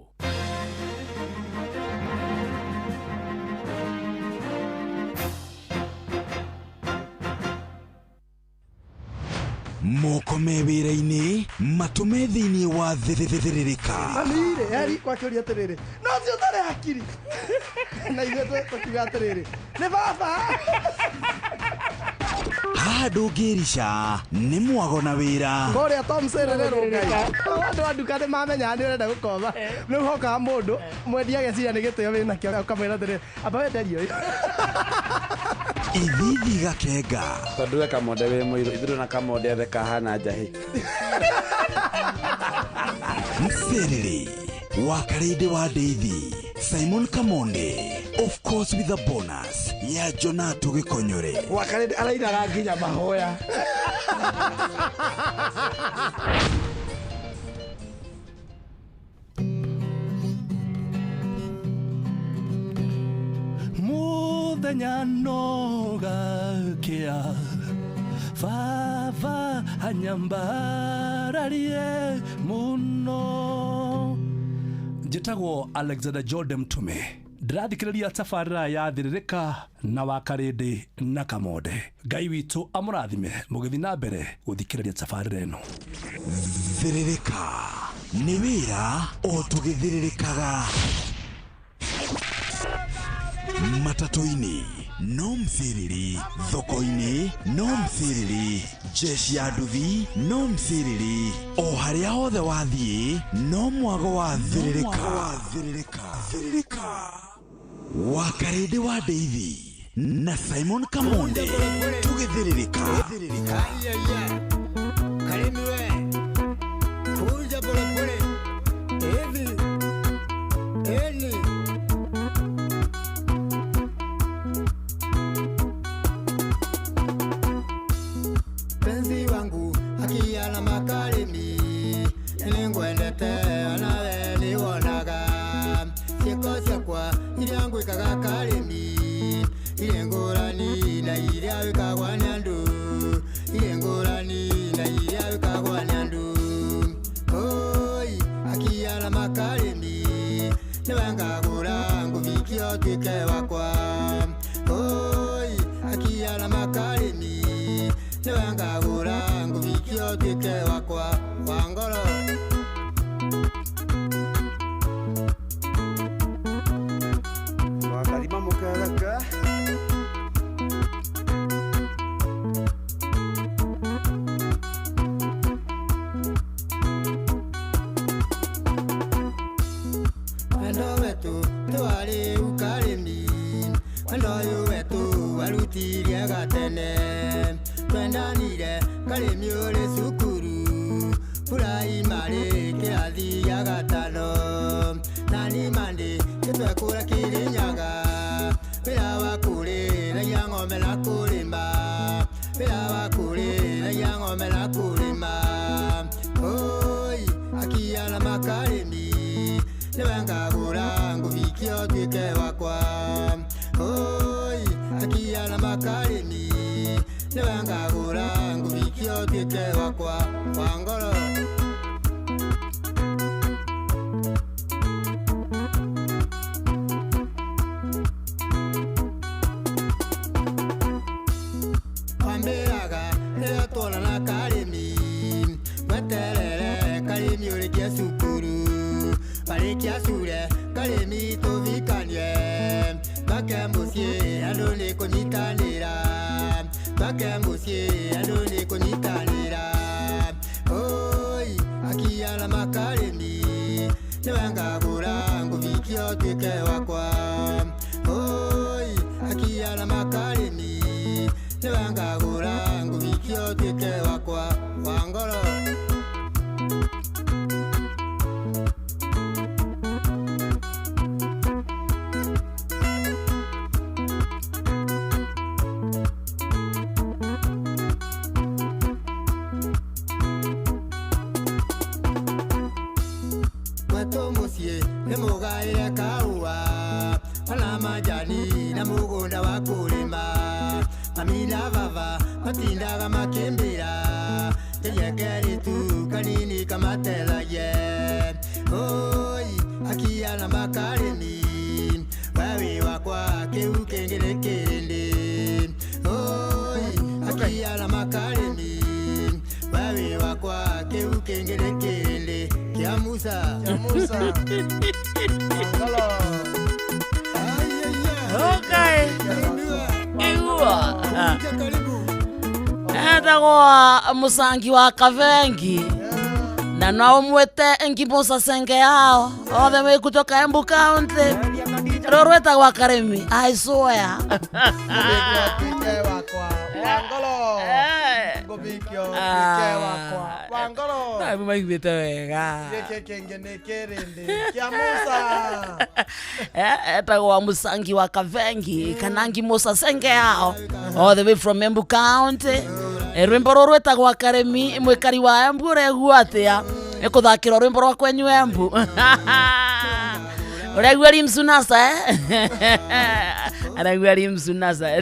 Moko me wĩra-inĩ matũme thĩinĩ wa thĩrĩrĩka. Amire eri kwa kĩũria atĩrĩrĩ no cio tarĩ hakiri na ithuĩ tũkiuga atĩrĩrĩ nĩ baba. Haha ndũngĩrica nĩ mwago na wĩra. Kũrĩa Tom Sererero Ngai andũ a nduka nĩ mamenya nĩ ũrenda gũkomba rĩu hokaga mũndũ mwendia ageciria nĩ gĩtĩo wĩna kĩo ũkamwĩra atĩrĩrĩ amba wenderio Ithithi gakenga. Tondũ we Kamonde wĩ mũirũ ithuĩ na Kamonde othe kahana njahĩ. Mserere wa Karĩndĩ wa Ndeithi, Simon Kamonde, of course with a bonus ya Jonato Gĩkonyore. Wa Karĩndĩ arainaga nginya mahoya. Mũthenya nogakĩa baba anyambararie mũno muno njitagwo Alexander Jordan Mtume ndirathikiriria tabarĩra ya thiririka na wakarindi na kamode ngai witu amurathime mugithi na mbere guthikiriria tabarĩra ĩno thiririka nĩ wĩra o tũgĩthiririkaga matatu-inĩ no mthiriri thoko-inĩ no mthiriri jeshi ya nduthi no mthiriri o harĩa hothe wathiĩ no mwago wa thiririka wakarindi wa Ndeithi na Simon Kamonde tũgĩthiririka Karimiwe kuja polepole hivi eni penzi wangu akia na makarimi nilingwendete anawe liwonaga sieko siakwa iliangu ikaga karimi ilengorani na ilia wikagwa nyandu ilengorani na ilia wikagwa nyandu oi akia na makarimi niwengagura nguvikio twike wakwa oi akia na makarimi niwengagura nguvikio twike wakwa wangoro wakarima mukaraka wendo wetu twari ukarimi wendo uyu wetu warutirie gatene twendanire karimi uri cukuru puraimari kirathi gĩa gatano nani mandi nitwekũra Kirinyaga wĩra wa kũrĩithagia ng'ombe na kũrĩma wĩra wa kũrĩithagia ng'ombe na kũrĩma oi akia na makarĩmi nĩwengagũra ngũvikio twĩke wakwa oi akia na makarĩmi nĩwengagũra ngũvikio twĩke wakwa wangoro wambĩraga rĩrĩa tuonana karĩmi weterere karĩmi ũrĩkia cukuru warĩkia cure karĩmi tũvikanie twake mũciĩ andũ nĩ kũnyitanĩra twake mũciĩ andũ nĩ kũnyitanĩra oi akia na makarĩmi nĩwengagũra ngũvikio twĩke wakwa oi akia na makarĩmi nĩwengagũra ngũvikio twĩke wakwa wangoro wetu mũciĩ nĩmũgaĩre kaũa ona majani na mũgũnda wa kũrĩma mami na baba matindaga makĩmbĩra tũnyekeritu kanini kamateithagie oi akia na makarĩmi wewi wakwa kĩu kĩngĩ nĩ kĩrĩndĩ oi akia na makarĩmi wewi wakwa kĩu kĩngĩ nĩ kĩrĩndĩ kĩa Musa Angolo okay etagwo musangi wa Kavengi na no mwete Musa Senge yao othe me kutoka Embu County rorweta wa Karemi I swear ngobikio twĩke wakwa wangoro na maigwĩte wega gĩkĩ kĩngĩ nĩ kĩrĩndĩ kĩa Musa etagwo musangi wa Kavengi kanangi Musa Senge yao all the way from Embu County rwĩmbo rũrũ rwĩtagwo Karemi mwĩkari wa Embu ũregua atĩa ĩkũthakĩra rwĩmbo rwa kwenyu Embu uregua rimsunasa Aragua rimsunaza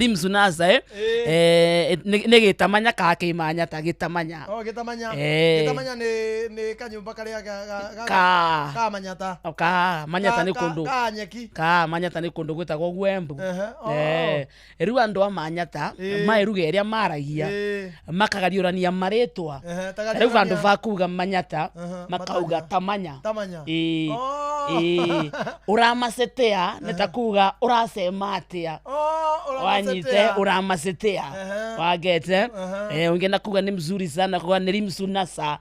nä gä tamanya ka kä manya ta gä tamanya gitamanya ni kanyumba karia ka manyata manyata nä kå ndå manyata nä kå ndå gwä tagwo gwembu rä u andå a manyata maeruga ä rä a maragia makagariårania marä twa rä u bandå ba kuga manyata makauga tamanya å ramacetea nä ta kuga å racema atä a wanyite å ramacetea wagete å ngä na kuga nä mzuri sana kuga nä rimsunasa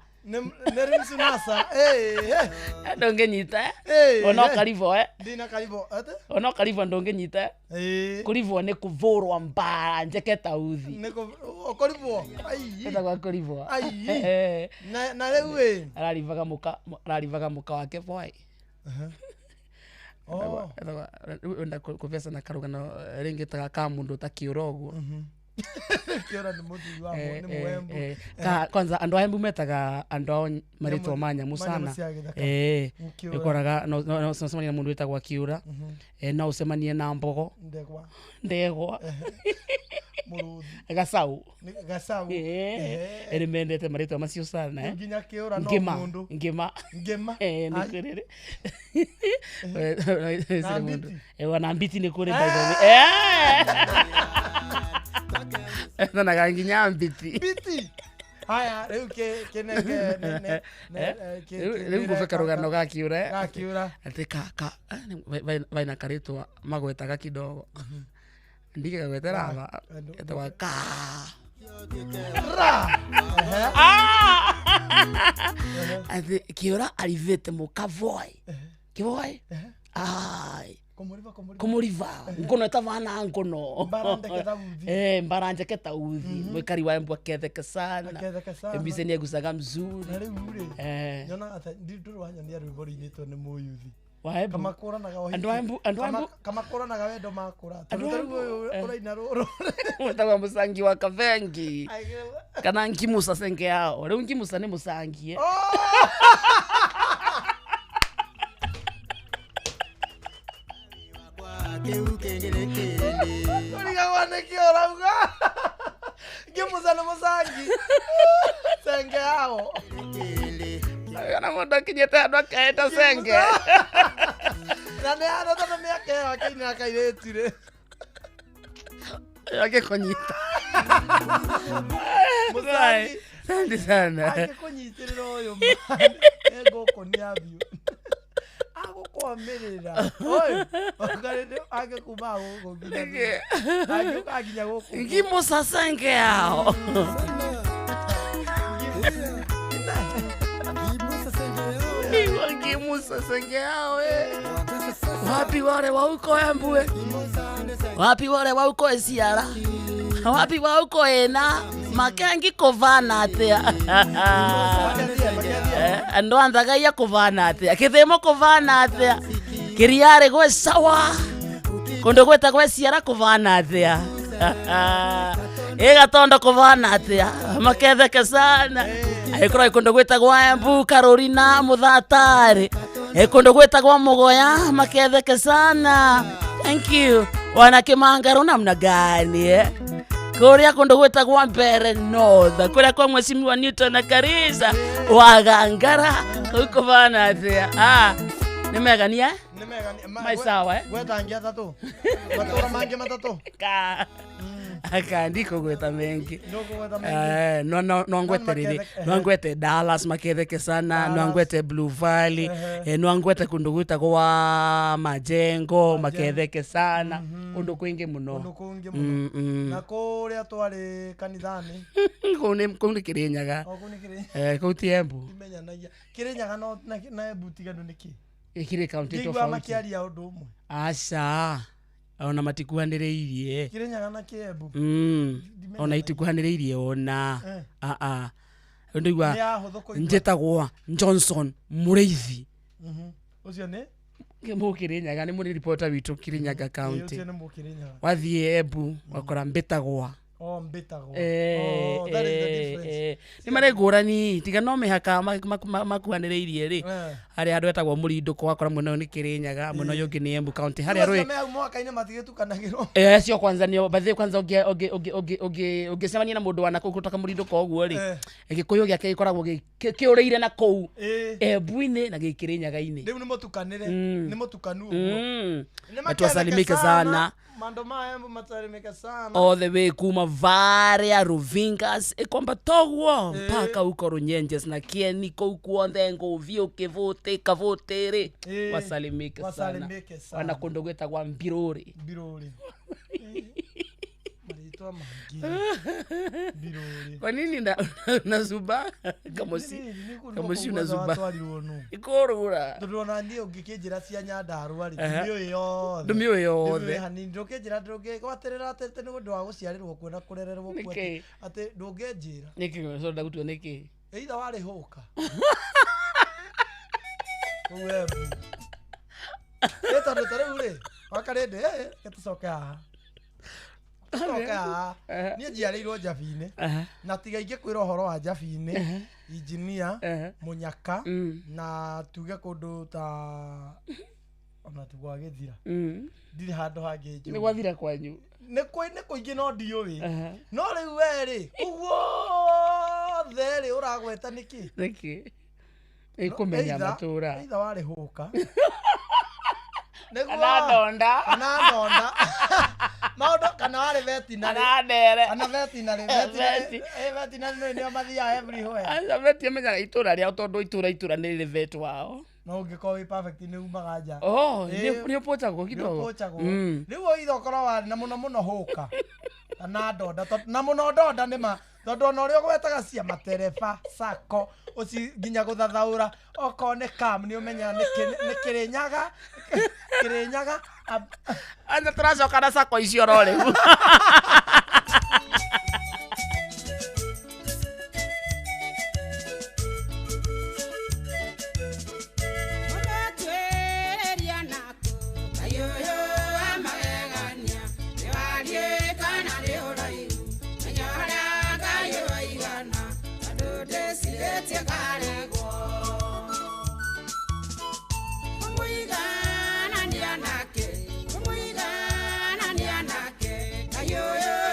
ndå ngä nyita ona karibo ona karibo ndå ngä nyita kå ribwo nä kå vå rwa mbara njeke ta uthi etagwa kå ribwo na rä u ararivaga må ka wake boy enda kuvesa na karugano ringi taga ka mundu takiura uguo kiura ni muthi wa ni muembu kwanza andu aembu metaga andu maritwa manyamu sana ikoraga no semania na mundu witagwa kiura no usemanie na mbogo ndegwa gasau eri mendete maritwa macio sana nginya kiura no mundu ngima nikurire na mbiti ni kuri by the way na ganginya mbiti haya rĩu kĩnenge rĩu ngũbeka rũgano ga kiura atĩ ka vaina karitwa magwetaga kidogo ndike gagwetera aba etwa ka atĩ kiura arivĩte mũkavoi kivoi ai kumuriva ngono etavana ngono mbaranje ta uthi mwikari wa mbwa ketheke sana mbise ni agusaga mzuri nyona ata ndiro wanya ni arubori nito ni muyuthi waebu kama korana ga kama korana ga wendo makura uraina roro mutawa musangi wa kavengi kana nkimusa senge yao leo nkimusa ni musangi Urigawane kiorauga ngimusa no musangi senge yao ana moda kinyete andu akaeta senge na ne ana tana me akea akini akairetire yake konyita musangi sandi sana ake konyitirira oyo ego koniabio ago kwamerera oi ogarede age kubaho goginya age aginya goko ngimusa senge yao ngimusa senge yao wapi wale wauko embue wapi wale wauko esiara wapi wauko ena makengi kovana atia ando andaga ya kovana atia kithemo kovana atia kiriare gwe sawa kondo gweta gwe siara kovana atia gatondo kovana atia maketheke sana aikora kondo gweta gwa Embu Carolina Muthatari kondo gweta gwa Mugoya maketheke sana thank you wana Kimangaro namna gani kuria kondo gweta gwa Mbere North kuria kwa Mheshimiwa Newton na Karisa wagangara uko bana atia nimegania maisawa gwetangia tatu matora mange matatu ka akandiko gweta mengi no ngweterere no ngwete Dallas maketheke sana no ngwete Blue Valley no ngwete kundu gwita kwa Majengo maketheke sana kundu kwingi muno na kuria twari kanithani kuni Kirinyaga kuti Embu imenyanagia Kirinyaga no na Embu tiganu niki ikire county tofauti igwa makiaria undu umwe aca ona matikuhaniriirie Kirinyaga na Kiembu ona itikuhaniriirie ona undu igwa njetagwa Johnson Mureithi ucio ni Kirinyaga ni reporter witu Kirinyaga county wathie Embu wakora mbitagwa no mbitagwo. Oh, that is the difference. Ni mare ngurani tiga no mihaka makuhaniriirie ri hari andu etagwo Murinduko wakora mwena ni Kirinyaga mwena uyu ngi ni Embu County hari roi mwaka-ini matigetukanagirwo. Cio kwanza ni bathe kwanza ungisemania na mundu wana kutoka Murinduko uguo ri Gikuyu giake gikoragwo kiuriire na kou Embu-ini na Kirinyaga-ini riu ni mutukanire ni mutukanu uguo tuwasalimike sana mando ma Embu matarimike sana all the way kuma Varia Ruvingas ikomba toguo mpaka uko Runyenjes na Kieni kou kuonthe Nguvi ukivuti kavutiri wasalimike sana wana kundu gwetagwa Mbiruri marĩtwa maingĩ Mbiruri. Kwa nini nazuba kamosi unazuba ikorura ndona ndio ngikĩnjĩra cia Nyandarua rĩ ndumio yothe hani ndũkĩnjĩra ndũngĩgwaterera atĩ nĩ ũndũ wa gũciarĩrwo kuo na kũrererwo kuo atĩ ndũngĩnjĩra nĩkĩ so ndagutua nĩkĩ either warĩ hũka Embu tondũ tarĩu rĩ wakarĩndĩ gĩtũcoke haha niĩ njiarĩirwo Njabi-inĩ na tiga ingĩkwĩra ũhoro wa Njabi-inĩ injinia Munyaka na tuge kũndũ ta ona tugwa Gĩthira ndirĩ handũ hangĩ nĩ gwathira kwanyu nĩ kũingĩ no ndiũĩ no rĩu we rĩ guothe rĩ ũragweta nĩkĩ ĩkũmenya matũra either warĩ hũka Anadonda maundu kana wale veterinary anadere ana veterinary ndio mathia everywhere anja veti amenyaga itura ria tondu itura ni vet wao no ngiko wi perfect ni umaga nja ni pochago kidogo riu oitho korwo wari na muno huka ana ndonda na muno ndonda nima tondu ona uria gwetaga cia matereba sako uci nginya guthathaura okone kam ni umenya ni Kirinyaga anja turacoka na sako icio rore Yo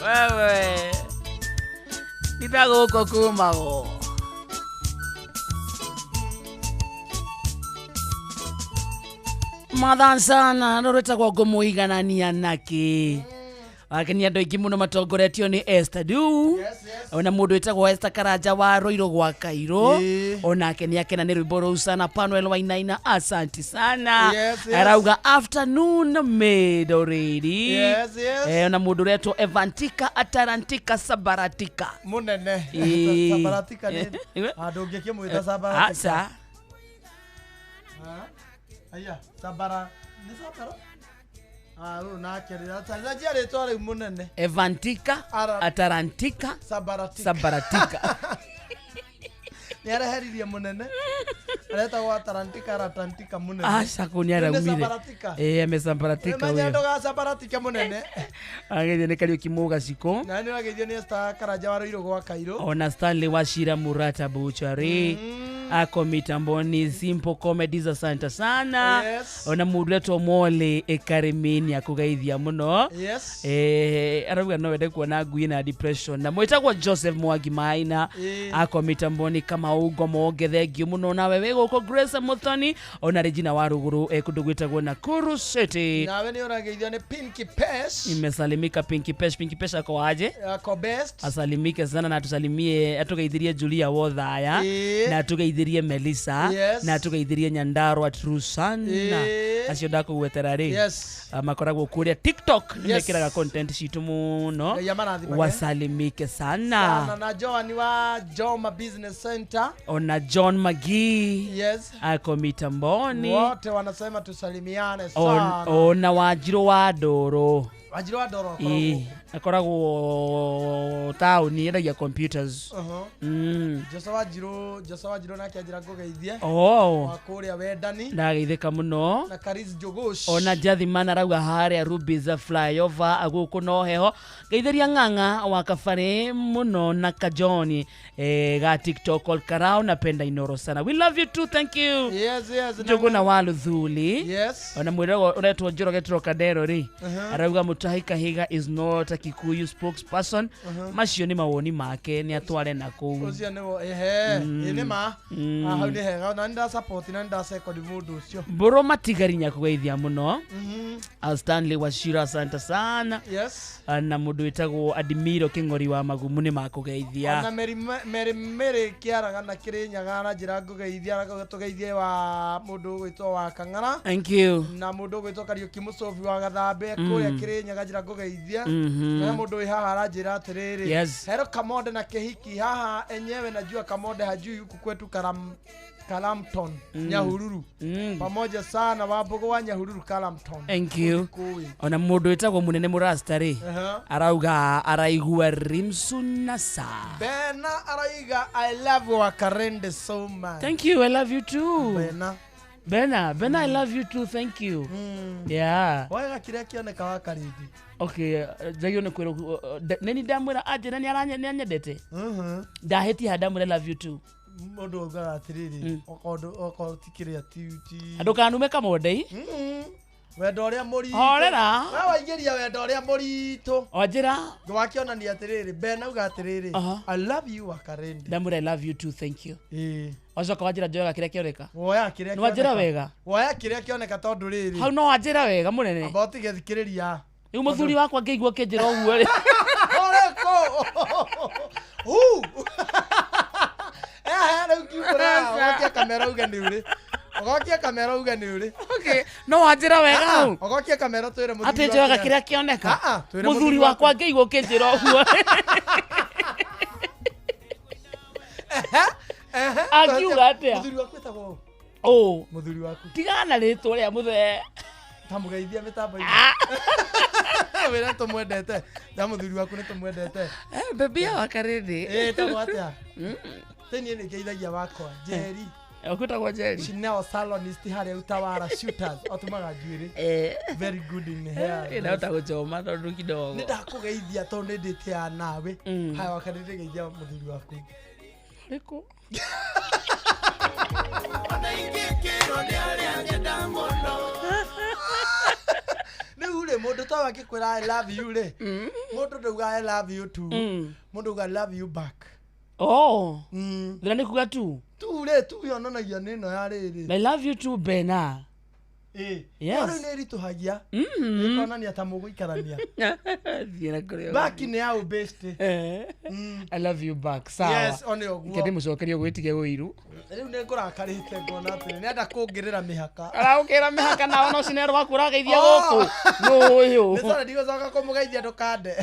Wewe nitagũkũ kumago mathansana rũrĩtagwo ngũmũiganania naki akeni andũ aingĩ mũno matongoretio nĩ Esther Du ona mũndũ wĩtagwo Esther Karanja wa Rũirũ gwa Kairũ ona akeni akena nĩ rwĩmbo rũu sana Panuel Wainaina asanti sana arauga afternoon made already ona mũndũ wĩtagwo Evantika Atarantika Sabaratika munene Sabaratika nĩ andũ ũngĩkĩmwĩta Sabaratika aya Sabara ni Sabara na kerera tanzania retore munene Evantika Atarantika Sabaratika ni araheririe munene areta wa Atarantika munene asa kunyara umire amesambaratika huyo mwenye ndoga Sabaratika munene ageje ne Kariuki Mugaciko na ni ageje ni Esther Karanja wa Rũirũ gwa Kairũ ona Stanley Wachira Murata Buchari ako mitamboni Simple Comedies asante sana ona mũndũ wetwo Mole Ekarimini akugeithia muno arauga no wende kuona ngui na depression na mwĩtagwo Joseph Mwangi Maina ako mitamboni kama ugo mongethengi muno na wewe gũkũ Grace Muthoni ona Regina wa Rũgũrũ kũndũ gwĩtagwo Nakuru City nawe ni ũrageithio ni Pinky Pesh imesalimika Pinky Pesh ako aje ako best asalimike sana na tusalimie atugeithirie Julia Wothaya na tugeithirie Melissa na tugeithirie Nyandarwa Trusana acio ndako gwetera ri makoragwo kuria TikTok nimekiraga content citu muno wasalimike sana na Joan wa Joma Business Center ona John Magi ako mitamboni wote wanasema tusalimiane sana ona Wanjiru wa Ndũrũ akoragwo tauni endagia computers Joshua Wanjiru na kianjira ngogeithie wakuria wendani ndageithika muno na Karis Jogosh ona Jathimana arauga haria Ruby's flyover aguku no heho geithiria Ng'ang'a wa Kabare muno na Kajoni ga TikTok all karao napenda Inoro sana we love you too thank you Jogo na Waluthuli ona mwĩragwo uretwo Njoroge Trocadero ri arauga Mutahi Kahiga is not a Kikuyu spokesperson macio ni mawoni make ni atware na kuu ucio ni ni ma hau ni hega na nda support na nda second mundu ucio boro matigarinya kugeithia muno Stanley Wachira asante sana na mundu witagwo Admiro King'ori wa Magumu ni makugeithia na meri kiaraga na Kirinyaga na njira ngugeithia tugeithie wa mundu gwitwo wa Kang'ara thank you na mundu gwitwo Kariuki Mucobi wa Gathambe kuria Kirinyaga njira ngugeithia na mundu wi haha aranjira atiriri hero Kamonde na Kihiki haha enyewe najua Kamonde hajui huku kwetu Kalamton Nyahururu pamoja sana Wambogo wa Nyahururu Kalamton thank you ona mundu witagwo Munene Murasta ri arauga araigua Rimsunasa Bena araiga I love you Karende so much thank you I love you too Bena I love you too thank you wega kiria kioneka wa Karindi okay jagio ne kwero neni ndamwira aje nani aranyendete ndaheti hadamwira love you too mundu ugaga atiriri okondo tikiria tiuti andu kanume Kamondei wendo uria muri horera we waingiria wendo uria muritu onjira gwakiona ni atiriri Bena uga atiriri I love you Karindi ndamwira I love you too thank you ocoka wanjira njoyaga kiria kioneka woya kiria kioneka wanjira wega woya kiria kioneka tondu riri hau no wanjira wega munene about gethikiriria Iu muthuri wakwa ngeigua kinjira uguo ri oreko rĩu kamera uga nĩ ũrĩ ogokia kamera uga nĩ ũrĩ okay no wanjira wega hau ogokia kamera twĩre mũthuri ati njoyaga kiria kioneka muthuri wakwa ngeigua kinjira uguo akiuga atia muthuri waku etagwo muthuri waku tigana rĩtwa rĩa muthe tamugeithia mitambo-ini wĩra tũmwendete na muthuri waku nĩ tũmwendete baby wa Karindi tagwo atia teni nĩ ngeithagia wakwa Jerry Okutagwo Jerry Chanel salonist harĩa Utawara shooters otumaga njuĩrĩ very good in hair ina utagũchoma tondu kidogo nĩ ndakũgeithia tondu nĩ ndĩtĩa nawe haya wakanĩte geithia muthuri waku rĩkũ nĩ riu ri mundu to akikwira I love you ri mundu nduga I love you too mundu ga love you back thina ni kuga tu ri tu yonanagia nino ya riri I love you too Bena yes ni rituhagia ikonania ta muguikarania back ni au best I love you back sawa yes oni oguo kende mucokerio gwitige wiru riu ni ngurakarite ngona ati ni enda kungirira mihaka araukira mihaka nawe no cinero waku urageithia guku no uyu ni sara ndigocoka kumugeithia ndukande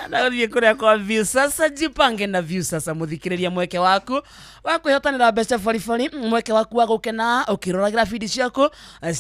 Nagathie kuria kwa view sasa jipange na view sasa muthikiriria mweke waku wa kwihotanira mbeca baribari mweke waku wa gukena ukiroragira feed ciaku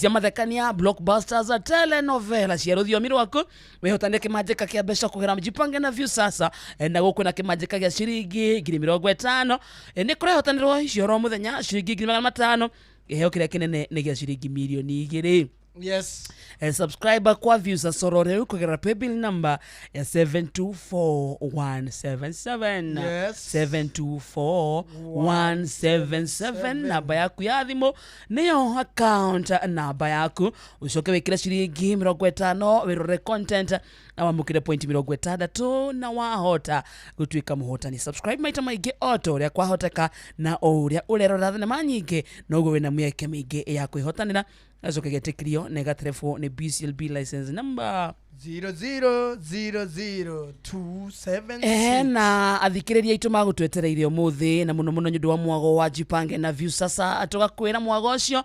cia mathekania blockbusters telenovela cia rũthiomi rwaku wihotanire kimanjika kia mbeca kugera jipange na view sasa na guku na kimanjika gia ciringi 50,000 ni kurehotanirwo icio ro muthenya ciringi 500 iheo kiria kinene ni gia ciringi milioni 2 yes subscriber kwa views asorore kugera paybill number ya 724177 yes 724177 namba yaku ya thimu niyo account namba yaku ucoke wikira ciringi 50 wirore content na wamukire point 60 na wahota gutuika muhotani subscribe maita maingi auto uria kwahoteka na uria urerora thenema nyingi noguo wina mieke mingi ya kwihotanira acoke getikrio nega telefone ni BCLB license number 0000276 na athikiriria itu magutwetereire umuthi na muno muno nyundu wa mwago wa jipange na view sasa tugakwira mwago ucio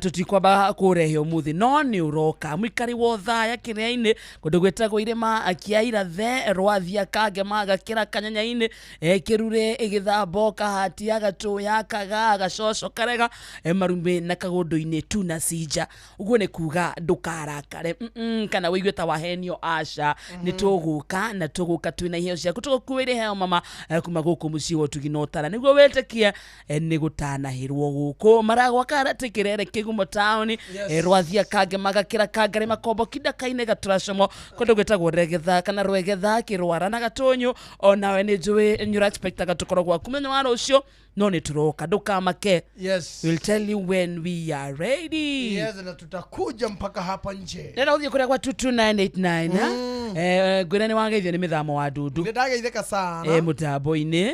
tutikwamba kurehe umuthi no ni uroka mwikari wo thaya kiria-ini kundu gwetagwo irima akiaira the rwathia kange magakira kanyanya-ini kirure igithambo kahati agatuya kaga gacoco karega marumbi na kagundu-ini tu na sija uguo ni kuga ndukarakare kana wigue ta wahenio aca ni tuguka na tuguka twina iheo ciaku tugukuire heo mama kuma guku mucii wo tuginotara niguo wetekie ni gutanahirwo guku maragwa karate kirere kigumo town rwathia kange magakira kangare makombo kidakaine gatracomo kundu gwetagwo regetha kana rwegetha kirwara na gatonyo onawe ni njui nyura expect gatukoragwo kumenya wa rucio no ni turoka ndukamake yes we'll tell you when we are ready yes na tutakuja mpaka hapa nje nenda uthie kuria kwa 22989 gwira ni wageithio ni mithamo wa ndundu ndageitheka sana mutambo-ini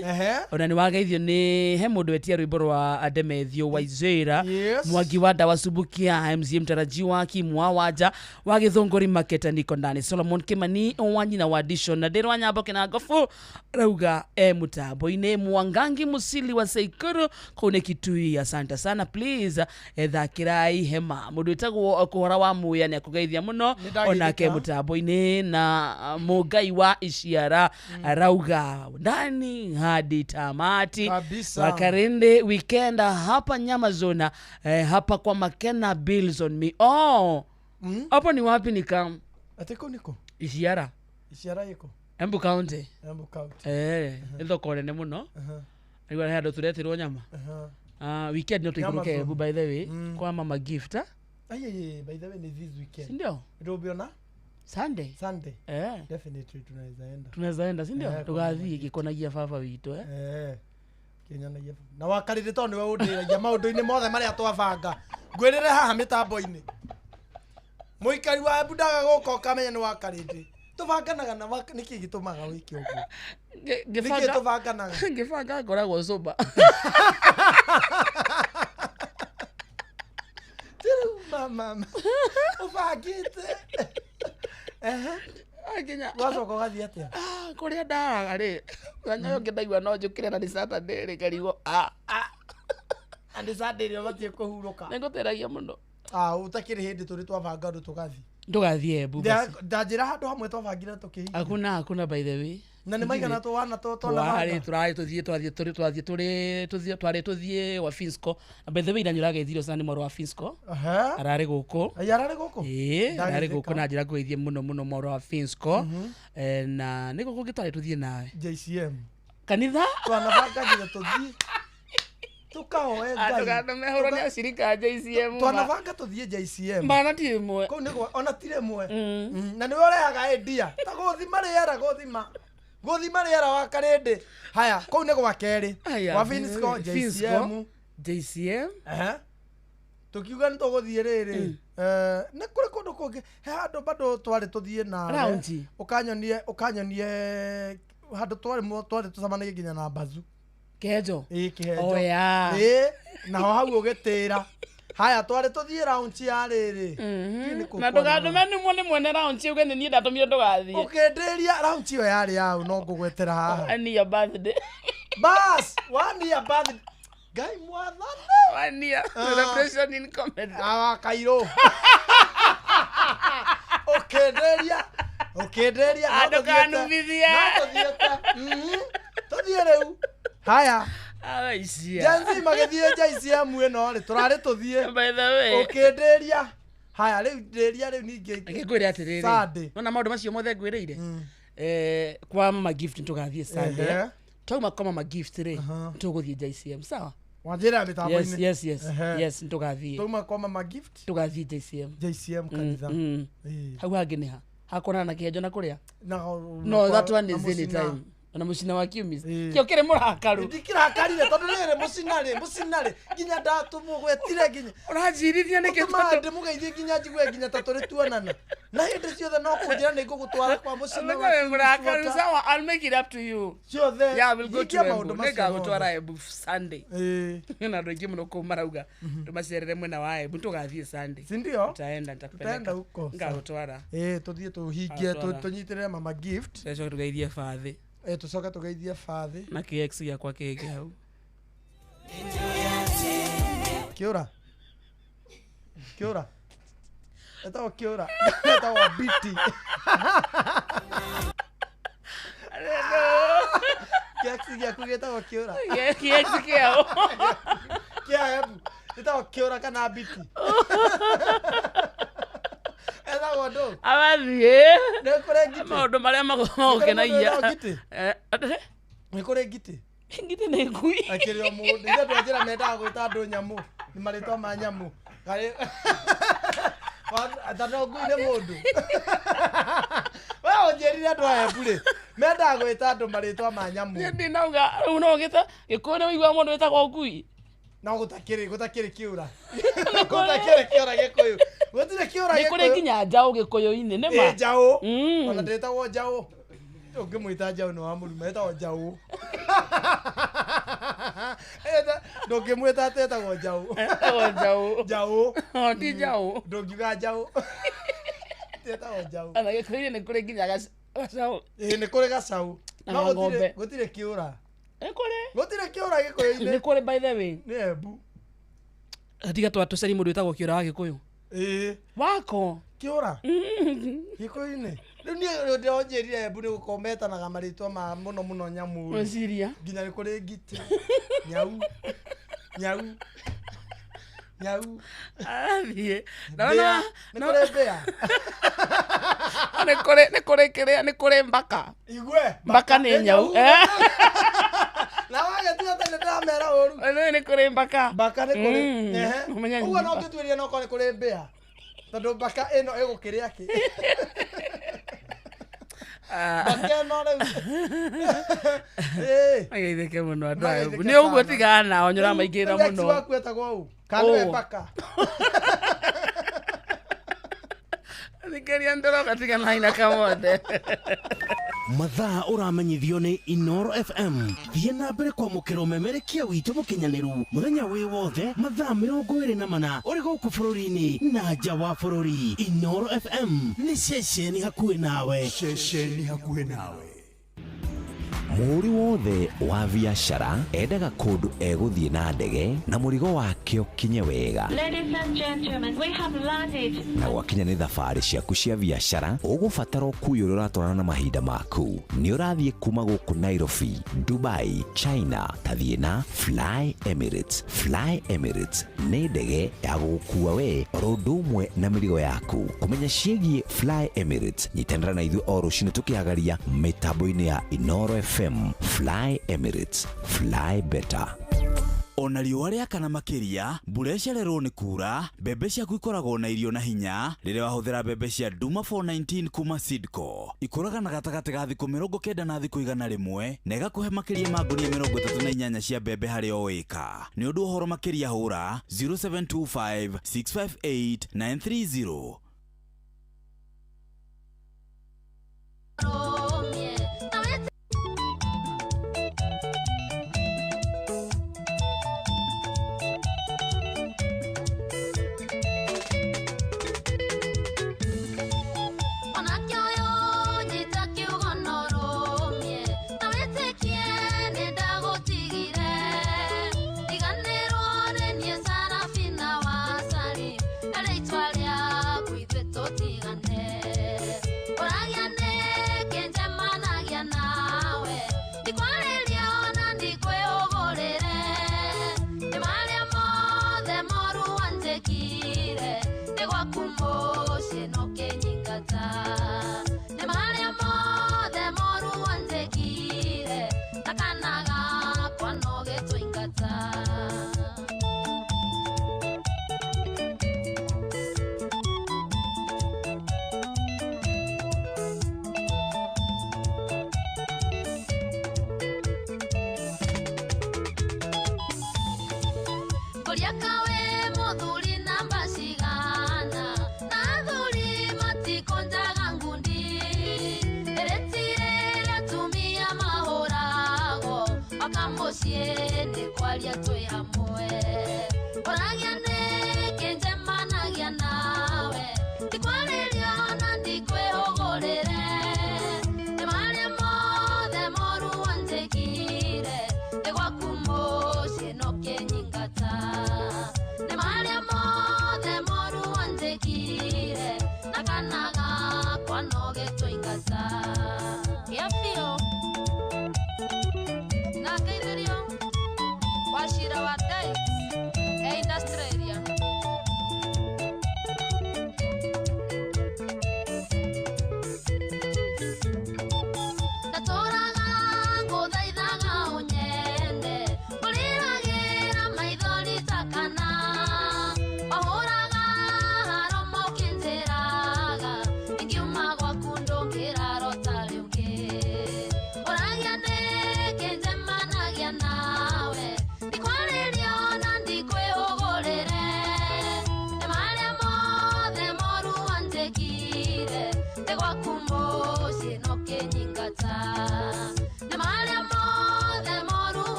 ona ni wageithio ni he mundu wetia rwimbo rwa Demethio Waizera mwangi wa ndawa subukia MC mtaraji wa Kimwa Wanja wa Githunguri Market niko ndani Solomon Kimani wanyina wa Addition na Ndirwa Nyambo kina Gofu rauga mutambo-ini Mwangangi Musili wa Seikuru kune Kitui asante sana please ethakirai hema mundu wetagwo kuhora wa muya ni akugeithia muno onake mutambo-ini na mugai wa Iciara rauga ndani hadi tamati wakarinde weekend hapa Nyamazona hapa kwa Makena Bills on me hapo ni wapi nikam atiko niko Iciara yiko Embu County thoko nene muno Nigwa hado turetirwo nyama weekend no tuikuruke by the way kwa mama gift by the way ni this weekend ndio ndio Sunday definitely tunaweza enda si ndio tugathie gikonagia baba witu Kenya na wakarire to ni we udiragia maundu-ini mothe maria twabanga ngwirire haha mitambo-ini muikari wa budaga guko kamenya ni wakarite tubanganaga na niki gitumaga wiki uguo niki tubanganaga ngibanga ngoragwo soba mama ubangite akinya wacoka gathie atia kuria ndaraga ri nganyo ngidaigua no njukire na ni Saturday ri ngarigo andi Saturday ri batie kuhuruka ninguteragia muno utakiri hindi turi twabanga ndu tugathi ndugathie Embu ndajira handu hamwe twabangire tukihinga hakuna by the way na ni maigana twana twari tuthie wa Finsco by the way ndanyuraga ithiro sana moro wa Finsco arari guku arari guku na njira kuithie muno moro wa Finsco na niko kugitwari tuthie nawe JCM kanitha twanabanga nginya tuthie tukahoe ngai atugana mehoro ni ashirika JCM twanabanga tuthie JCM bana ti imwe ko niko ona tire imwe na ni orehaga endia ta guthima riera guthima riera wa karinde haya ko ni gwa keri wa Finsco JCM tukiuga nituguthie riri ne kure kundu kungi he handu bado twari tuthie na ukanyonie handu twari tucamanagie nginya na Mbazu Kejo Kejo oh yeah naho hau ugitira haya twari tuthie round ya riri na ndugathume ni mwene round uge ni ndatumire ndugathie ukenderia round iyo yari yau no ngugwetera haha ani your birthday bas one year birthday Guy mwathane 1 year celebration in comedy Kairo ukenderia adukanumithie tuthie riu haya aisia janzi magithie JCM eno ri turari tuthie by the way ukenderia haya riu nderia riu ningi ngikwira atiriri nona maundu macio mothe ngwireire kwa mama gift ntugathie Sunday tuma kama ma gift ri tuguthie JCM sawa wajira mitambo-ini yes ntugathie tuma kwa mama gift tugathie JCM kanitha hau hangi ni ha hakona na kienjo na kuria no that one is any time ona mucina wa kiumis kio kire murakaru ndikirakarire tondu riri mucinari nginya ndatumu gwetire nginya urajirithia niki tondu mugeithie nginya njigwe nginya taturi tuonana na hindi ciothe no kunjira ni ngugutwara kwa mucina wa murakaru sawa I'll make it up to you ciothe yeah we'll go to Embu nega gutwara Embu Sunday na ndoingi muno ko marauga tumacerere mwena wa Embu tugathie Sunday sindio tutaenda huko ngagutwara tuthie tuhingie tunyitirire mama gift ejo tugeithie fathi tucoka tugeithie fathi na KX ya kwa kege hau kiura eta biti KX ya kugeta kiura KX kiao kia eta kiura kana biti eta godo abathie nekore giti maundu maria magokenagia nekore giti ni ngui akirio mundu ndio twajira menda gwita andu nyamu ni marito ma nyamu kare atano ngui ne mundu wa onjerire andu aya bure menda gwita andu marito ma nyamu ndi nauga no gita gikone wigwa mundu wetagwo ngui na gutakiri kiura gutakiri kiura gikuyu gutire kiura gikuyu nikuri nginya njau gikuyu-ini ni ma njau ona ndetagwo njau ungimwita njau no amuruma etagwo njau ndungimwita tetagwo njau ti njau ndungiuga njau tetagwo njau ana gikuyu nikuri nginya gacau nikuri gacau no gutire kiura gutire kiura gikuyu-ini nikuri by the way ni Embu atiga twatucari mundu wetagwo kiura wa gikuyu wako kiura gikuyu-ini riu ni ndionjerire Embu ni gukometanaga maritwa ma muno nyamu weciria nginya ni kuri ngiti nyau athie naona ni kuri mbea ni kuri kiria ni kuri mbaka igwe mbaka ni nyau na wagetiga tene ndamera uru ni kuri mbaka ni kuri ugo no ngitwirie no kuri kuri mbea tondu mbaka ino igukiria ki mbaka no riu ageitheke muno andu aya ni uguo tigana nao nyora maingira muno wakwetagwo u kana mbaka Nikeria ndoro katika naina kamode mathaa uramenyithio ni Inoro FM thie na mbere kwa mukiro memerekia witu mukinyaniru muthenya wi wothe mathaa 24 uri guku bururi-ini na nja wa bururi. Inoro FM ni ceceni hakuhi nawe. Muri wothe wa biashara endaga kundu eguthie na ndege na murigo wake ukinye wega. Ladies and gentlemen, we have landed. Na wakinya ni thabari ciaku cia biashara ugubatara ukuyo uri uratwarana na mahinda maku. Ni urathie kuma guku Nairobi, Dubai, China, tathie na Fly Emirates. Fly Emirates ni ndege ya gukua we rondu umwe na mirigo yaku. Kumenya ciĩgiĩ Fly Emirates nyitanĩra na ithuĩ o rũciinĩ tukiagaria mitambo-ini ya Inoro FM. Fly Emirates, fly better. ona riũa rĩakana makĩria, mbura ĩcererwo nĩ kuura, mbembe ciaku ikoragwo na irio na hinya rĩrĩa wahũthĩra mbembe cia Duma 419 kuma Seedco. Ikũraga na gatagatĩ ga thikũ 90 na thikũ 100 na ĩgakũhe makĩria ma ngunia 38 cia mbembe harĩ o ĩka. Nĩ ũndũ ũhoro makĩria hũra 0725 658 930.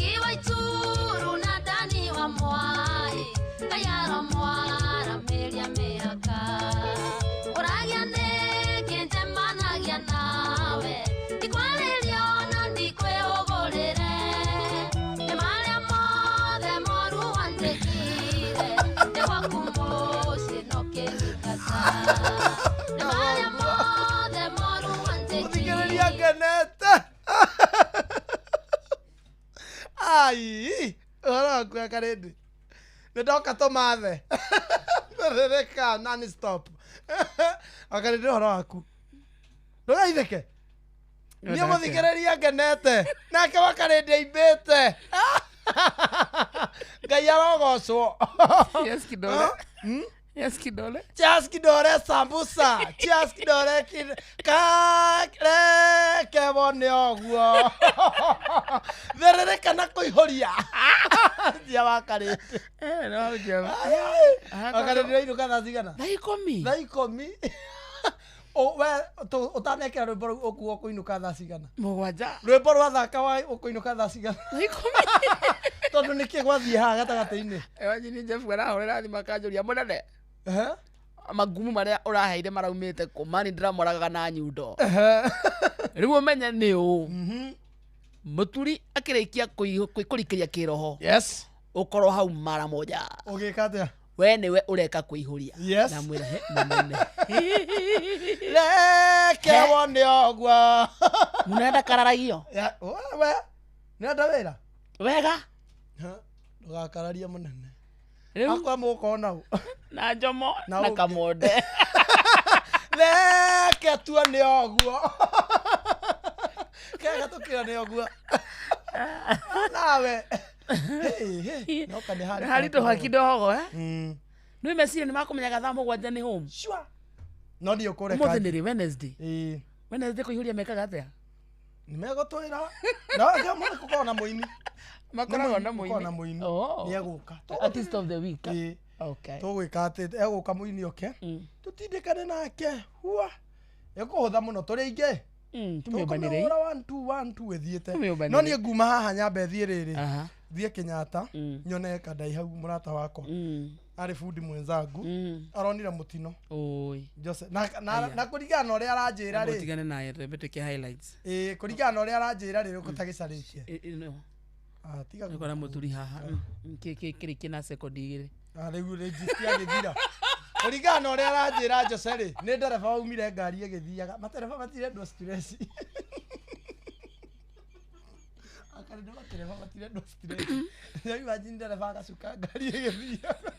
Mwangiwa Ituru na Dani wa Mwai Kayaro Mwara Melia Meaka Uragia neke njemanagia nawe Ikwalerio na ndikwe ogorere Nemalia mothe moru wanjekire Ewa kumboshi no kenikata Nemalia mothe moru wanjekire Utigereria genete Ai, ora kwa karedi. Ndoka to mathe. Rereka nani stop. Akaredi ora aku. Ndoga itheke. Ni muthigereria genete. Nake wakaredi ibete. Ngai arogocwo. Yes kidole. Yes kidole. Cheers kidole sambusa. Cheers kidole kebone oguo. Therereka na kuihoria. Dia wakarete. No jema. Wakarete ino kana zigana. Daikomi. O we to utanekera rwimbo rou okuo kuinuka thaa cigana? Mugwanja. Rwimbo rwa thaka wa ukuinuka thaa cigana? Daikomi. Tondu niki gwathie haha gatagati-ini. Wajini Jeff arahorera thima kanjuria munene. Magumu maria uraheire maraumite kumani ndiramoraga na nyundo. Riu umenye ni u. Muturi akirikia kurikiria kiroho. Yes. Ukorwo hau mara moja. Ugika atia? We niwe ureka kuihuria. Yes. Na mwira he munene. Leke wone oguo. Munenda kararagio. Ya we. Nenda wira. Wega. Ndugakararia munene. Akwa muko nau. Na njomo na kamonde. Leke tuone oguo. Kega tukira ne oguo. Nawe. Hey. No kane hari. Hari to hakidogo No imesiri ni makumenyaga thaa mugwanja ni home. Sure. No ndio kore kaji. Muthindiri Wednesday. Wednesday kuihuria mekaga atia? Nimegotwira. No ndio mwe kukona muini. Makoragwo na muini. Ni eguka. Artist of the week. Okay. Tugwika ati eguka muini oke. Tutindikane nake. Hua. Ekuhutha muno turi ingi. Tumiobanire. 1 2 ethiete. No ni nguma haha nyambe thie riri. Thie Kenyatta. Nyone kadai hau murata wako. Ari fundi mwenzangu. Aronira mutino. Oi. Jose na kurigana uri aranjira ri. Mutigane naye rebeteke highlights. Kurigana uri aranjira ri ukutagicarikie. No. Tiga ngora muturi haha. Kiri kina sekondi igiri. Riu register agithira. Kurigana uri aranjira Jose ri. Ni ndereba waumire ngari igithiaga. Matereba matire ndo stress. Akari ndo matereba matire ndo stress. Ya imagine ndereba agasuka ngari igithiaga.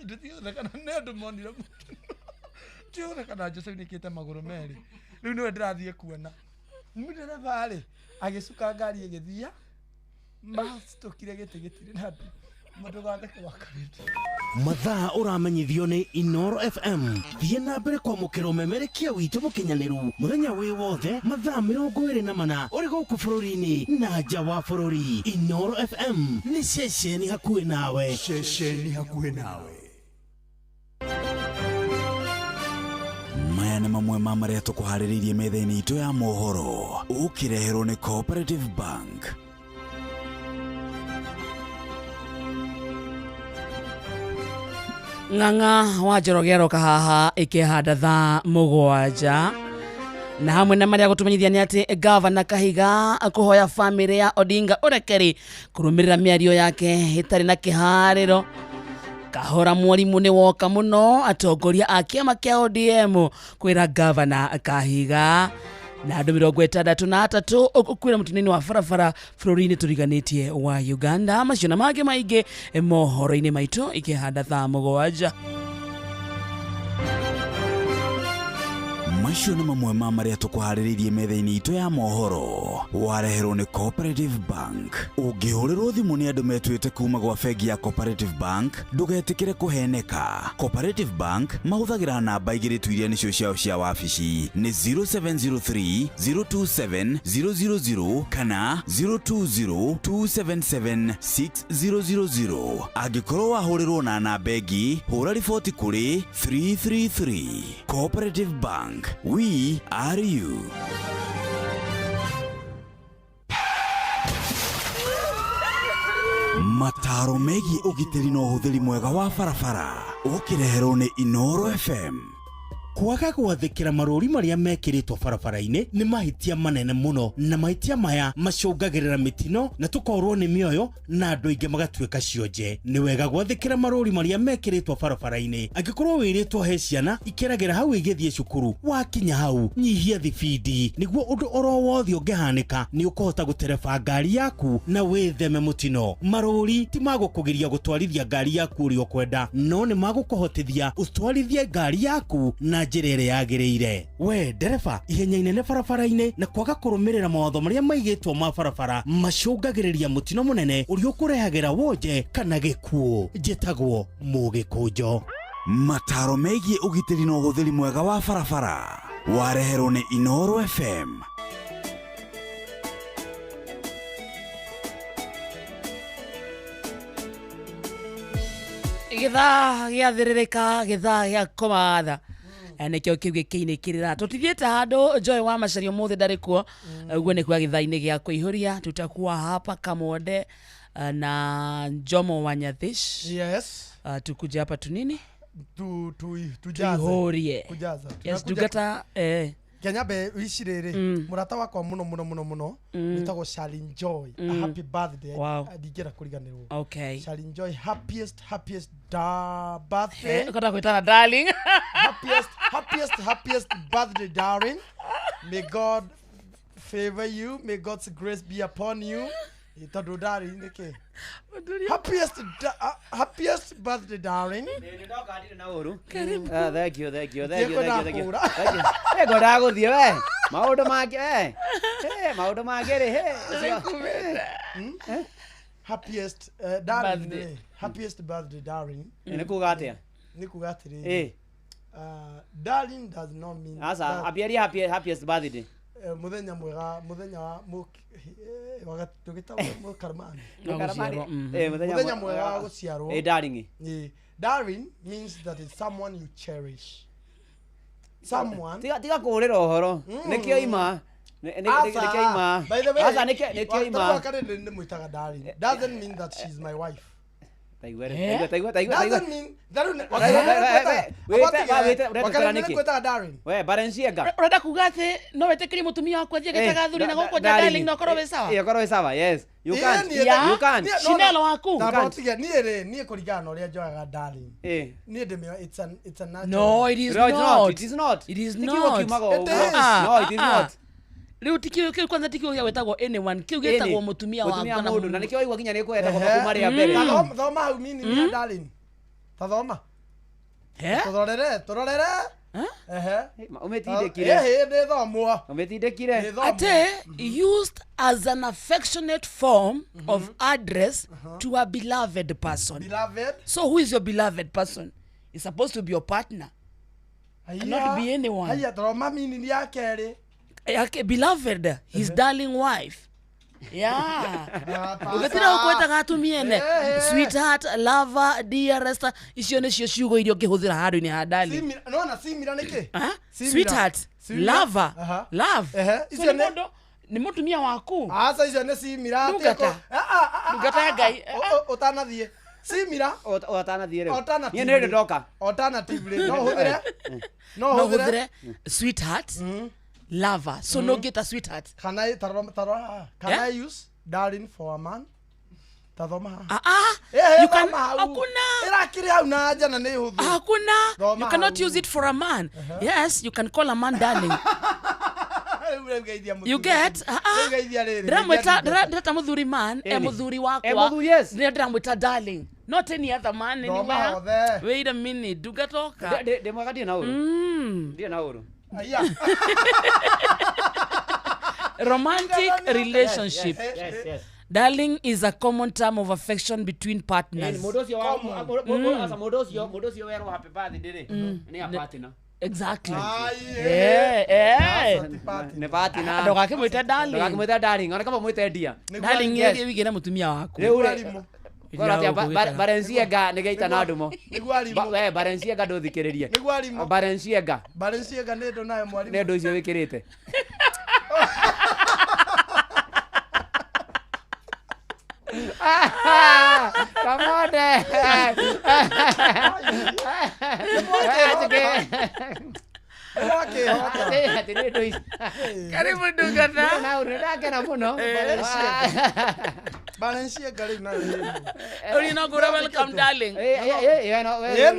Nduthi kana ne andu monire mutu. Tiona kana Jose nikite maguru meri. Riu niwe ndirathie kuona. Mudere vale agicuka ngari igithia. Mastokire gitiri na andu. Mundu gatheke wakarite. Mathaa uramenyithio ni Inoro FM. Thie na mbere kwamukira umemerekia witu mukinyaniru muthenya wi wothe mathaa 24 uri guku bururi-ini na nja wa bururi. Inoro FM ni ceceni hakuhi nawe. Ceceni hakuhi nawe. Maya nĩ mamwe ma marĩa tũkũharĩrĩirie metha-inĩ itũ ya mohoro ũkĩreherwo nĩ Cooperative Bank. Ng'ang'a wa Njoroge aroka haha ikihanda thaa mugwanja na hamwe na maria gutumenyithia ni ati Governor Kahiga akuhoya family ya Odinga urekeri kurumirira miario yake itari na kihariro. Kahora mwarimu ni woka muno atongoria a kiama kia ODM kwira Governor Kahiga na andu 63 ukwira mutinini wa farafara bururi-ini turiganitie wa Uganda. Macio na mangĩ maingĩ mohoro-ini maitu ikihanda thaa mugwanja. Macio nĩ mamwe ma marĩa tũkũharĩrĩirie metha-inĩ itũ ya mohoro wareherwo nĩ Cooperative Bank. Ũngĩhũrĩrwo thimũ nĩ andũ metuĩte kuma gwa bengi ya Cooperative Bank ndũgetĩkĩre kũheneka. Cooperative Bank mahũthagĩra namba igĩrĩ tu iria nĩcio ciao cia wabici nĩ 0703 027 000 kana 020 277 6000. Angĩkorwo wahũrĩrwo na namba ĩngĩ hũra riboti kũrĩ 333. Cooperative Bank. We are you. mataro megiĩ ũgitĩri na ũhũthĩri mwega wa barabara ũkireherwo nĩ Inoro FM. Kwaga gwathĩkĩra marũri marĩa mekĩrĩtwo barabara-inĩ nĩ mahĩtia manene mũno, na mahĩtia maya macũngagĩrĩra mĩtino na tũkorwo nĩ mĩoyo na andũ aingĩ magatuĩka cionje. Nĩ wega gwathĩkĩra marũri marĩa mekĩrĩtwo barabara-inĩ. Angĩkorwo wĩrĩtwo he ciana ikeragĩra hau igĩthiĩ cukuru, wakinya hau nyihia thibindi nĩguo ũndũ oro wothe ũngĩhanĩka nĩ ũkũhota gũtereba ngari yaku na wĩtheme mũtino. Marũri ti magũkũgiria gũtwarithia ngari yaku ũrĩa ũkwenda, no nĩ magũkũhotithia ũtwarithie ngari yaku na njĩra ĩrĩa yagĩrĩire. We ndereba, ihenya inene barabara-inĩ na kwaga kũrũmĩrĩra mawatho marĩa maigĩtwo ma barabara macũngagĩrĩria mũtino mũnene ũrĩa ũkũrehagĩra wonje kana gĩkuũ. Njĩtagwo Mũgĩkũnjo. Mataro megiĩ ũgitĩri na ũhũthĩri mwega wa barabara wareherwo nĩ Inoro FM. Githaa gĩathĩrĩrĩka, githaa gĩa kũmatha. Nekio kiuge kĩinĩ kĩrĩra tutithiĩte handũ. Joy wa Macharia mũthĩ ndarĩ kuo, ũguo nĩ kwa githaa-inĩ gĩa kũihũria. Tutakuwa hapa Kamonde na Jomo wa Nyathish. Yes. Tukuje hapa tunini tujaze. Yes, tugata Kenya be wishirere murata wakwa muno nitagwo Charlene Joy. A happy birthday. Adigera kuriganirwo. Okay. Charlene Joy, happiest birthday. Kota kwitana darling. happiest birthday, darling. May God favor you. May God's grace be upon you. Itado darling neke. Happiest birthday, darling. Thank you. Goda guthie we. Maundu make ri. Happiest darling. Happiest birthday, darling. Ni kuga atia? Darling does not mean asa apiari happiest birthday. Muthenya mwega, muthenya wakatugita mukarmani. Muthenya mwega wa guciarwo. Darling. Darling means that it's someone you cherish. Someone. Tiga kurira uhoro. Nikio ima. Nikio ima. By the way, asa nikio ima. Doesn't mean that she's my wife. Taigua. Doesn't mean we Balenciaga. Urenda kuga ati no wetekiri mutumia wakwa thie getaga thuri na goko darling no korwo we sawa. Korwo we sawa. Yes. You can't. Chanel waku. Nie kuringana uria njoyaga darling. Nie ndimio it's a natural. No, it is not. No, it is not. Riu tikio kiu kwanza tikio gya wetagwo anyone kiu getagwo mutumia wa mwana mundu na nikio igwa kinya niko etagwo kuma ria mbere. Thoma hau mini ni darling. Thoma. Tororere. Umetindekire. Ndi thomwo. Umetindekire. Ate used as an affectionate form of address to a beloved person. Beloved. So who is your beloved person? It's supposed to be your partner. Cannot be anyone. Haya thoma mini ni yakeri. Beloved, his darling wife. Yeah. Ugetira ukweta gatumiene. Sweetheart, lover, dearest. Icio nĩcio ciugo irio ngĩhũthĩra handũ-inĩ ha darling. Nona simira nĩkĩ? Sweetheart, lover, love. Icio nĩ mutumia waku. Asa icio nĩ simira atiko. Ndungata Ngai. Utanathiĩ. Simira. Utanathiĩ rĩu. Niĩ nĩ ndoka. Alternatively no hũthĩre. Sweetheart. Lover. So no get a sweetheart. Can I use darling for a man? Tadoma. You can hakuna. Irakiri hau na jana ni huthu. Hakuna. You cannot use it for a man. Yes, you can call a man darling. You get Ndĩramwĩta mũthuri man mũthuri wakwa. Ndĩramwĩta darling. Not any other man anywhere. Wait a minute. Ndungatoka. Ndĩmwega ndirĩ na ũru. Ndirĩ na ũru. Romantic relationship. Yes. Darling is a common term of affection between partners. Exactly. Ne partner. Ndũgakĩmwĩte darling. Ndũgakĩmwĩte darling. Ona kama mwĩte ndia. Darling yeye wigire mutumia waku. Balenciaga nĩgeita na ndumo. We Balenciaga ndũthikĩrĩrie. Balenciaga nĩ ndo nayo mwarimu. Nĩ ndo icio wĩkĩrĩte. Kamode. Karibu Dugana. Na unataka na muno. Balenciaga rä na Uri no gura welcome darling.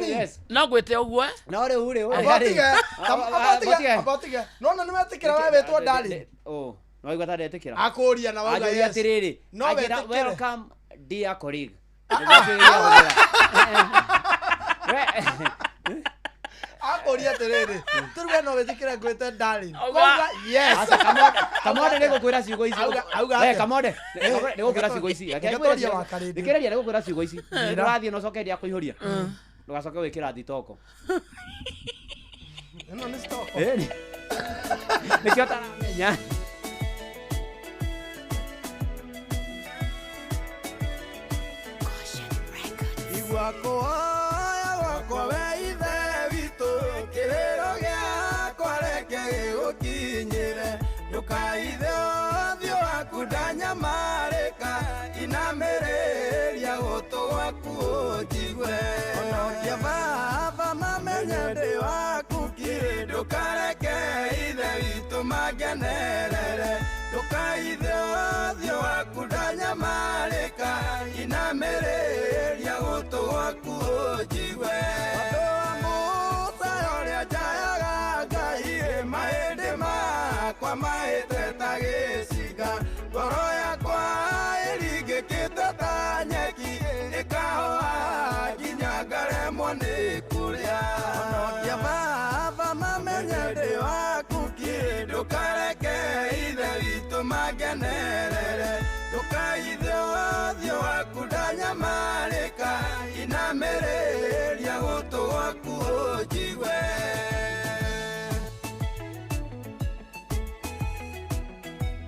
Yes. No gwete uguo. No re ure. Abotiga. No na nimetikira wewe wetwo darling. Oh. No igwa taretikira. Akuria na wauga yes. Atiriri. No wetikira. Welcome dear colleague. Akuria atiriri. Turuge no wetikira gwete darling. Auga yes. Kamode niko kwira ciugo ici. Auga. Kamode. Niko kwira ciugo ici. Ndikireria niko kwira ciugo ici. Ndirathie no cokeria kuihuria. Ndugacoke wikira thitoko. No ni stoko. Nikio taramenya. Wakwa weithe witũ kĩrĩro gĩakwa reke gĩgũkinyĩre ndũkaithe ũthiũ waku ndanyamarĩka inamĩrĩria gũtũ gwaku ũnjigue onokia baba mamenye ndĩ waku kiri ndũkareke ithe witũ mangenerere ndũkaithe ũthiũ waku ndanyamarĩka inamĩrĩria gũtũ gwaku ũnjigue andũ a Musa ũrĩa njayaga Ngai mahĩndĩ makwa mahĩte ta gĩcinga ngoro yakwa ĩringĩkĩte ta nyeki ĩkahũa nginya ngaremwo nĩ kũrĩa onokia baba mamenye ndĩ waku kiri ndũkareke ithe witũ mangenerere ndũkaithe ũthiũ waku ndanyamarĩka inamĩrĩria